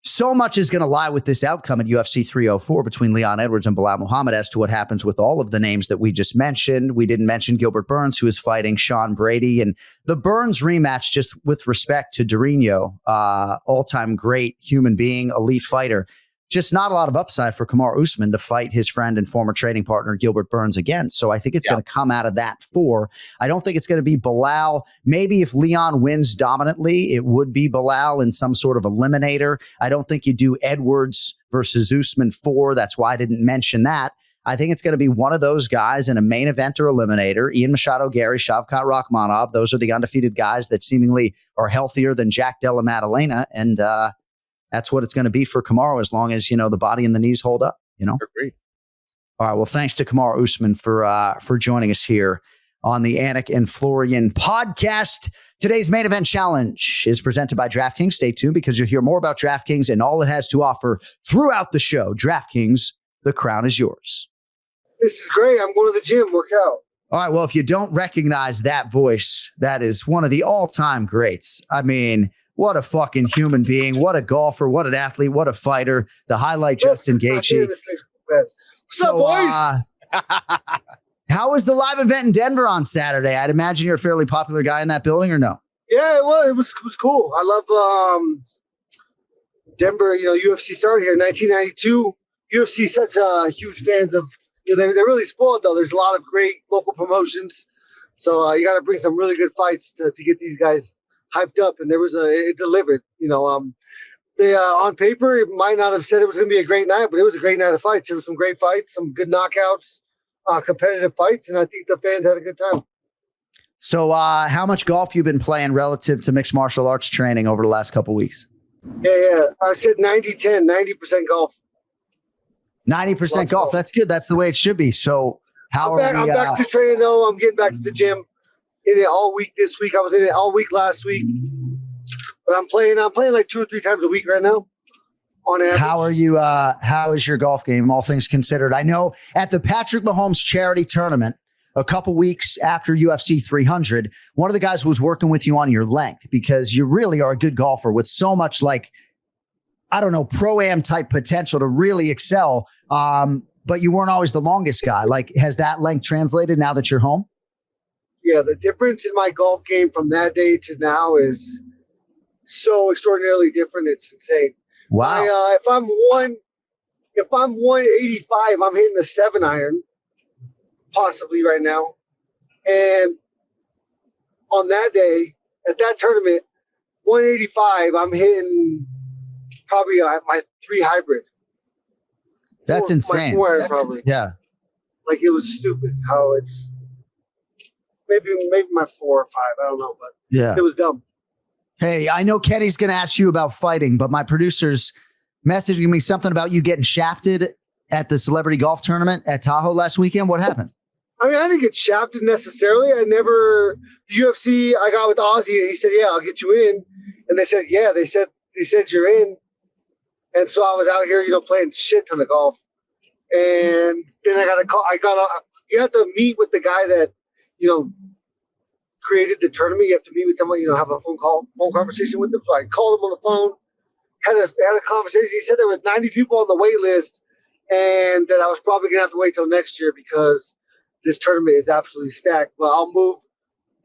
so much is going to lie with this outcome at UFC 304 between Leon Edwards and Belal Muhammad as to what happens with all of the names that we just mentioned. We didn't mention Gilbert Burns, who is fighting Sean Brady. And the Burns rematch, just with respect to Durinho, all-time great human being, elite fighter, just not a lot of upside for Kamaru Usman to fight his friend and former training partner Gilbert Burns again. So I think it's going to come out of that 4. I don't think it's going to be Belal. Maybe if Leon wins dominantly, it would be Belal in some sort of eliminator. I don't think you do Edwards versus Usman 4. That's why I didn't mention that. I think it's going to be one of those guys in a main event or eliminator. Ian Machado Gary, Shavkat Rakhmonov. Those are the undefeated guys that seemingly are healthier than Jack Della Maddalena. And, that's what it's going to be for Kamaru, as long as, you know, the body and the knees hold up, you know? Agreed. All right. Well, thanks to Kamaru Usman for joining us here on the Anik and Florian podcast. Today's main event challenge is presented by DraftKings. Stay tuned because you'll hear more about DraftKings and all it has to offer throughout the show. DraftKings, the crown is yours. This is great. I'm going to the gym, work out. All right. Well, if you don't recognize that voice, that is one of the all-time greats. I mean, what a fucking human being. What a golfer. What an athlete. What a fighter. The highlight, Justin Gaethje. So, how was the live event in Denver on Saturday? I'd imagine you're a fairly popular guy in that building, or no? Yeah, it was cool. I love Denver. You know, UFC started here in 1992. UFC such huge fans of, you know, they're really spoiled, though. There's a lot of great local promotions. So you got to bring some really good fights to get these guys hyped up, and it delivered. You know, they on paper it might not have said it was going to be a great night, but it was a great night of fights. There were some great fights, some good knockouts, competitive fights, and I think the fans had a good time. So, how much golf you been playing relative to mixed martial arts training over the last couple weeks? Yeah. I said 90-10, 90% golf. 90% golf. That's good. That's the way it should be. So, I'm back to training though. I'm getting back to the gym. In it all week this week. I was in it all week last week. But I'm playing like 2 or 3 times a week right now on average. How are you how is your golf game, all things considered? I know at the Patrick Mahomes charity tournament a couple weeks after UFC 300, one of the guys was working with you on your length because you really are a good golfer with so much, like, I don't know, pro-am type potential to really excel. But you weren't always the longest guy. Like, has that length translated now that you're home? Yeah, the difference in my golf game from that day to now is so extraordinarily different. It's insane. Wow. If I'm 185, I'm hitting a 7-iron, possibly right now. And on that day, at that tournament, 185, I'm hitting probably my 3 hybrid. That's insane. My 4-iron probably. Yeah. Like, it was stupid how it's. Maybe my 4 or 5. I don't know, but yeah, it was dumb. Hey, I know Kenny's going to ask you about fighting, but my producer's messaging me something about you getting shafted at the celebrity golf tournament at Tahoe last weekend. What happened? I mean, I didn't get shafted necessarily. The UFC I got with Ozzy, and he said, "Yeah, I'll get you in." And they said, "Yeah." They said you're in. And so I was out here, you know, playing shit ton of golf. And then I got a call. You have to meet with the guy that, you know, created the tournament. You have to meet with them, have a phone conversation with them. So I called him on the phone, had a conversation. He said there was 90 people on the wait list, and that I was probably gonna have to wait till next year because this tournament is absolutely stacked. But I'll move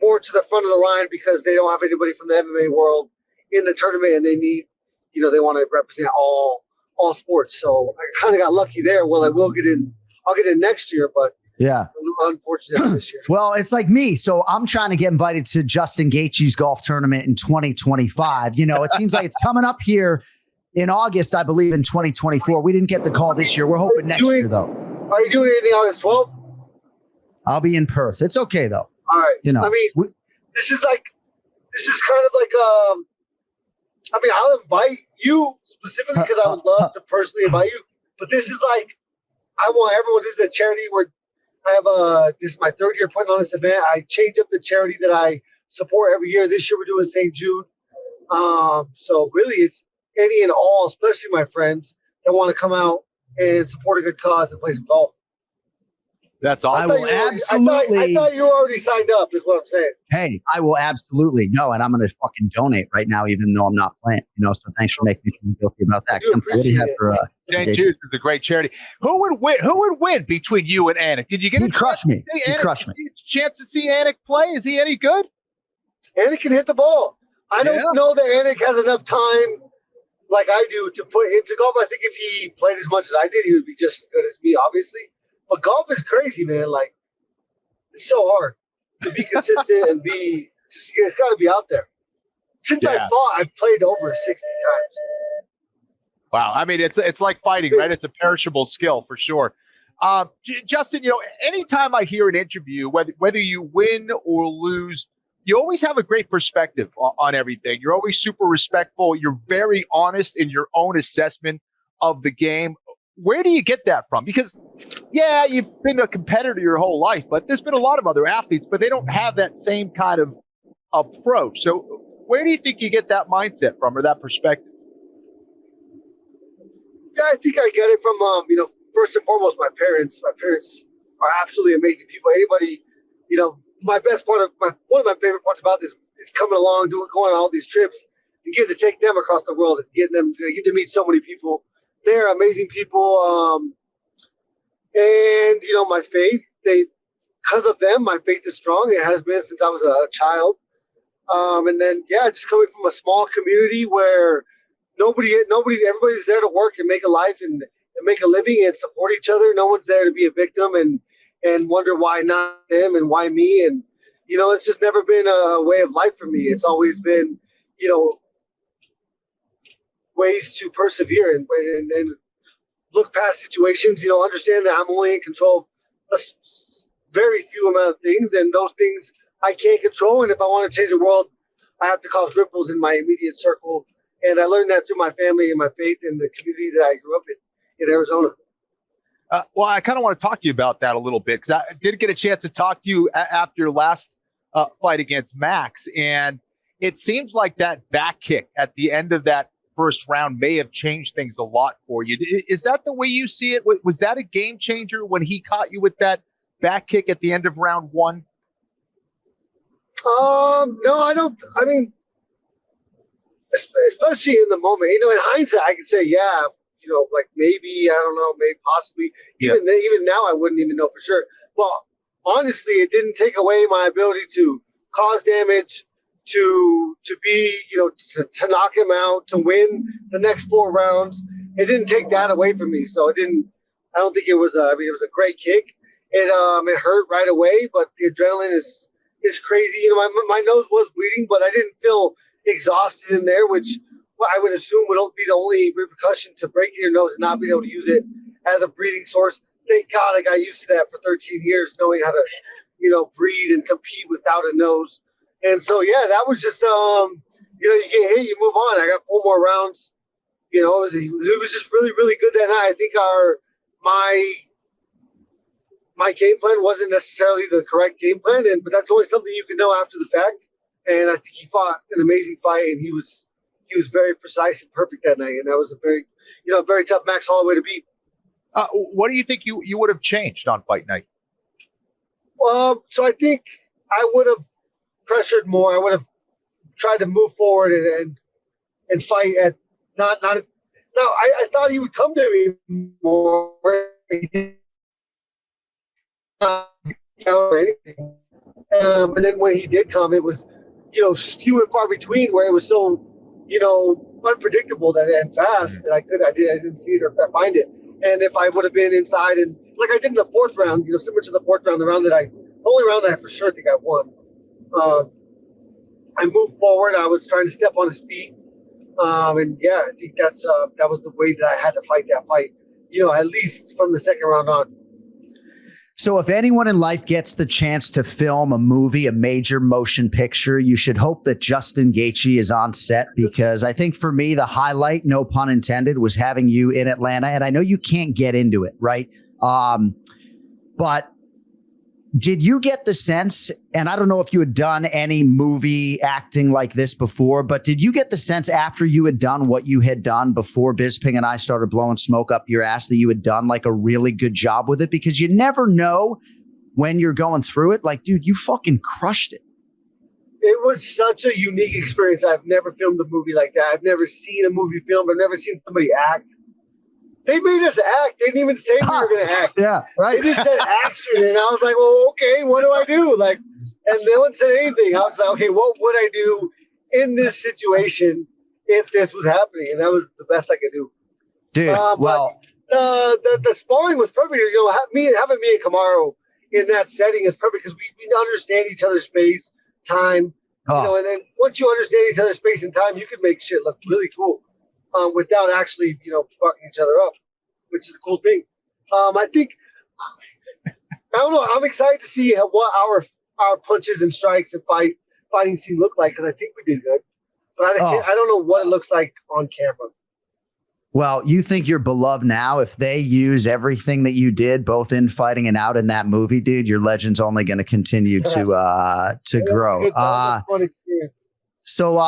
more to the front of the line because they don't have anybody from the MMA world in the tournament, and they need, they want to represent all sports. So I kind of got lucky there. Well, I'll get in next year, but yeah, a little unfortunate this year. Well, it's like me. So I'm trying to get invited to Justin Gaethje's golf tournament in 2025. It seems like it's coming up here in August, I believe, in 2024. We didn't get the call this year. We're hoping next year, though. Are you doing anything August 12th? I'll be in Perth. It's okay, though. All right. This is kind of like, I'll invite you specifically because I would love to personally invite you. But this is like, I want everyone. This is a charity where I have this is my third year putting on this event. I change up the charity that I support every year. This year we're doing St. Jude. So really, it's any and all, especially my friends that want to come out and support a good cause and play some golf. That's awesome. I will absolutely. I thought you were already signed up, is what I'm saying. Hey, I will absolutely go, and I'm going to fucking donate right now, even though I'm not playing. So thanks for making me feel guilty about that. What do you have for St. Jude's is a great charity. Who would win between you and Anik? Did you get He'd crush me. He'd crush me. Chance to see Anik play? Is he any good? Anik can hit the ball. I don't know that Anik has enough time like I do to put into golf. I think if he played as much as I did, he would be just as good as me, obviously. But golf is crazy, man. Like, it's so hard to be consistent and it's got to be out there. Since I fought, I've played over 60 times. Wow. I mean, it's like fighting, right? It's a perishable skill for sure. Justin, anytime I hear an interview, whether you win or lose, you always have a great perspective on everything. You're always super respectful. You're very honest in your own assessment of the game. Where do you get that from? Because, you've been a competitor your whole life, but there's been a lot of other athletes, but they don't have that same kind of approach. So where do you think you get that mindset from or that perspective? Yeah, I think I get it from, first and foremost, my parents. My parents are absolutely amazing people. Anybody, my best part of one of my favorite parts about this is coming along, going on all these trips and getting to take them across the world and get to meet so many people. They're amazing people. And, my faith, because of them, my faith is strong. It has been since I was a child. And then, just coming from a small community where everybody's there to work and make a life and make a living and support each other. No one's there to be a victim and wonder why not them and why me. And, it's just never been a way of life for me. It's always been, ways to persevere and look past situations, understand that I'm only in control of a very few amount of things, and those things I can't control. And if I want to change the world, I have to cause ripples in my immediate circle. And I learned that through my family and my faith in the community that I grew up in Arizona. Well, I kind of want to talk to you about that a little bit because I did get a chance to talk to you after your last fight against Max. And it seems like that back kick at the end of that first round may have changed things a lot for you. Is that the way you see it? Was that a game changer when he caught you with that back kick at the end of round one? No, I don't. I mean, especially in the moment, in hindsight, I could say, like maybe, I don't know, maybe possibly. Even now, I wouldn't even know for sure. Well, honestly, it didn't take away my ability to cause damage, to be, to knock him out, to win the next 4 rounds. It didn't take that away from me. So I don't think it was it was a great kick. It hurt right away, but the adrenaline is crazy. My nose was bleeding, but I didn't feel exhausted in there, which I would assume would be the only repercussion to breaking your nose and not being able to use it as a breathing source. Thank God I got used to that for 13 years, knowing how to, breathe and compete without a nose. And so, that was just, you get hit, you move on. I got 4 more rounds. It was just really, really good that night. I think my game plan wasn't necessarily the correct game plan, but that's only something you can know after the fact. And I think he fought an amazing fight, and he was very precise and perfect that night. And that was a very, very tough Max Holloway to beat. What do you think you would have changed on fight night? So I think I would have pressured more. I would have tried to move forward and fight at not. No, I thought he would come to me more. Or anything. And then when he did come, it was, few and far between, where it was so, unpredictable and fast that I didn't see it or find it. And if I would have been inside and like I did in the fourth round, similar to the fourth round, the only round that I for sure think I won. I moved forward. I was trying to step on his feet. And yeah, I think that was the way that I had to fight that fight, at least from the second round on. So if anyone in life gets the chance to film a movie, a major motion picture, you should hope that Justin Gaethje is on set, because I think for me, the highlight, no pun intended, was having you in Atlanta. And I know you can't get into it, right? But did you get the sense, and I don't know if you had done any movie acting like this before, but did you get the sense after you had done what you had done before Bisping and I started blowing smoke up your ass that you had done like a really good job with it? Because you never know when you're going through it. Like, dude, you fucking crushed it. It was such a unique experience. I've never filmed a movie like that. I've never seen a movie filmed. I've never seen somebody act. They made us act. They didn't even say we were going to act. Yeah, right. They just said action. And I was like, well, okay, what do I do? Like, and no one said anything. I was like, okay, what would I do in this situation if this was happening? And that was the best I could do. Dude, the sparring was perfect. Having me and Kamaru in that setting is perfect because we understand each other's space, time, and then once you understand each other's space and time, you can make shit look really cool. Without actually, fucking each other up, which is a cool thing. I think, I don't know. I'm excited to see what our punches and strikes and fighting scene look like, because I think we did good. But I don't know what it looks like on camera. Well, you think you're beloved now. If they use everything that you did, both in fighting and out in that movie, dude, your legend's only going to continue to grow. Fun experience. So,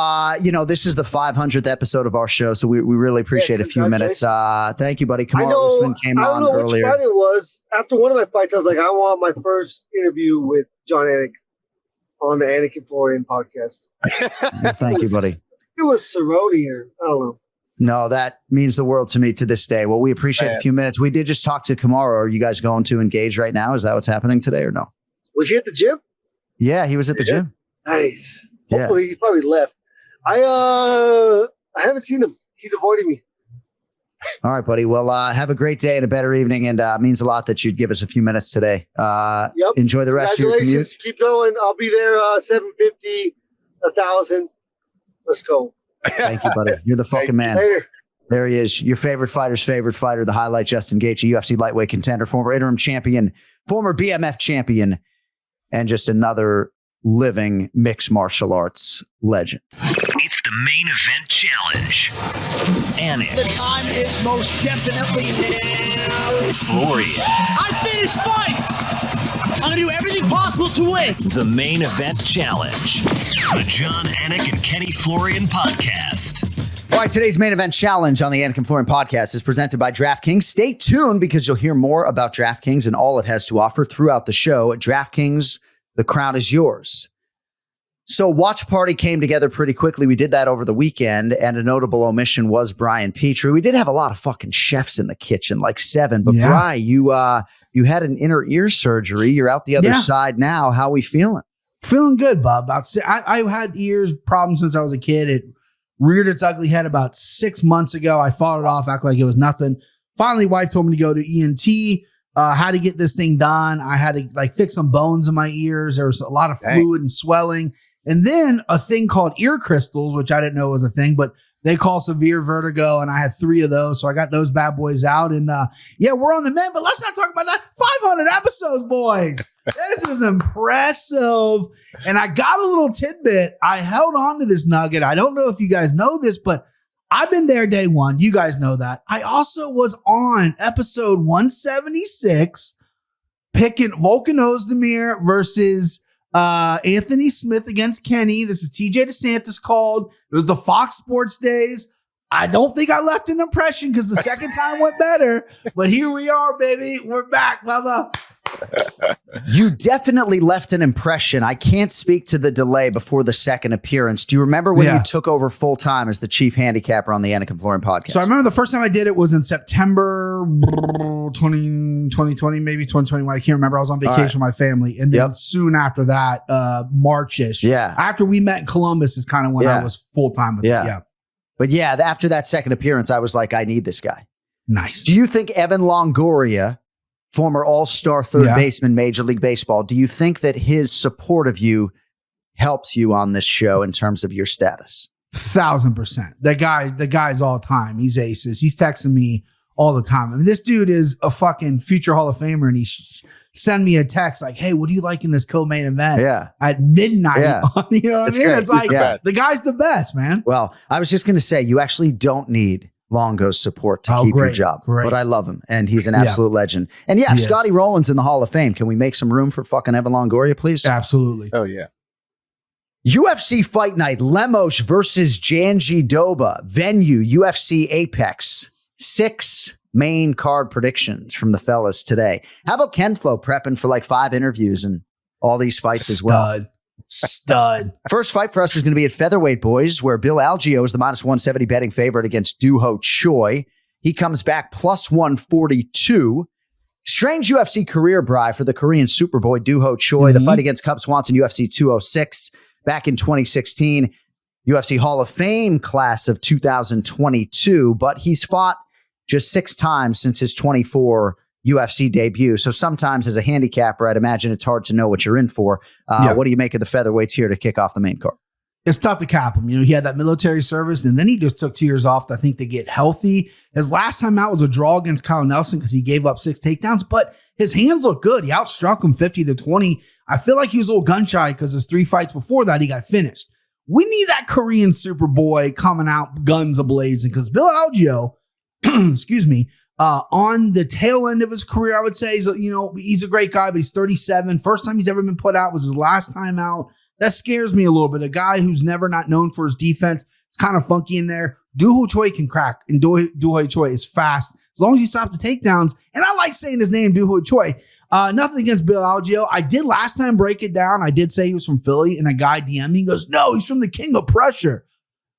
this is the 500th episode of our show, so we really appreciate a few minutes. Thank you, buddy. Kamaru Usman came on earlier. I don't know which fight it was. After one of my fights, I was like, I want my first interview with John Anik on the Anik and Florian podcast. Well, thank you, buddy. It was Cerrone, or I don't know. No, that means the world to me to this day. Well, we appreciate a few minutes. We did just talk to Kamaru. Are you guys going to engage right now? Is that what's happening today or no? Was he at the gym? Yeah, he was at the gym. Nice. Hopefully he probably left. I haven't seen him. He's avoiding me. All right, buddy. Well, have a great day and a better evening. And it means a lot that you'd give us a few minutes today. Enjoy the rest of your commute. Keep going. I'll be there 750, 1,000. Let's go. Thank you, buddy. You're the fucking man. Later. There he is. Your favorite fighter's favorite fighter, the highlight, Justin Gaethje, UFC lightweight contender, former interim champion, former BMF champion, and just another living mixed martial arts legend. It's the main event challenge. Anik. The time is most definitely now. Florian. I finish fights. I'm going to do everything possible to win. The main event challenge. The John Anik and Kenny Florian podcast. All right, today's main event challenge on the Anik and Florian podcast is presented by DraftKings. Stay tuned because you'll hear more about DraftKings and all it has to offer throughout the show. At DraftKings, the crown is yours. So Watch Party came together pretty quickly. We did that over the weekend, and a notable omission was Brian Petrie. We did have a lot of fucking chefs in the kitchen, like 7. But Brian, you had an inner ear surgery. You're out the other side now. How are we feeling? Feeling good, Bob. I had ears problems since I was a kid. It reared its ugly head about 6 months ago. I fought it off, act like it was nothing. Finally, wife told me to go to ENT. How to get this thing done. I had to fix some bones in my ears. There was a lot of fluid and swelling. And then a thing called ear crystals, which I didn't know was a thing, but they call severe vertigo. And I had 3 of those. So I got those bad boys out. And we're on the mend, but let's not talk about that. 500 episodes, boys. This is impressive. And I got a little tidbit. I held on to this nugget. I don't know if you guys know this, but I've been there day one. You guys know that. I also was on episode 176 picking Volkan Ozdemir versus Anthony Smith against Kenny. This is TJ DeSantis called. It was the Fox Sports days. I don't think I left an impression because the second time went better. But here we are, baby. We're back, brother. You definitely left an impression. I can't speak to the delay before the second appearance. Do you remember when you took over full time as the chief handicapper on the Anik Florian podcast? So I remember the first time I did it was in September 2020, maybe 2021. I can't remember. I was on vacation with my family. And then soon after that, March-ish. Yeah. After we met in Columbus is kind of when I was full time with it. Yeah. But yeah, after that second appearance, I was like, I need this guy. Nice. Do you think Evan Longoria, former all-star third baseman, Major League Baseball, do you think that his support of you helps you on this show in terms of your status? 1,000%. The guy's all time. He's aces. He's texting me all the time. I mean, this dude is a fucking future Hall of Famer, and he send me a text like, "Hey, what do you like in this co-main event?" At midnight. You know what I mean? Great. It's like the guy's the best, man. Well, I was just going to say, you actually don't need Longo's support to keep your job. But I love him, and he's an absolute legend. And if Scotty Rowland's in the Hall of Fame, can we make some room for fucking Evan Longoria, please? Absolutely. Oh, yeah. UFC Fight Night, Lemos versus Janji Doba. Venue, UFC Apex. 6 main card predictions from the fellas today. How about KenFlo prepping for like 5 interviews and all these fights as well? Stud. First fight for us is going to be at featherweight, boys, where Bill Algeo is the -170 betting favorite against Doo-Ho Choi. He comes back +142. Strange UFC career, Bri, for the Korean Superboy Doo-Ho Choi. The fight against Cub Swanson, UFC 206, back in 2016. UFC Hall of Fame class of 2022, but he's fought just 6 times since his 24 UFC debut. So sometimes as a handicapper, I'd imagine it's hard to know what you're in for. What do you make of the featherweights here to kick off the main card? It's tough to cap him. You know, he had that military service, and then he just took 2 years off, I think, to get healthy. His last time out was a draw against Kyle Nelson because he gave up 6 takedowns, but his hands look good. He outstruck him 50-20. I feel like he was a little gun shy because his 3 fights before that, he got finished. We need that Korean Superboy coming out guns a-blazing because Bill Algeo, excuse me, on the tail end of his career, I would say, he's a great guy, but he's 37. First time he's ever been put out was his last time out. That scares me a little bit. A guy who's never not known for his defense. It's kind of funky in there. Doo-Ho Choi can crack, and Doo-Ho Choi is fast as long as you stop the takedowns. And I like saying his name, Doo-Ho Choi. Nothing against Bill Algeo. I did last time break it down. I did say he was from Philly, and a guy DM'd me. He goes, "No, he's from the King of Prussia."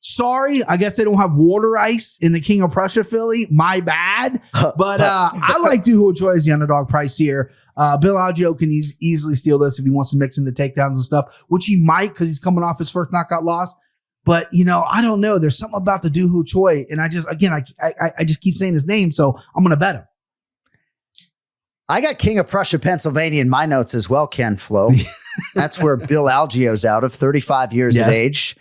Sorry, I guess they don't have water ice in the King of Prussia, Philly. My bad. But I like Doo-Ho Choi as the underdog price here. Bill Algeo can easily steal this if he wants to mix in the takedowns and stuff, which he might because he's coming off his first knockout loss. But, I don't know. There's something about the Doo-Ho Choi. And I just keep saying his name, so I'm going to bet him. I got King of Prussia, Pennsylvania in my notes as well, KenFlo. That's where Bill Algeo's out of, 35 years of age.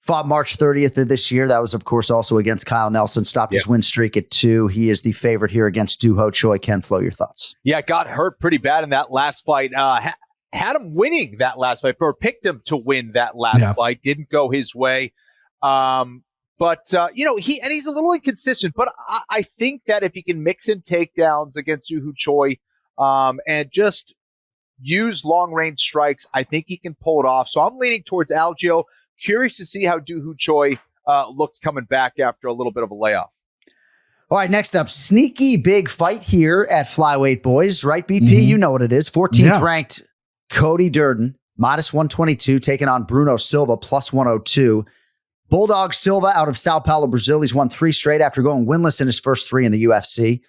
Fought March 30th of this year. That was, of course, also against Kyle Nelson. Stopped his win streak at 2. He is the favorite here against Doo-Ho Choi. KenFlo, your thoughts? Yeah, got hurt pretty bad in that last fight. Had him winning that last fight, or picked him to win that last fight. Didn't go his way. But he's a little inconsistent. But I think that if he can mix in takedowns against Doo-Ho Choi and just use long-range strikes, I think he can pull it off. So I'm leaning towards Algeo. Curious to see how Doo-Ho Choi looks coming back after a little bit of a layoff. All right, next up, sneaky big fight here at flyweight, boys. Right, BP? You know what it is. 14th ranked Cody Durden, -122, taking on Bruno Silva, +102. Bulldog Silva out of Sao Paulo, Brazil. He's won 3 straight after going winless in his first 3 in the UFC.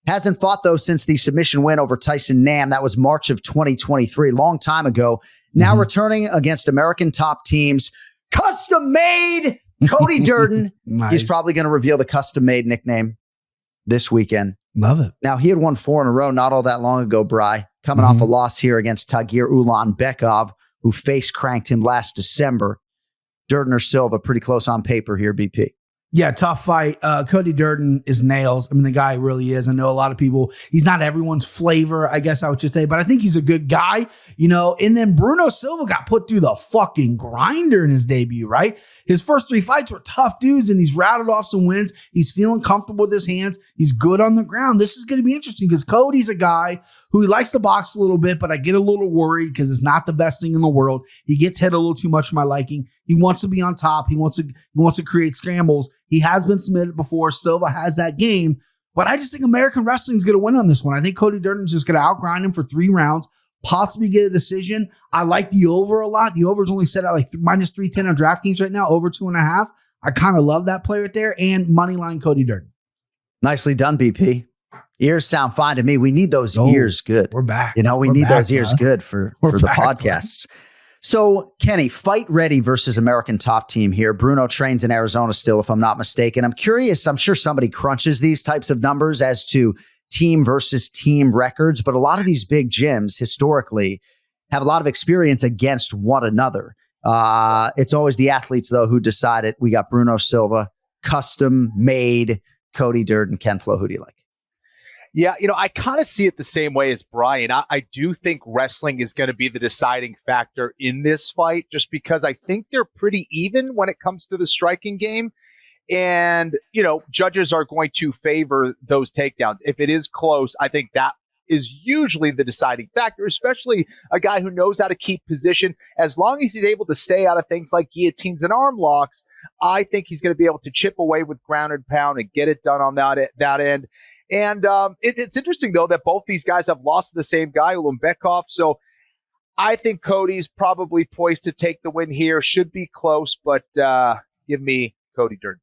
Hasn't fought, though, since the submission win over Tyson Nam. That was March of 2023, long time ago. Now returning against American top teams. Custom-made Cody Durden. Nice. He's probably going to reveal the custom-made nickname this weekend. Love it. Now, he had won 4 in a row not all that long ago, Bri. Coming off a loss here against Tagir Ulanbekov, who face-cranked him last December. Durden or Silva, pretty close on paper here, BP. Yeah, tough fight. Cody Durden is nails. I mean, the guy really is. I know a lot of people, he's not everyone's flavor, I guess I would just say, but I think he's a good guy, and then Bruno Silva got put through the fucking grinder in his debut, right? His first 3 fights were tough dudes, and he's rattled off some wins. He's feeling comfortable with his hands. He's good on the ground. This is going to be interesting because Cody's a guy who he likes to box a little bit, but I get a little worried because it's not the best thing in the world. He gets hit a little too much for my liking. He wants to be on top. He wants to create scrambles. He has been submitted before. Silva has that game. But I just think American Wrestling is going to win on this one. I think Cody Durden's just going to outgrind him for 3 rounds, possibly get a decision. I like the over a lot. The over is only set at like minus 310 on DraftKings right now, over 2.5. I kind of love that play right there. And moneyline Cody Durden. Nicely done, BP. Ears sound fine to me. We need those ears good. We're back. We need those ears good for the podcasts. So, Kenny, fight ready versus American Top Team here. Bruno trains in Arizona still, if I'm not mistaken. I'm curious. I'm sure somebody crunches these types of numbers as to team versus team records, but a lot of these big gyms historically have a lot of experience against one another. It's always the athletes, though, who decide it. We got Bruno Silva, custom made Cody Durden, KenFlo. Who do you like? Yeah, I kind of see it the same way as Brian. I do think wrestling is going to be the deciding factor in this fight, just because I think they're pretty even when it comes to the striking game. And, judges are going to favor those takedowns. If it is close, I think that is usually the deciding factor, especially a guy who knows how to keep position. As long as he's able to stay out of things like guillotines and arm locks, I think he's going to be able to chip away with ground and pound and get it done on that end. And it's interesting, though, that both these guys have lost to the same guy, Ulanbekov. So I think Cody's probably poised to take the win here. Should be close, but give me Cody Durden.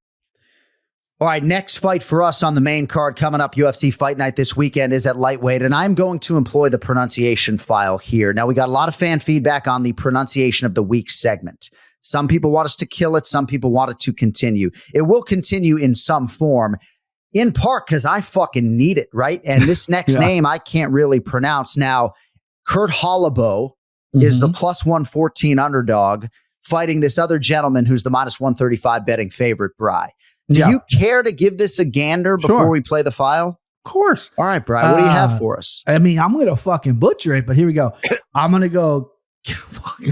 All right, next fight for us on the main card coming up, UFC Fight Night this weekend, is at lightweight, and I'm going to employ the pronunciation file here. Now, we got a lot of fan feedback on the pronunciation of the week segment. Some people want us to kill it. Some people want it to continue. It will continue in some form. In part because I fucking need it, right? And this next name I can't really pronounce. Now, Kurt Hollabo is the plus 114 underdog fighting this other gentleman who's the minus 135 betting favorite, Bry. Do you care to give this a gander before we play the file? Of course. All right, Bry, what do you have for us? I mean, I'm going to fucking butcher it, but here we go. I'm going to go.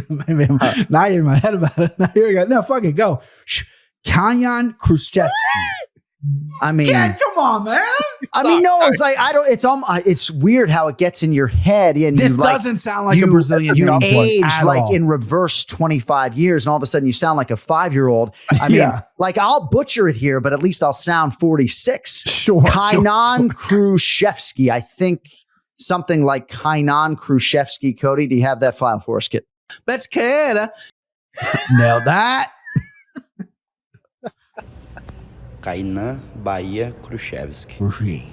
Maybe I'm not in my head about it. Now, here we go. No, fucking go. Kanyan Khrushchevsky. I mean, come on, man. It's weird how it gets in your head. And this doesn't sound like a Brazilian. You age like in reverse 25 years, and all of a sudden you sound like a 5-year-old. I mean, I'll butcher it here, but at least I'll sound 46. Sure. Kainan Khrushchevsky. I think something like Kainan Khrushchevsky. Cody, do you have that file for us, kid? Let's get nail that. Kainan Bahia Khrushchevsky.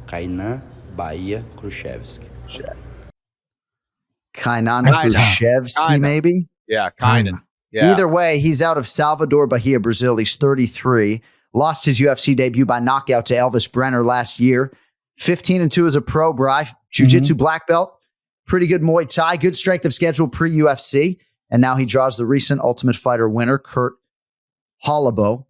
Kainan Bahia Khrushchevsky. Kainan Khrushchevsky, maybe? Yeah, Kainan. Yeah. Either way, he's out of Salvador Bahia, Brazil. He's 33. Lost his UFC debut by knockout to Elvis Brenner last year. 15-2 as a pro, Bry. Jiu-Jitsu black belt. Pretty good Muay Thai. Good strength of schedule pre-UFC. And now he draws the recent Ultimate Fighter winner, Kurt Hollabo.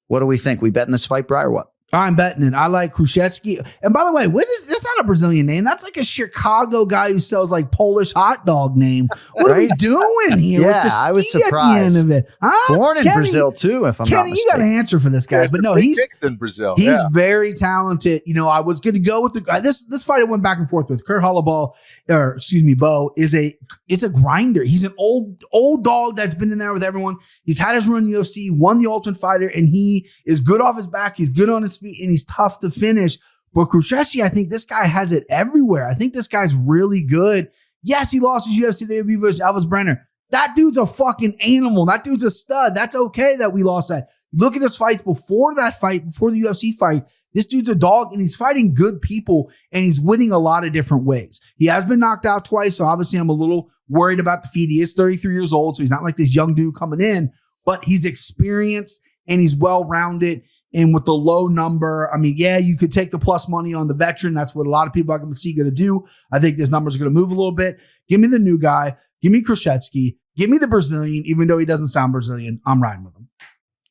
What do we think? We betting this fight, Bry, or what? I'm betting it. I like Khrushchevsky. And by the way, that's not a Brazilian name. That's like a Chicago guy who sells like Polish hot dog name. What are we doing here? Yeah, with the I was ski surprised. At the end of it. Huh? Born in Brazil too, if I'm not Kenny, mistaken. you got an answer for this guy. There's but no, big he's dicks in Brazil. He's very talented. I was going to go with the guy. This fight I went back and forth with. Kurt Hollabo, Bo, is a grinder. He's an old dog that's been in there with everyone. He's had his run in UFC, won the Ultimate Fighter, and he is good off his back. He's good on his feet, and he's tough to finish. But Khrushchevsky, I think this guy has it everywhere. I think this guy's really good. Yes, he lost his UFC debut versus Elvis Brenner. That dude's a fucking animal. That dude's a stud. That's okay that we lost that. Look at his fights before that fight, before the UFC fight. This dude's a dog, and he's fighting good people, and he's winning a lot of different ways. He has been knocked out twice, so obviously I'm a little worried about the feet. He is 33 years old, so he's not like this young dude coming in, but he's experienced, and he's well-rounded. And with the low number, I mean, yeah, you could take the plus money on the veteran. That's what a lot of people are going to see going to do. I think this number is going to move a little bit. Give me the new guy. Give me Khrushchevsky. Give me the Brazilian, even though he doesn't sound Brazilian. I'm riding with him.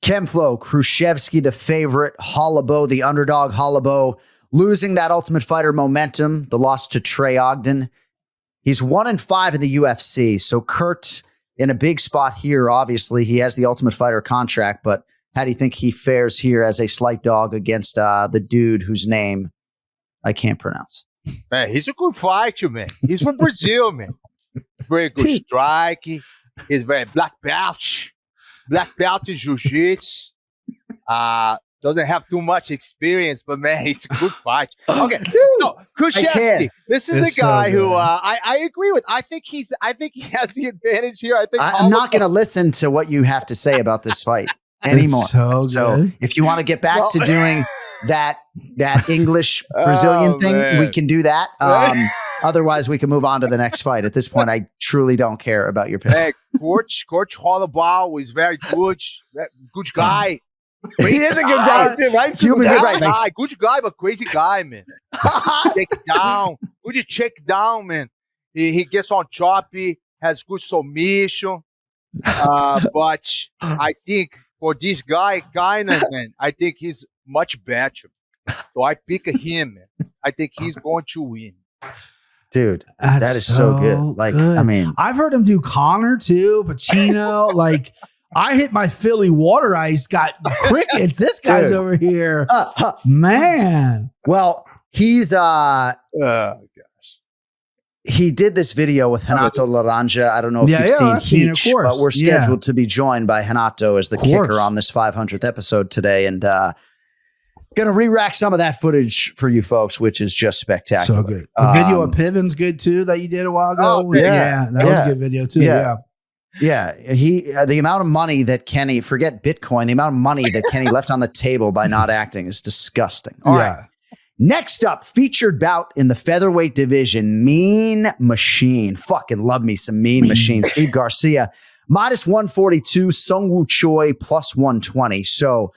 KenFlo, Khrushchevsky, the favorite. Hollabo, the underdog. Hollabo losing that Ultimate Fighter momentum. The loss to Trey Ogden. He's 1-5 in the UFC. So Kurt in a big spot here. Obviously, he has the Ultimate Fighter contract, but how do you think he fares here as a slight dog against the dude whose name I can't pronounce? Man, he's a good fighter, man. He's from Brazil, man. Very good strike. He's very black belt in jiu-jitsu. doesn't have too much experience, but man, he's a good fight. Okay, no, Kushevsky. This is the guy who I agree with. I think he has the advantage here. I'm not going to listen to what you have to say about this fight anymore. So if you want to get back to doing that English Brazilian thing, we can do that. Otherwise, we can move on to the next fight. At this point, I truly don't care about your pick. Hey, Coach Holloway is very good. Good guy. He is a good guy too, right? Human guy. Good guy, but crazy guy, man. Check down. Good check down, man. He gets on choppy, has good submission. But I think for this guy, man, I think he's much better. So I pick him, man. I think he's going to win. Dude, that is so good. Like, good. I mean, I've heard him do Connor too, Pacino. Like, I hit my Philly water ice, got crickets. This guy's over here, man. Well, he's he did this video with Renato Laranja. I don't know if you've seen HEATCH, but we're scheduled to be joined by Renato as the kicker on this 500th episode today, and gonna re-rack some of that footage for you folks, which is just spectacular. So good. The video of Piven's good too that you did a while ago. That was a good video too. Yeah. He the amount of money that Kenny, forget Bitcoin, the amount of money that Kenny left on the table by not acting is disgusting. All right. Next up, featured bout in the featherweight division, Mean Machine. Fucking love me some Mean Machine. Steve Garcia, -142, Sungwoo Choi, +120. So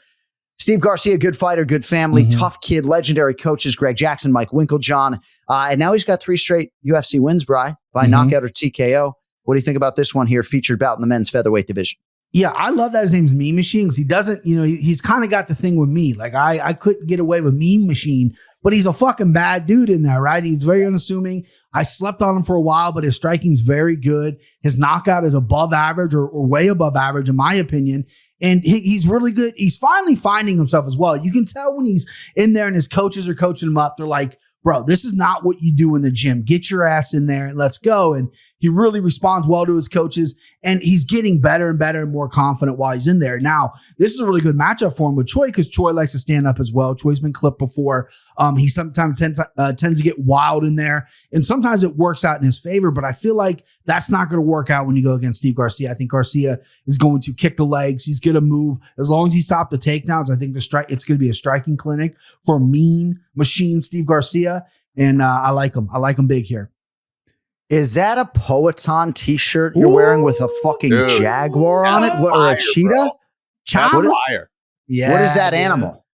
Steve Garcia, good fighter, good family, tough kid, legendary coaches, Greg Jackson, Mike Winklejohn. And now he's got 3 straight UFC wins, by knockout or TKO. What do you think about this one here, featured bout in the men's featherweight division? Yeah, I love that his name's Mean Machine because he doesn't, he's kind of got the thing with me. Like, I couldn't get away with Mean Machine, but he's a fucking bad dude in there, right? He's very unassuming. I slept on him for a while, but his striking's very good. His knockout is above average or way above average, in my opinion. And he's really good. He's finally finding himself as well. You can tell when he's in there and his coaches are coaching him up. They're like, bro, this is not what you do in the gym. Get your ass in there and let's go. And he really responds well to his coaches, and he's getting better and better and more confident while he's in there. Now, this is a really good matchup for him with Choi because Choi likes to stand up as well. Choi's been clipped before. He sometimes tends to get wild in there, and sometimes it works out in his favor, but I feel like that's not going to work out when you go against Steve Garcia. I think Garcia is going to kick the legs. He's going to move. As long as he stops the takedowns, I think it's going to be a striking clinic for Mean Machine Steve Garcia, and I like him. I like him big here. Is that a Poetan t-shirt you're wearing with a fucking jaguar on it? Or a cheetah? Fire. Yeah. What is that animal?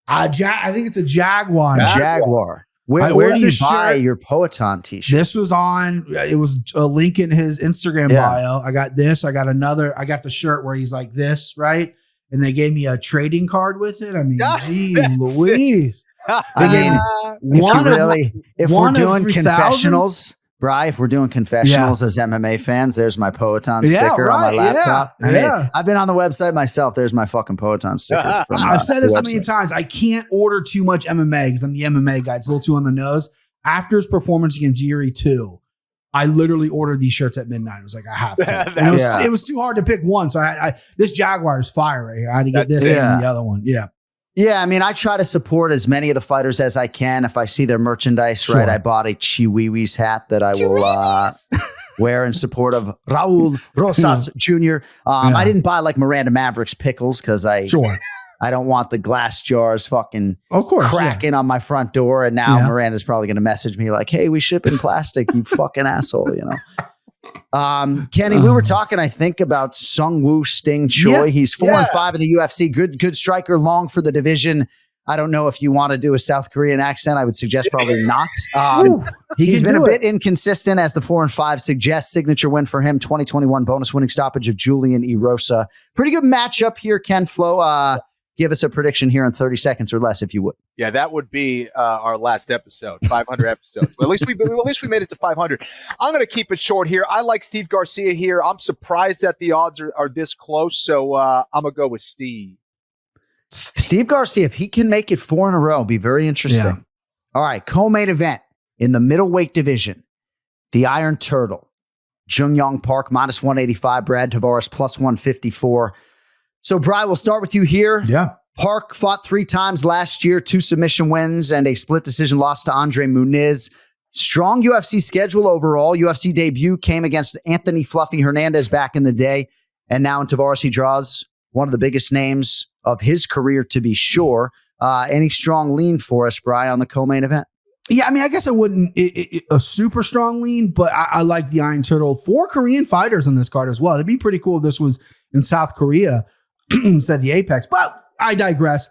I think it's a jaguar. Jaguar. Where do you buy your Poetan t-shirt? This was it was a link in his Instagram bio. I got this. I got the shirt where he's like this, right? And they gave me a trading card with it. I mean, geez, Louise. If we're doing confessionals, Bri, if we're doing confessionals as MMA fans, there's my Poetan sticker on my laptop. I've been on the website myself. There's my fucking Poetan sticker. I've said this so many times. I can't order too much MMA because I'm the MMA guy. It's a little too on the nose. After his performance against Yuri 2, I literally ordered these shirts at midnight. I was like, I have to. And it was too hard to pick one. So this Jaguar is fire right here. I had to get this and the other one. Yeah, I mean, I try to support as many of the fighters as I can. If I see their merchandise, right, I bought a Chiwiwis hat that I will wear in support of Raul Rosas Jr. I didn't buy like Miranda Maverick's pickles because I don't want the glass jars fucking cracking on my front door. And now Miranda's probably going to message me like, hey, we ship in plastic, you fucking asshole, Kenny, we were talking, I think, about Sungwoo Sting Choi. He's 4-5 in the UFC. Good striker, long for the division. I don't know if you want to do a South Korean accent. I would suggest probably not. He's been a bit inconsistent, as the 4-5 suggests. Signature win for him, 2021 bonus winning stoppage of Julian Erosa. Pretty good matchup here, KenFlo. Give us a prediction here in 30 seconds or less, if you would. Yeah, that would be our last episode, 500 episodes. But at least we made it to 500. I'm going to keep it short here. I like Steve Garcia here. I'm surprised that the odds are this close, so I'm going to go with Steve. Steve Garcia, if he can make it 4 in a row, be very interesting. Yeah. All right, co-main event in the middleweight division. The Iron Turtle, Jung Young Park, -185, Brad Tavares, +154. So, Bri, we'll start with you here. Yeah. Park fought 3 times last year, 2 submission wins and a split decision loss to Andre Muniz. Strong UFC schedule overall. UFC debut came against Anthony Fluffy Hernandez back in the day. And now in Tavares, he draws one of the biggest names of his career, to be sure. Any strong lean for us, Bri, on the co-main event? Yeah, I mean, I guess I wouldn't a super strong lean, but I like the Iron Turtle. 4 Korean fighters on this card as well. It'd be pretty cool if this was in South Korea instead of the Apex. But I digress.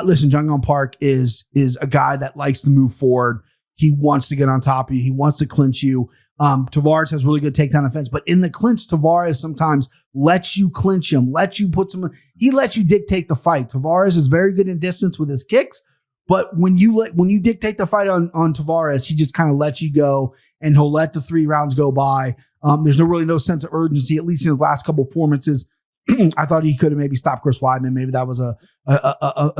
Listen, Jung-Yong Park is a guy that likes to move forward. He wants to get on top of you. He wants to clinch you. Tavares has really good takedown defense, but in the clinch, Tavares sometimes lets you clinch him, lets you put some. He lets you dictate the fight. Tavares is very good in distance with his kicks. But when you dictate the fight on Tavares, he just kind of lets you go, and he'll let the 3 rounds go by. There's no sense of urgency, at least in his last couple of performances. I thought he could have maybe stopped Chris Weidman. Maybe that was a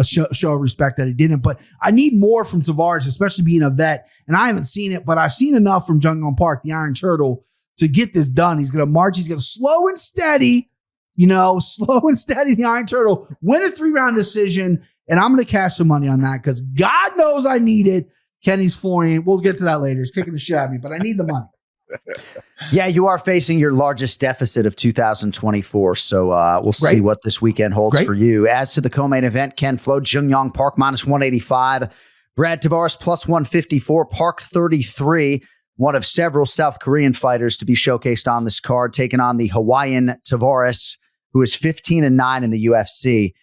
show of respect that he didn't. But I need more from Tavares, especially being a vet. And I haven't seen it, but I've seen enough from Jung-Yong Park, the Iron Turtle, to get this done. He's going to march. He's going to slow and steady, the Iron Turtle, win a 3-round decision. And I'm going to cash some money on that because God knows I need it. Kenny's Florian. We'll get to that later. He's kicking the shit out of me, but I need the money. Yeah, you are facing your largest deficit of 2024. So we'll see what this weekend holds for you. As to the co-main event, KenFlo, Jung-Yong Park minus 185. Brad Tavares plus 154. Park 33. One of several South Korean fighters to be showcased on this card, taking on the Hawaiian Tavares, who is 15-9 in the UFC.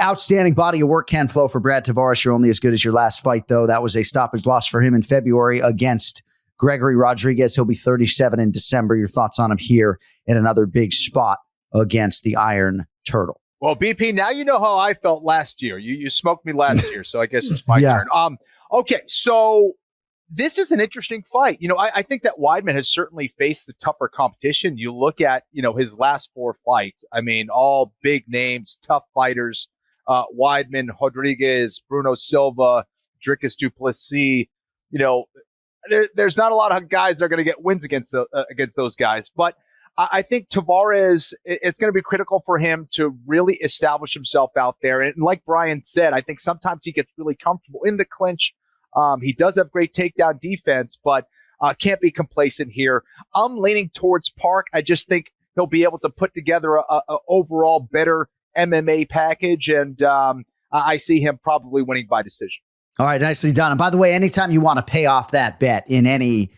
Outstanding body of work, KenFlo, for Brad Tavares. You're only as good as your last fight, though. That was a stoppage loss for him in February against Gregory Rodriguez. He'll be 37 in December. Your thoughts on him here in another big spot against the Iron Turtle? Well, BP, now you know how I felt last year. You smoked me last year, so I guess it's my turn. Okay, so this is an interesting fight. I think that Weidman has certainly faced the tougher competition. You look at, his last 4 fights. I mean, all big names, tough fighters. Weidman, Rodriguez, Bruno Silva, Dricus Duplessis. There's not a lot of guys that are going to get wins against those guys. But I think Tavares, it's going to be critical for him to really establish himself out there. And like Brian said, I think sometimes he gets really comfortable in the clinch. He does have great takedown defense, but can't be complacent here. I'm leaning towards Park. I just think he'll be able to put together a overall better MMA package, and I see him probably winning by decision. All right, nicely done. And by the way, anytime you want to pay off that bet in any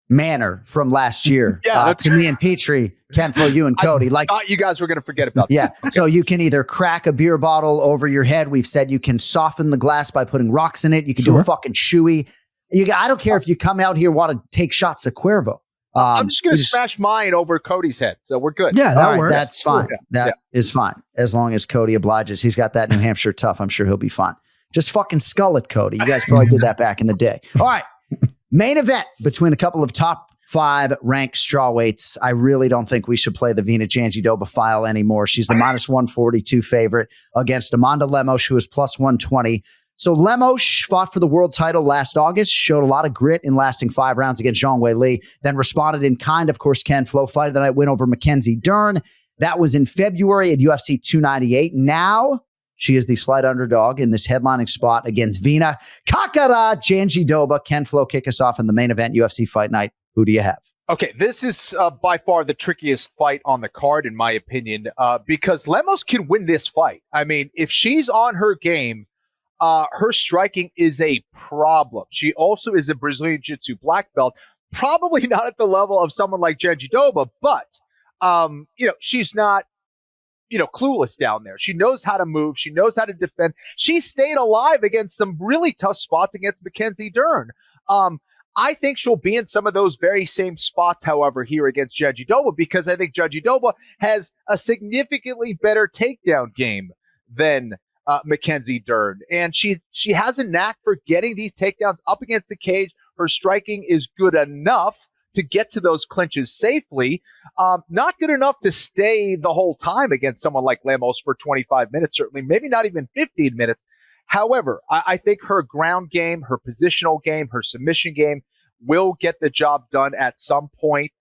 manner from last year, to me and Petrie, KenFlo, you and Cody, I thought you guys were going to forget about that. Yeah, so you can either crack a beer bottle over your head. We've said you can soften the glass by putting rocks in it. You can do a fucking shoey. I don't care if you come out here want to take shots at Cuervo. I'm just going to smash mine over Cody's head, so we're good. Yeah, that works. That's fine. That is fine. As long as Cody obliges. He's got that New Hampshire tough. I'm sure he'll be fine. Just fucking skull it, Cody. You guys probably did that back in the day. All right. Main event between a couple of top 5 ranked strawweights. I really don't think we should play the Vina Jandiroba file anymore. She's the minus 142 favorite against Amanda Lemos, who is plus 120. So Lemos fought for the world title last August, showed a lot of grit in lasting 5 rounds against Zhang Weili, then responded in kind, of course, KenFlo, fight of the night win over Mackenzie Dern. That was in February at UFC 298. Now she is the slight underdog in this headlining spot against Vina Jandiroba. KenFlo, kick us off in the main event, UFC Fight Night. Who do you have? Okay, this is by far the trickiest fight on the card, in my opinion, because Lemos can win this fight. I mean, if she's on her game, her striking is a problem. She also is a Brazilian Jiu-Jitsu black belt, probably not at the level of someone like Jandiroba, but, she's not, clueless down there. She knows how to move. She knows how to defend. She stayed alive against some really tough spots against Mackenzie Dern. I think she'll be in some of those very same spots, however, here against Jandiroba, because I think Jandiroba has a significantly better takedown game than Mackenzie Dern. And she has a knack for getting these takedowns up against the cage. Her striking is good enough to get to those clinches safely. Not good enough to stay the whole time against someone like Lemos for 25 minutes, certainly, maybe not even 15 minutes. However, I think her ground game, her positional game, her submission game will get the job done at some point.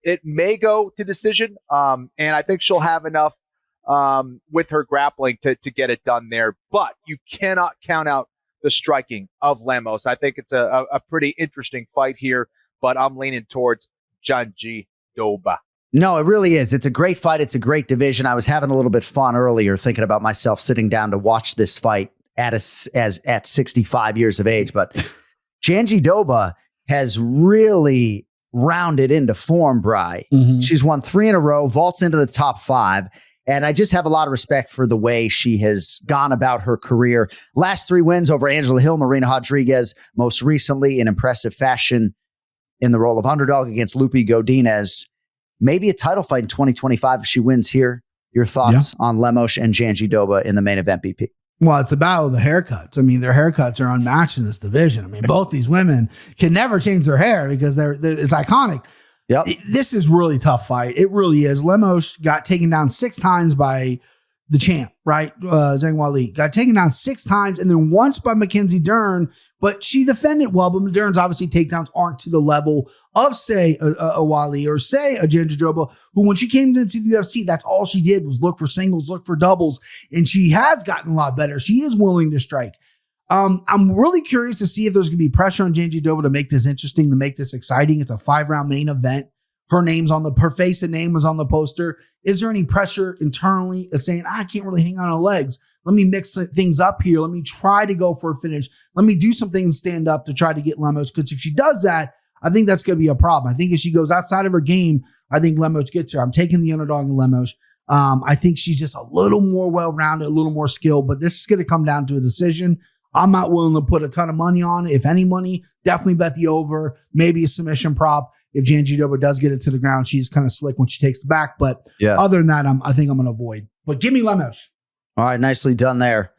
It may go to decision, and I think she'll have enough with her grappling to get it done there. But you cannot count out the striking of Lemos. I think it's a pretty interesting fight here, but I'm leaning towards Janji Doba. No, it really is. It's a great fight. It's a great division. I was having a little bit fun earlier thinking about myself sitting down to watch this fight at 65 years of age. But Janji Doba has really rounded into form, Bri. Mm-hmm. She's won 3 in a row, vaults into the top 5. And I just have a lot of respect for the way she has gone about her career. Last 3 wins over Angela Hill, Marina Rodriguez, most recently in impressive fashion in the role of underdog against Lupe Godinez. Maybe a title fight in 2025 if she wins here. Your thoughts on Lemos and Janji Doba in the main event, BP? Well, it's the battle of the haircuts. I mean, their haircuts are unmatched in this division. I mean, both these women can never change their hair because it's iconic. Yep. This is really tough fight. It really is. Lemos got taken down 6 times by the champ, right? Zhang Weili got taken down 6 times and then once by Mackenzie Dern, but she defended well. But Dern's obviously takedowns aren't to the level of, say, a Weili or, say, a Janji Doba, who when she came into the UFC, that's all she did was look for singles, look for doubles, and she has gotten a lot better. She is willing to strike. I'm really curious to see if there's going to be pressure on Janji Doba to make this interesting, to make this exciting. It's a 5-round main event. Her face and name was on the poster. Is there any pressure internally of saying, I can't really hang on her legs? Let me mix things up here. Let me try to go for a finish. Let me do some things stand up to try to get Lemos. Because if she does that, I think that's going to be a problem. I think if she goes outside of her game, I think Lemos gets her. I'm taking the underdog in Lemos. I think she's just a little more well-rounded, a little more skilled. But this is going to come down to a decision. I'm not willing to put a ton of money on it. If any money, definitely bet the over, maybe a submission prop. If Janji Doba does get it to the ground, she's kind of slick when she takes the back. But other than that, I think I'm going to avoid. But give me Lemos. All right, nicely done there.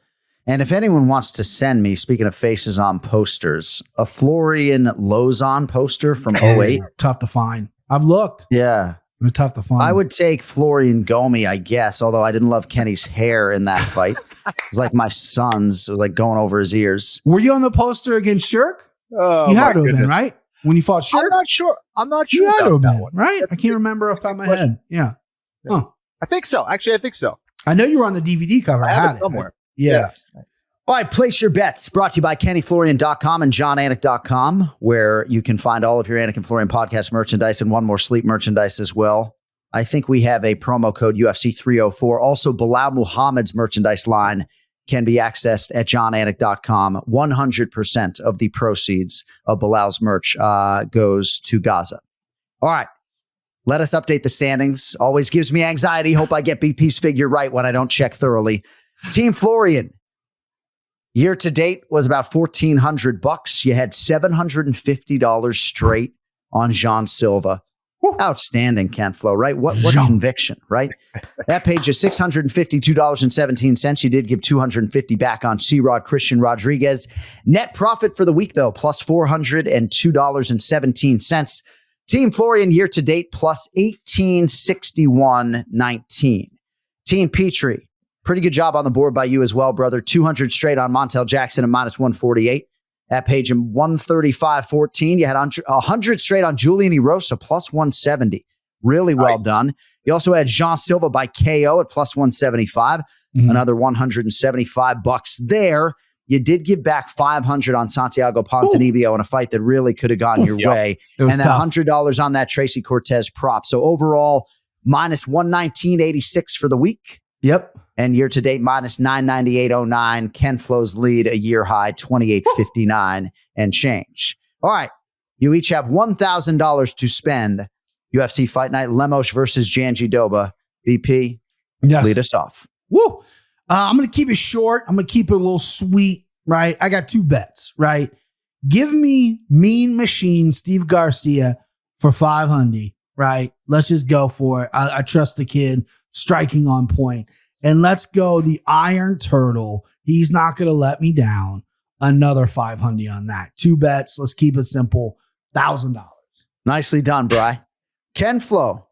And if anyone wants to send me, speaking of faces on posters, a Florian Lozon poster from 08. Tough to find. I've looked. Yeah. They're tough to find. I would take Florian Gomi, I guess, although I didn't love Kenny's hair in that fight. It was like my son's. It was like going over his ears. Were you on the poster against Shirk? Oh, you had to have been, right? When you fought Shirk? I'm not sure. You had to have been, one. right? I can't remember off the top of my head. Yeah. Huh. I think so. Actually, I think so. I know you were on the DVD cover. I had it somewhere. Yeah. All right, place your bets. Brought to you by KennyFlorian.com and JohnAnik.com, where you can find all of your Anik and Florian podcast merchandise and One More Sleep merchandise as well. I think we have a promo code UFC 304. Also, Bilal Muhammad's merchandise line can be accessed at JohnAnik.com. 100% of the proceeds of Bilal's merch goes to Gaza. All right. Let us update the standings. Always gives me anxiety. Hope I get BP's figure right when I don't check thoroughly. Team Florian, year to date was about $1,400. You had $750 straight on Jean Silva. Outstanding, KenFlo, right? What conviction, right? That page is $652.17. You did give $250 back on C-Rod Christian Rodriguez. Net profit for the week, though, plus $402.17. Team Florian year to date plus 1861.19. Team Petrie, pretty good job on the board by you as well, brother. 200 straight on Montel Jackson at minus 148. That page in 135.14. You had 100 straight on Julian Erosa plus 170. Really well done. You also had Jean Silva by KO at plus 175. Another $175 there. You did give back $500 on Santiago Ponzinibbio in a fight that really could have gone your way. And then $100 on that Tracy Cortez prop. So overall, minus 119.86 for the week. Yep. And year to date, minus 998.09. KenFlo's lead, a year high, 28.59 and change. All right. You each have $1,000 to spend. UFC Fight Night, Lemos versus Janji Doba. BP, lead us off. Woo. I'm going to keep it short. I'm going to keep it a little sweet, right? I got 2 bets, right? Give me Mean Machine Steve Garcia for $500, right? Let's just go for it. I trust the kid striking on point. And let's go the Iron Turtle. He's not going to let me down. Another $500 on that. 2 bets. Let's keep it simple. $1,000. Nicely done, Bri. KenFlo,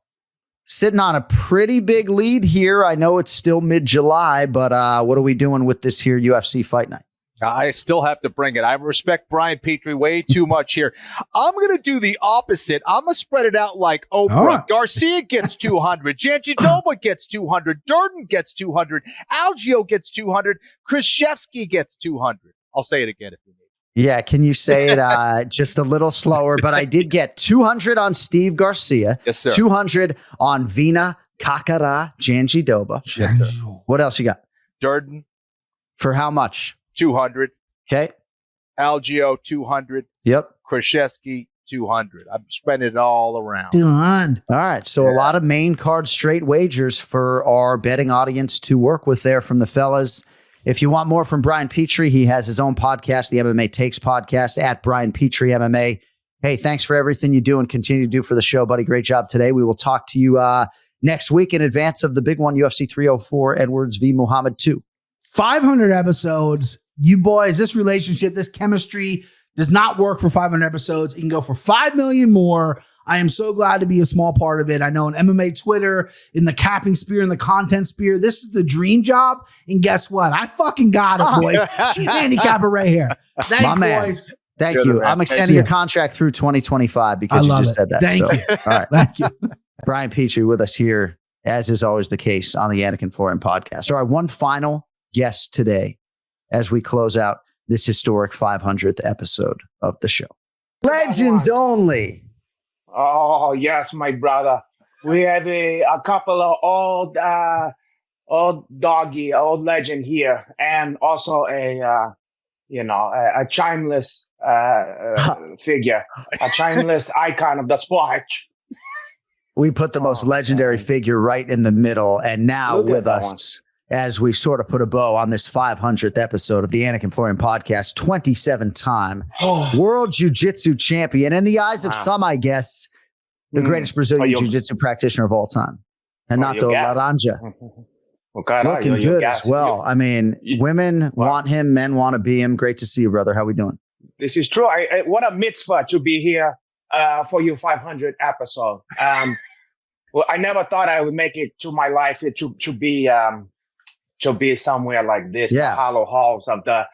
sitting on a pretty big lead here. I know it's still mid-July, but what are we doing with this here UFC Fight Night? I still have to bring it. I respect Brian Petrie way too much here. I'm going to do the opposite. I'm going to spread it out like Oprah. Right. Garcia gets 200. Janjidova gets 200. Durden gets 200. Algio gets 200. Krzyzewski gets 200. I'll say it again if you need. Yeah, can you say it just a little slower? But I did get 200 on Steve Garcia. Yes, sir. 200 on Vina Kakara Janjidova. Yes, sir. What else you got? Durden. For how much? 200. Okay. Algio, 200. Yep. Krzyzewski, 200. I'm spending it all around. Done. All right. So a lot of main card straight wagers for our betting audience to work with there from the fellas. If you want more from Brian Petrie, he has his own podcast, the MMA Takes podcast at Brian Petrie MMA. Hey, thanks for everything you do and continue to do for the show, buddy. Great job today. We will talk to you next week in advance of the big one, UFC 304, Edwards v. Muhammad 2. 500 episodes. You boys, this relationship, this chemistry does not work for 500 episodes. It can go for 5 million more. I am so glad to be a small part of it. I know in MMA Twitter, in the capping spear, in the content spear, this is the dream job. And guess what? I fucking got it, boys. Chief handicapper right here. Thanks, boys. Thank Good, you. man. I'm extending your contract through 2025 because you just said that. Thank you. All right. Thank you. Brian Petrie with us here, as is always the case on the Anik Florian podcast. All right, one final guest today as we close out this historic 500th episode of the show. Legends only. Oh, yes, my brother. We have a couple of old doggy, old legend here, and also a timeless figure, a timeless icon of the sport. We put the most legendary figure right in the middle, and now with us as we sort of put a bow on this 500th episode of the Anik Florian podcast, 27-time world jiu-jitsu champion. In the eyes of some, I guess, the greatest Brazilian jiu-jitsu practitioner of all time. Renato Laranja. Looking good as well. I mean, women want him, men want to be him. Great to see you, brother. How we doing? This is true. What a mitzvah to be here for your 500th episode. Well, I never thought I would make it to my life to be somewhere like this, the hollow halls of the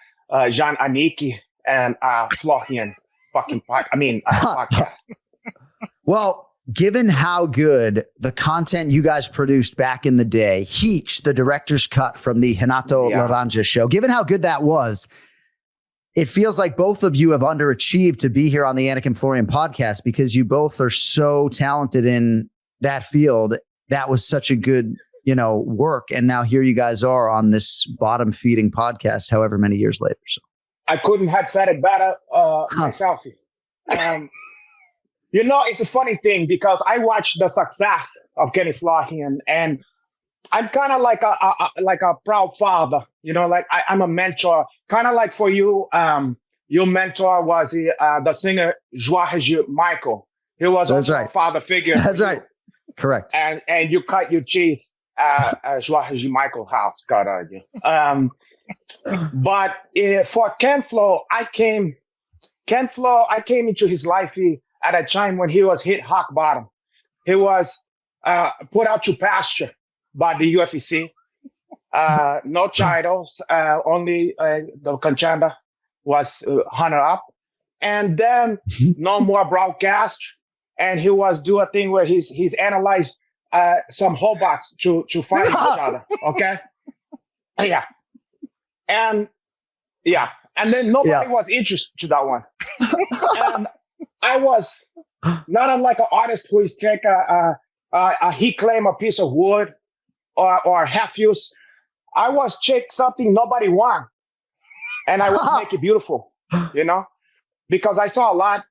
Jean Aniki and Florian podcast. Well, given how good the content you guys produced back in the day, HEATCH, the director's cut from the Renato Laranja show, given how good that was, it feels like both of you have underachieved to be here on the Anik Florian podcast because you both are so talented in that field. That was such a good work. And now here you guys are on this bottom feeding podcast, however many years later. So I couldn't have said it better myself. It's a funny thing because I watched the success of KenFlo and I'm kind of like a proud father, I'm a mentor, kind of like for you. Your mentor was the singer Jorge Michael. He was also a father figure. That's right. Correct. And you cut your teeth Jorge Michael house, God argue. But for KenFlo, I came into his life at a time when he was hit rock bottom. He was put out to pasture by the UFC. No titles, only the contender was hunter up. And then no more broadcast. And he was do a thing where he's analyzed some robots to fight each other. Okay. And then nobody was interested to that one. And I was not unlike an artist who is take he claim a piece of wood or half use. I was check something nobody want, and I was make it beautiful, because I saw a lot.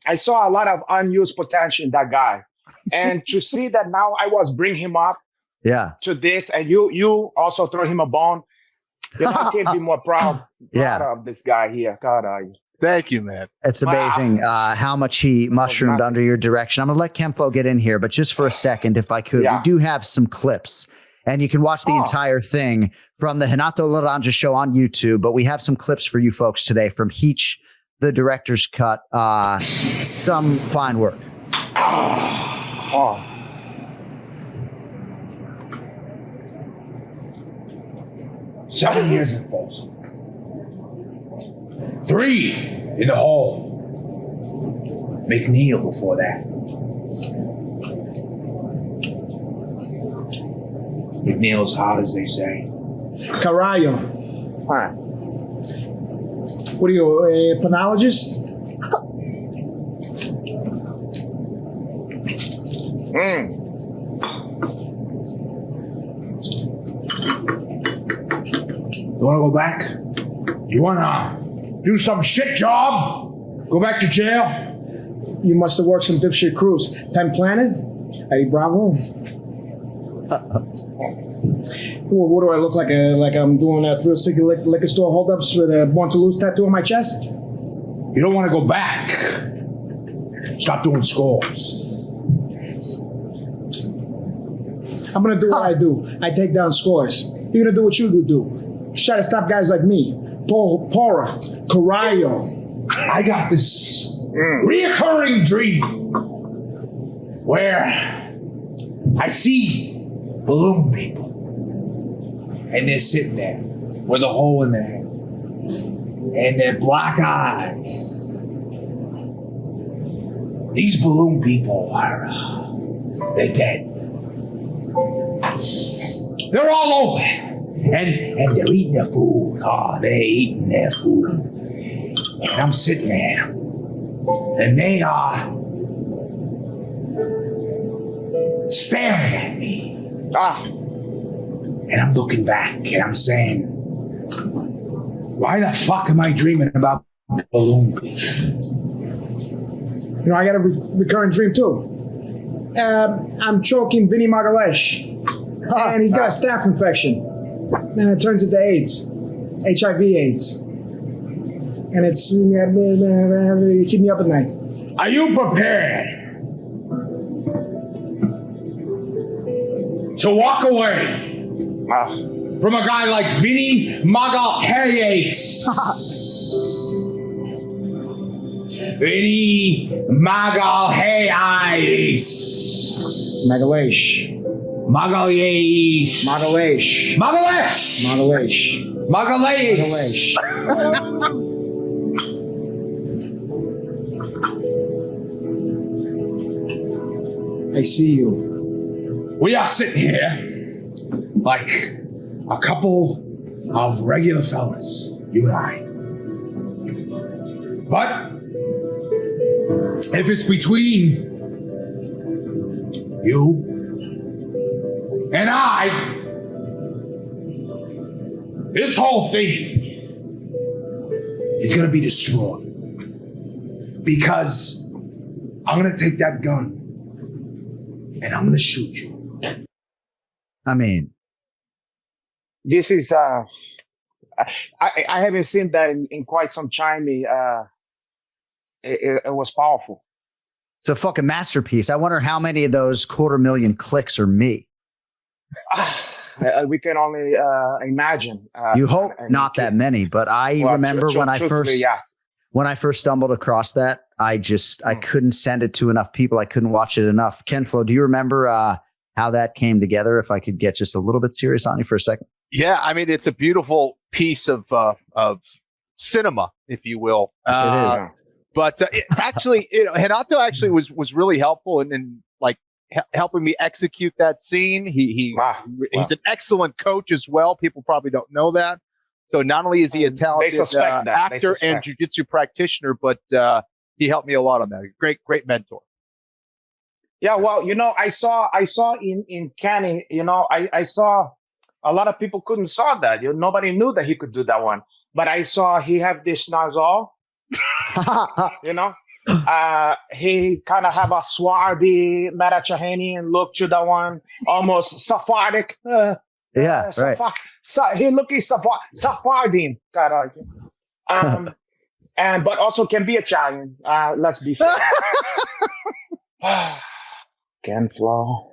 I saw a lot of unused potential in that guy, and to see that now I was bring him up, to this, and you also throw him a bone. I can't be more proud of this guy here. God, thank you, man. It's amazing how much he mushroomed under your direction. I'm going to let KenFlo get in here, but just for a second, if I could, we do have some clips. And you can watch the entire thing from the Renato Laranja show on YouTube. But we have some clips for you folks today from HEATCH, the director's cut. Some fine work. 7 years in Folsom. 3 in the hole. McNeil before that. McNeil's hot, as they say. Carallo. Hi. What are you, a penologist? You want to go back? You want to do some shit job? Go back to jail? You must have worked some dipshit crews. 10 Planet? Eddie Bravo? What do I look like? Like I'm doing a Thrill City liquor store holdups with a Born to Lose tattoo on my chest? You don't want to go back. Stop doing scores. I'm going to do what I do. I take down scores. You're going to do what you do. Try to stop guys like me. Porra, Carallo. I got this reoccurring dream where I see balloon people and they're sitting there with a hole in their head and their black eyes. These balloon people are they're dead. They're all over and they're eating their food. Oh, they're eating their food. And I'm sitting there and they are staring at me. And I'm looking back and I'm saying, why the fuck am I dreaming about balloon people? You know, I got a recurring dream too. I'm choking Vinny Magalesh, and he's got a staph infection. And it turns into AIDS, HIV/AIDS. And it's keep me up at night. Are you prepared to walk away from a guy like Vinny Magalesh? Vinny Magalesh. Magalesh. Magalesh. Magalesh. Magalesh. Magalesh. Magalesh. I see you. We are sitting here like a couple of regular fellas, you and I. But if it's between you and I, this whole thing is going to be destroyed. Because I'm going to take that gun and I'm going to shoot you. I mean, this is, I haven't seen that in quite some time. It was powerful. It's a fucking masterpiece. I wonder how many of those 250,000 clicks are me. We can only imagine. You hope not that many, but I remember when I first stumbled across that, I couldn't send it to enough people. I couldn't watch it enough. KenFlo, do you remember how that came together? If I could get just a little bit serious on you for a second. Yeah, I mean, it's a beautiful piece of cinema, if you will. It is. But actually, Renato actually was really helpful in like helping me execute that scene. He's an excellent coach as well. People probably don't know that. So not only is he a talented actor and jiu-jitsu practitioner, but he helped me a lot on that. Great mentor. Yeah, well, I saw in Kenny, I saw a lot of people couldn't saw that. Nobody knew that he could do that one. But I saw he have this nozzle. He kind of have a swarthy Mediterranean look to that one, almost Sephardic. Right. He looking Sephardian, and but also can be Italian. Let's be fair. KenFlo.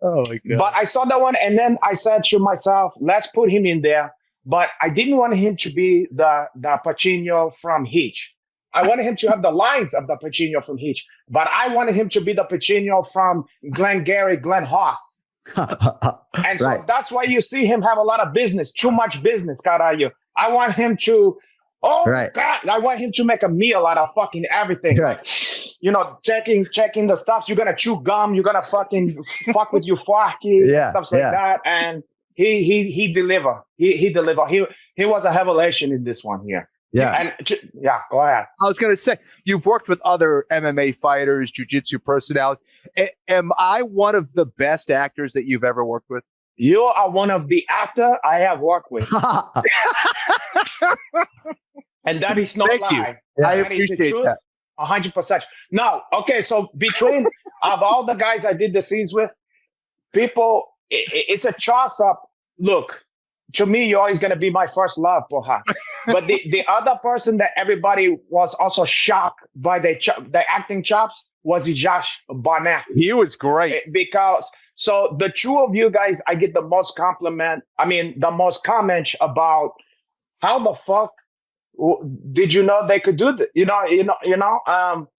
Oh my God. But I saw that one, and then I said to myself, let's put him in there. But I didn't want him to be the Pacino from HEATCH. I wanted him to have the lines of the Pacino from HEATCH. But I wanted him to be the Pacino from Glengarry Glen Haas. And so that's why you see him have a lot of business, too much business, Caralho. I want him to Oh Right. God! I want him to make a meal out of fucking everything. Right. Checking the stuff. You're gonna chew gum. You're gonna fucking fuck with your fork, stuff like that. And he deliver. He deliver. He was a revelation in this one here. Yeah. And go ahead. I was going to say, you've worked with other MMA fighters, jiu-jitsu personalities. Am I one of the best actors that you've ever worked with? You are one of the actor I have worked with. And that is no Thank lie. you. Yeah, I appreciate that. 100%. No, okay, so between of all the guys I did the scenes with, people, it's a toss-up. Look, to me, you're always going to be my first love, Poha. But the other person that everybody was also shocked by the acting chops was Josh Barnett. He was great. Because, so the two of you guys, I get the most the most comments about how the fuck did you know they could do that?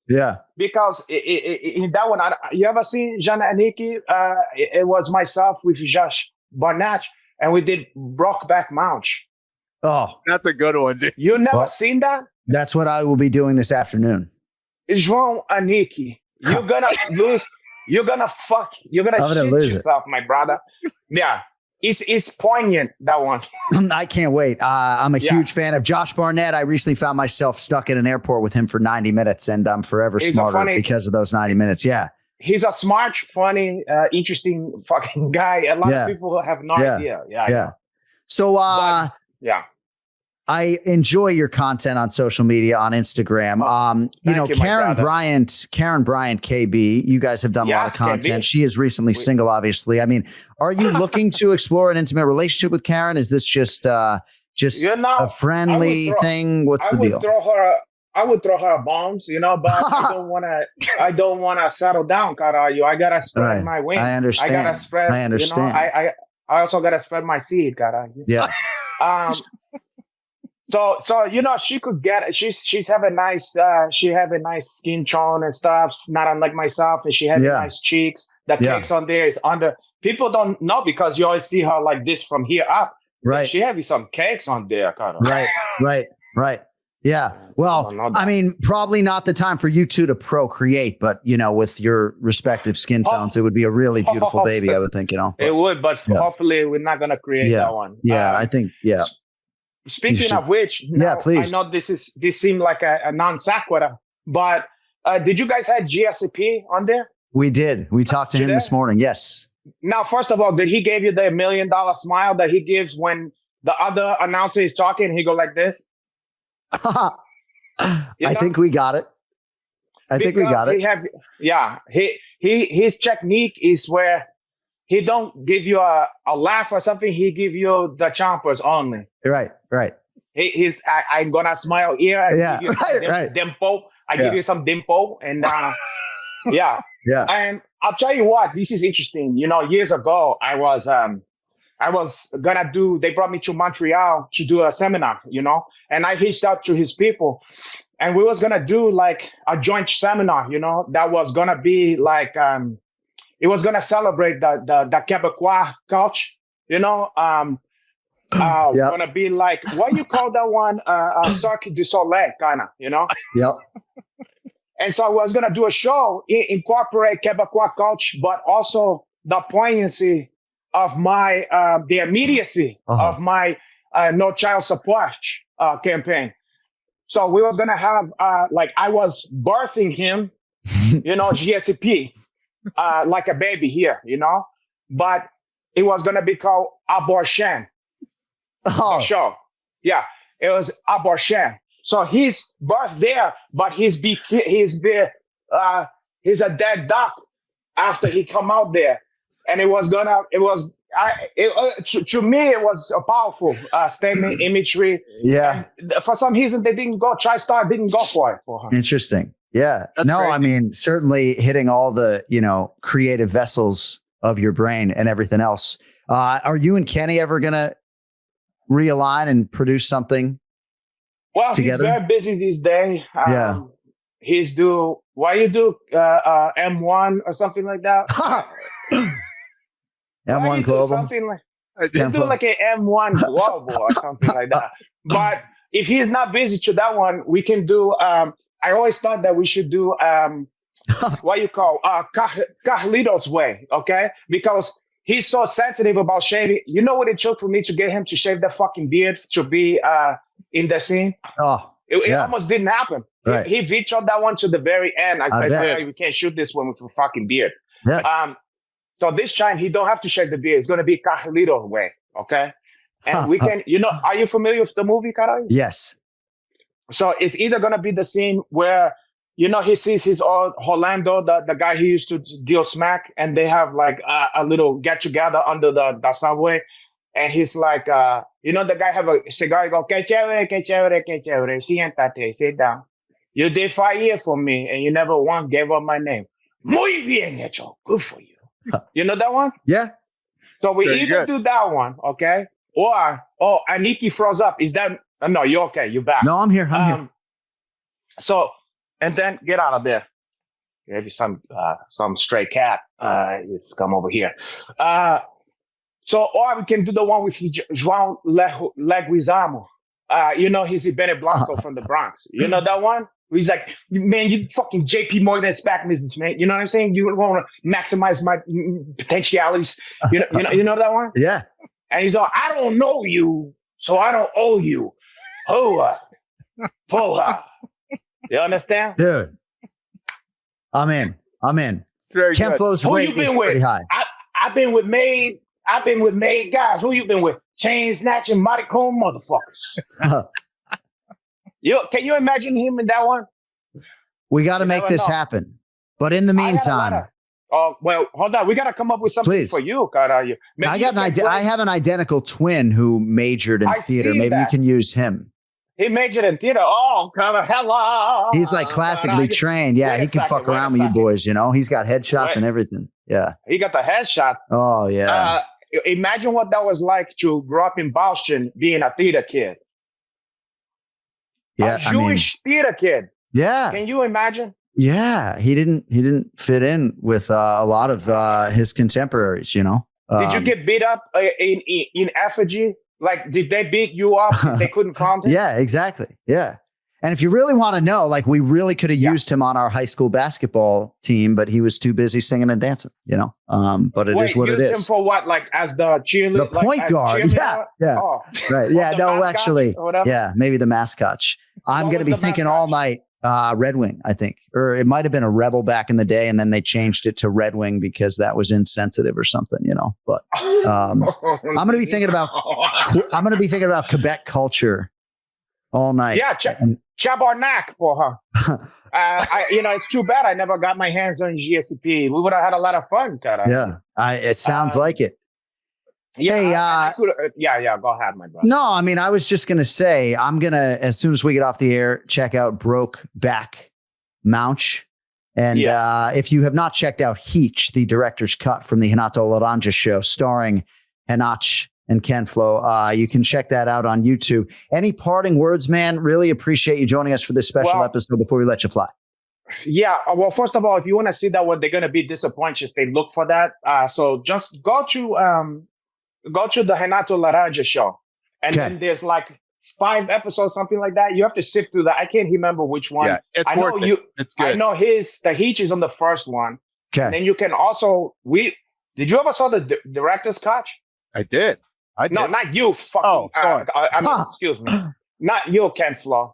Yeah. Because in that one, you ever seen Jean Aniki? It was myself with Josh Barnett, and we did Brokeback Mountain. Oh, that's a good one, dude. You never seen that? That's what I will be doing this afternoon. João Aniki, you're gonna lose. You're gonna shit yourself, my brother. Yeah. It's poignant, that one. I can't wait. I'm a huge fan of Josh Barnett. I recently found myself stuck in an airport with him for 90 minutes, and I'm forever smarter because of those 90 minutes. Yeah. He's a smart, funny, interesting fucking guy. A lot of people have no idea. Yeah. So, yeah. I enjoy your content on social media, on Instagram. Karen Bryant, KB, you guys have done a lot of content. KB. She is recently single, obviously. I mean, are you looking to explore an intimate relationship with Karen? Is this just a friendly thing? What's the deal? I would throw her bombs, but I don't wanna settle down, Carayo. I gotta spread my wings. I understand. I understand. I also gotta spread my seed, Carayo. Yeah. So she could get it. She's have a nice skin tone and stuff, not unlike myself, and she has nice cheeks. The cakes on there is under. People don't know because you always see her like this from here up. Right. She have some cakes on there, kind of. Right. Yeah. Well, I mean, probably not the time for you two to procreate, but with your respective skin tones, it would be a really beautiful baby, I would think, It would, but hopefully we're not gonna create that one. Yeah, I think, Speaking of which, please. I know this seemed like a non sequitur, but did you guys have GSP on there? We did. We talked to him this morning. Yes. Now, first of all, did he give you the $1 million smile that he gives when the other announcer is talking and he go like this? I think we got it. His technique is where he don't give you a laugh or something. He give you the chompers only. Right. I'm gonna smile here. Right. Dimple. I give you some dimple, and yeah. And I'll tell you what, this is interesting. Years ago, I was gonna do. They brought me to Montreal to do a seminar. And I reached out to his people, and we was gonna do like a joint seminar. That was gonna be like it was gonna celebrate the Quebecois culture. Gonna be like, what you call that one? Cirque du Soleil, kind of, Yep. And so I was gonna do a show, incorporate Quebecois culture, but also the poignancy of my, the immediacy of my No Child Support campaign. So we was gonna have, I was birthing him, GSP, like a baby here, but it was gonna be called Abortion. The show. Yeah, it was Abortion. So he's birthed there, but he's a dead duck after he come out there. And to me, it was a powerful statement, imagery. Yeah. And for some reason, they didn't go, TriStar didn't go for it for her. Interesting. Yeah. I mean, certainly hitting all the, creative vessels of your brain and everything else. Are you and Kenny ever going to realign and produce something together? He's very busy these days. He's why you do M1 or something like that? M1 Global? Something like you do like an M1 Global or something like that. But if he's not busy to that one, we can do. I always thought that we should do what you call Carlito's way, okay? Because he's so sensitive about shaving. You know what it took for me to get him to shave that fucking beard to be in the scene? Oh, it almost didn't happen. Right. He vetoed that one to the very end. I said, bet. hey, we can't shoot this one with a fucking beard. Yeah. So this time he don't have to shave the beard. It's going to be Carlito's way, okay? And we can, are you familiar with the movie, Caray? Yes. So it's either going to be the scene where, he sees his old Orlando, the guy he used to deal smack, and they have like a little get together under the subway. And he's like, the guy have a cigar, go, que chévere, siéntate, sit down. You did 5 years for me, and you never once gave up my name. Muy bien hecho. Good for you. You know that one? Yeah. So we either do that one, okay? Or, Aniki froze up. Is that, no, you're okay. You're back. No, I'm here. I'm here. So, and then get out of there. Maybe some stray cat is come over here. So, or we can do the one with João Leguizamo. He's Ibene Blanco from the Bronx. You know that one? He's like, man, you fucking JP Morgan SPAC business, man. You know what I'm saying? You want to maximize my potentialities. You know that one? Yeah. And he's like, I don't know you, so I don't owe you. Hoa. Poha. You understand? Dude. I'm in. KenFlo's rate is pretty high. I've been with made guys. Who you been with? Chain snatching, maricon motherfuckers. Can you imagine him in that one? We got to make this happen. But in the meantime. Well, hold on. We got to come up with something for you, Carayo. I have an identical twin who majored in theater. Maybe you can use him. He majored in theater. Oh, kind of hello. He's like classically trained. Yeah, he can fuck around with you boys, He's got headshots and everything. Yeah. He got the headshots. Oh, yeah. Imagine what that was like to grow up in Boston being a theater kid. Yeah, a Jewish theater kid. Yeah. Can you imagine? Yeah, he didn't fit in with a lot of his contemporaries, Did you get beat up in effigy? Like, did they beat you up if they couldn't find him? Yeah, exactly. Yeah. And if you really want to know, like, we really could have used him on our high school basketball team, but he was too busy singing and dancing, But it is what it is. Used him for what? Like, as the cheerleader? The point guard. Yeah. Yeah. Oh. Right. Yeah. No, actually. Yeah. Maybe the mascot. I'm going to be thinking all night. Red Wing, I think, or it might have been a Rebel back in the day, and then they changed it to Red Wing because that was insensitive or something, But I'm going to be thinking about Quebec culture all night. Yeah, Chabarnak for her. It's too bad I never got my hands on GSP. We would have had a lot of fun, cara. Yeah, it sounds like it. Yeah, hey, go ahead, my brother. No, I was just going to say, I'm going to, as soon as we get off the air, check out Broke Back Mounch. And if you have not checked out HEATCH, the director's cut from the Renato Laranja show, starring HEATCH and KenFlo, you can check that out on YouTube. Any parting words, man? Really appreciate you joining us for this special episode before we let you fly. Yeah, well, first of all, if you want to see that one, they're going to be disappointed if they look for that. So just go to the Renato Laranja show. And then there's like 5 episodes, something like that. You have to sift through that. I can't remember which one. Yeah, it's worth it. It's good. I know the HEATCH is on the first one. Okay. And then you can also, did you ever saw the director's cut? I did. No, not you. Fucking, sorry. Excuse me. Not you, KenFlo.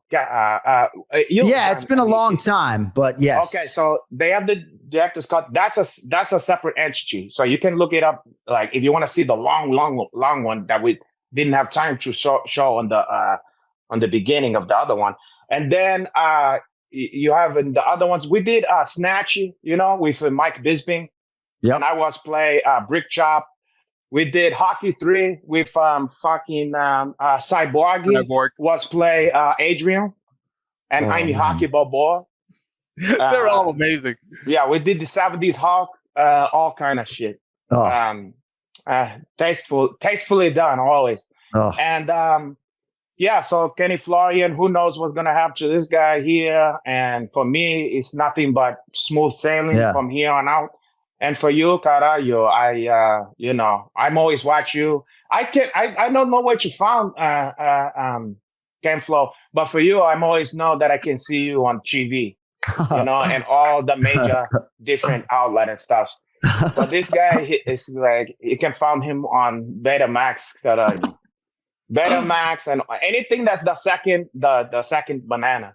It's been a long time, but yes. Okay, so they have the director's cut. That's a separate entity. So you can look it up. Like if you want to see the long one that we didn't have time to show on the beginning of the other one, and then you have in the other ones we did Snatchy, with Mike Bisping. Yeah, and I was play Brick Chop. We did Hockey 3 with Cyborg. Was play Adrian. And I'm Hockey Balboa. They're all amazing. Yeah, we did the 70s Hawk, all kind of shit. Tastefully done, always. And so Kenny Florian, who knows what's going to happen to this guy here. And for me, it's nothing but smooth sailing from here on out. And for you, Carayo, I'm always watch you. I don't know what you found KenFlo. But for you, I'm always know that I can see you on TV, and all the major different outlet and stuff. But this guy is like, you can find him on Betamax, Betamax, and anything that's the second banana.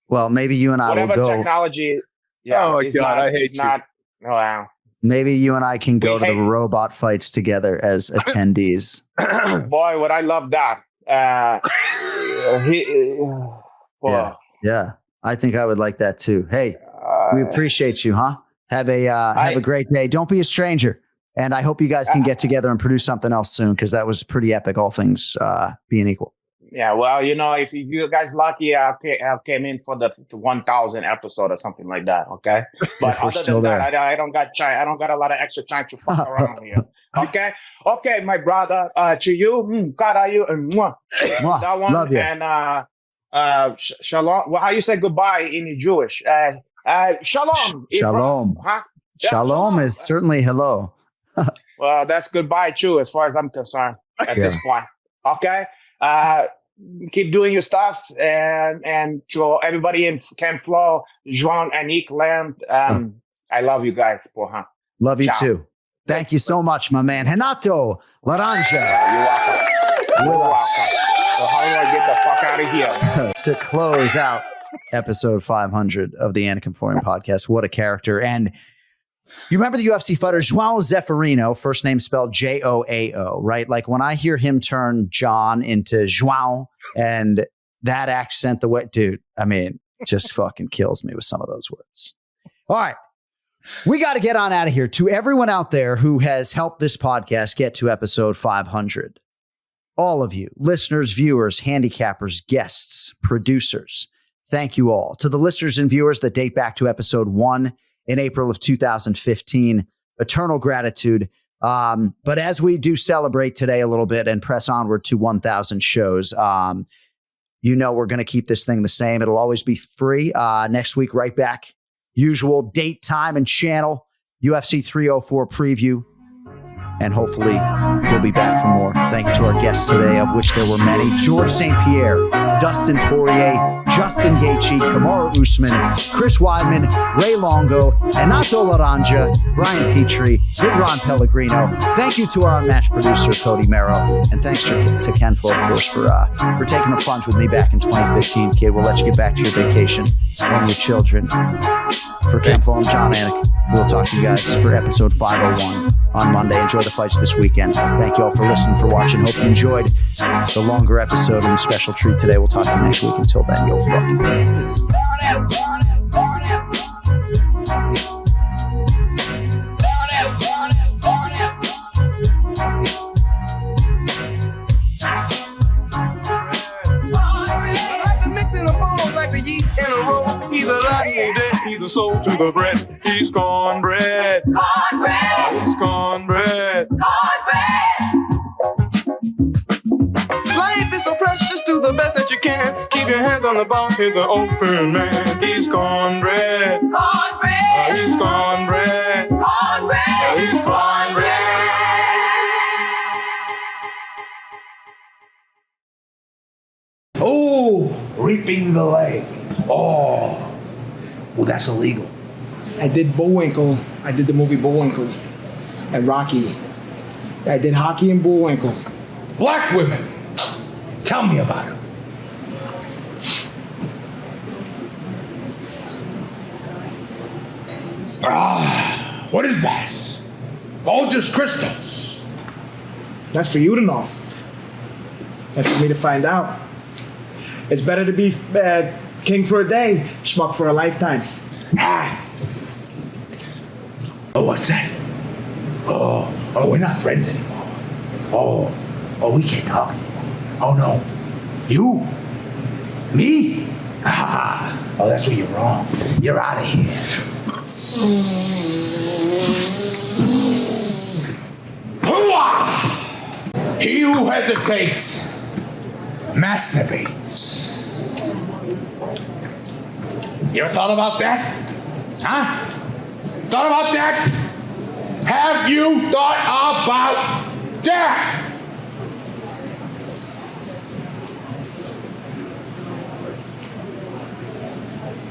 Well, maybe you and I will go. Whatever technology. Yeah. Oh my God, I hate you. Wow. Maybe you and I can go to the robot fights together as attendees. Boy, would I love that. Yeah. I think I would like that too. Hey, we appreciate you, huh? Have a great day. Don't be a stranger. And I hope you guys can get together and produce something else soon, because that was pretty epic, all things being equal. Yeah, well, if you guys lucky, I came in for the 1,000 episode or something like that. Okay, but other than that, I don't got a lot of extra time to fuck around here. Okay, my brother. To you, God, are you? That one. Love you. And shalom. Well, how you say goodbye in Jewish? Shalom. Shalom. Huh? Shalom is certainly hello. Well, that's goodbye too, as far as I'm concerned at this point. Okay. Keep doing your stuff, and to everybody in KenFlo, Joan, Anik, Land. I love you guys. Love you too. Thank you so much, my man. Renato Laranja. You're welcome. So how do I get the fuck out of here? To close out episode 500 of the Anik Florian podcast. What a character. And you remember the UFC fighter João Zeferino, first name spelled Joao, right? Like when I hear him turn John into João and that accent, the way, dude, I mean, just fucking kills me with some of those words. All right. We got to get on out of here. To everyone out there who has helped this podcast get to episode 500, all of you, listeners, viewers, handicappers, guests, producers, thank you all. To the listeners and viewers that date back to episode 1 in April of 2015, eternal gratitude. But as we do celebrate today a little bit and press onward to 1,000 shows, we're going to keep this thing the same. It'll always be free. Next week, right back. Usual date, time, and channel. UFC 304 preview. And hopefully we'll be back for more. Thank you to our guests today, of which there were many. George St. Pierre, Dustin Poirier, Justin Gaethje, Kamaru Usman, Chris Weidman, Ray Longo, Renato Laranja, Brian Petrie, Big Ron Pellegrino. Thank you to our unmatched producer, Cody Merrow. And thanks to KenFlo, of course, for taking the plunge with me back in 2015. Kid, we'll let you get back to your vacation and your children. For KenFlo and John Anik, we'll talk to you guys for episode 501 on Monday. Enjoy the fights this weekend. Thank you all for listening, for watching. Hope you enjoyed the longer episode and the special treat today. We'll talk to you next week. Until then, yo fucking peace. He's a lion, he's a soul to the bread. He's cornbread. Cornbread. He's cornbread. Cornbread. Life is so precious, do the best that you can. Keep your hands on the ball, he's an open man. He's cornbread. Cornbread. He's cornbread. Cornbread. He's cornbread. Oh, reaping the leg. Oh, well, that's illegal. I did Bullwinkle. I did the movie Bullwinkle and Rocky. I did hockey and Bullwinkle. Black women. Tell me about it. What is that? Bulgous crystals. That's for you to know. That's for me to find out. It's better to be king for a day, schmuck for a lifetime. Oh, what's that? Oh, we're not friends anymore. Oh, we can't talk anymore. Oh, no. You? Me? Oh, that's where you're wrong. You're out of here. He who hesitates masturbates. You ever thought about that? Huh? Thought about that? Have you thought about that?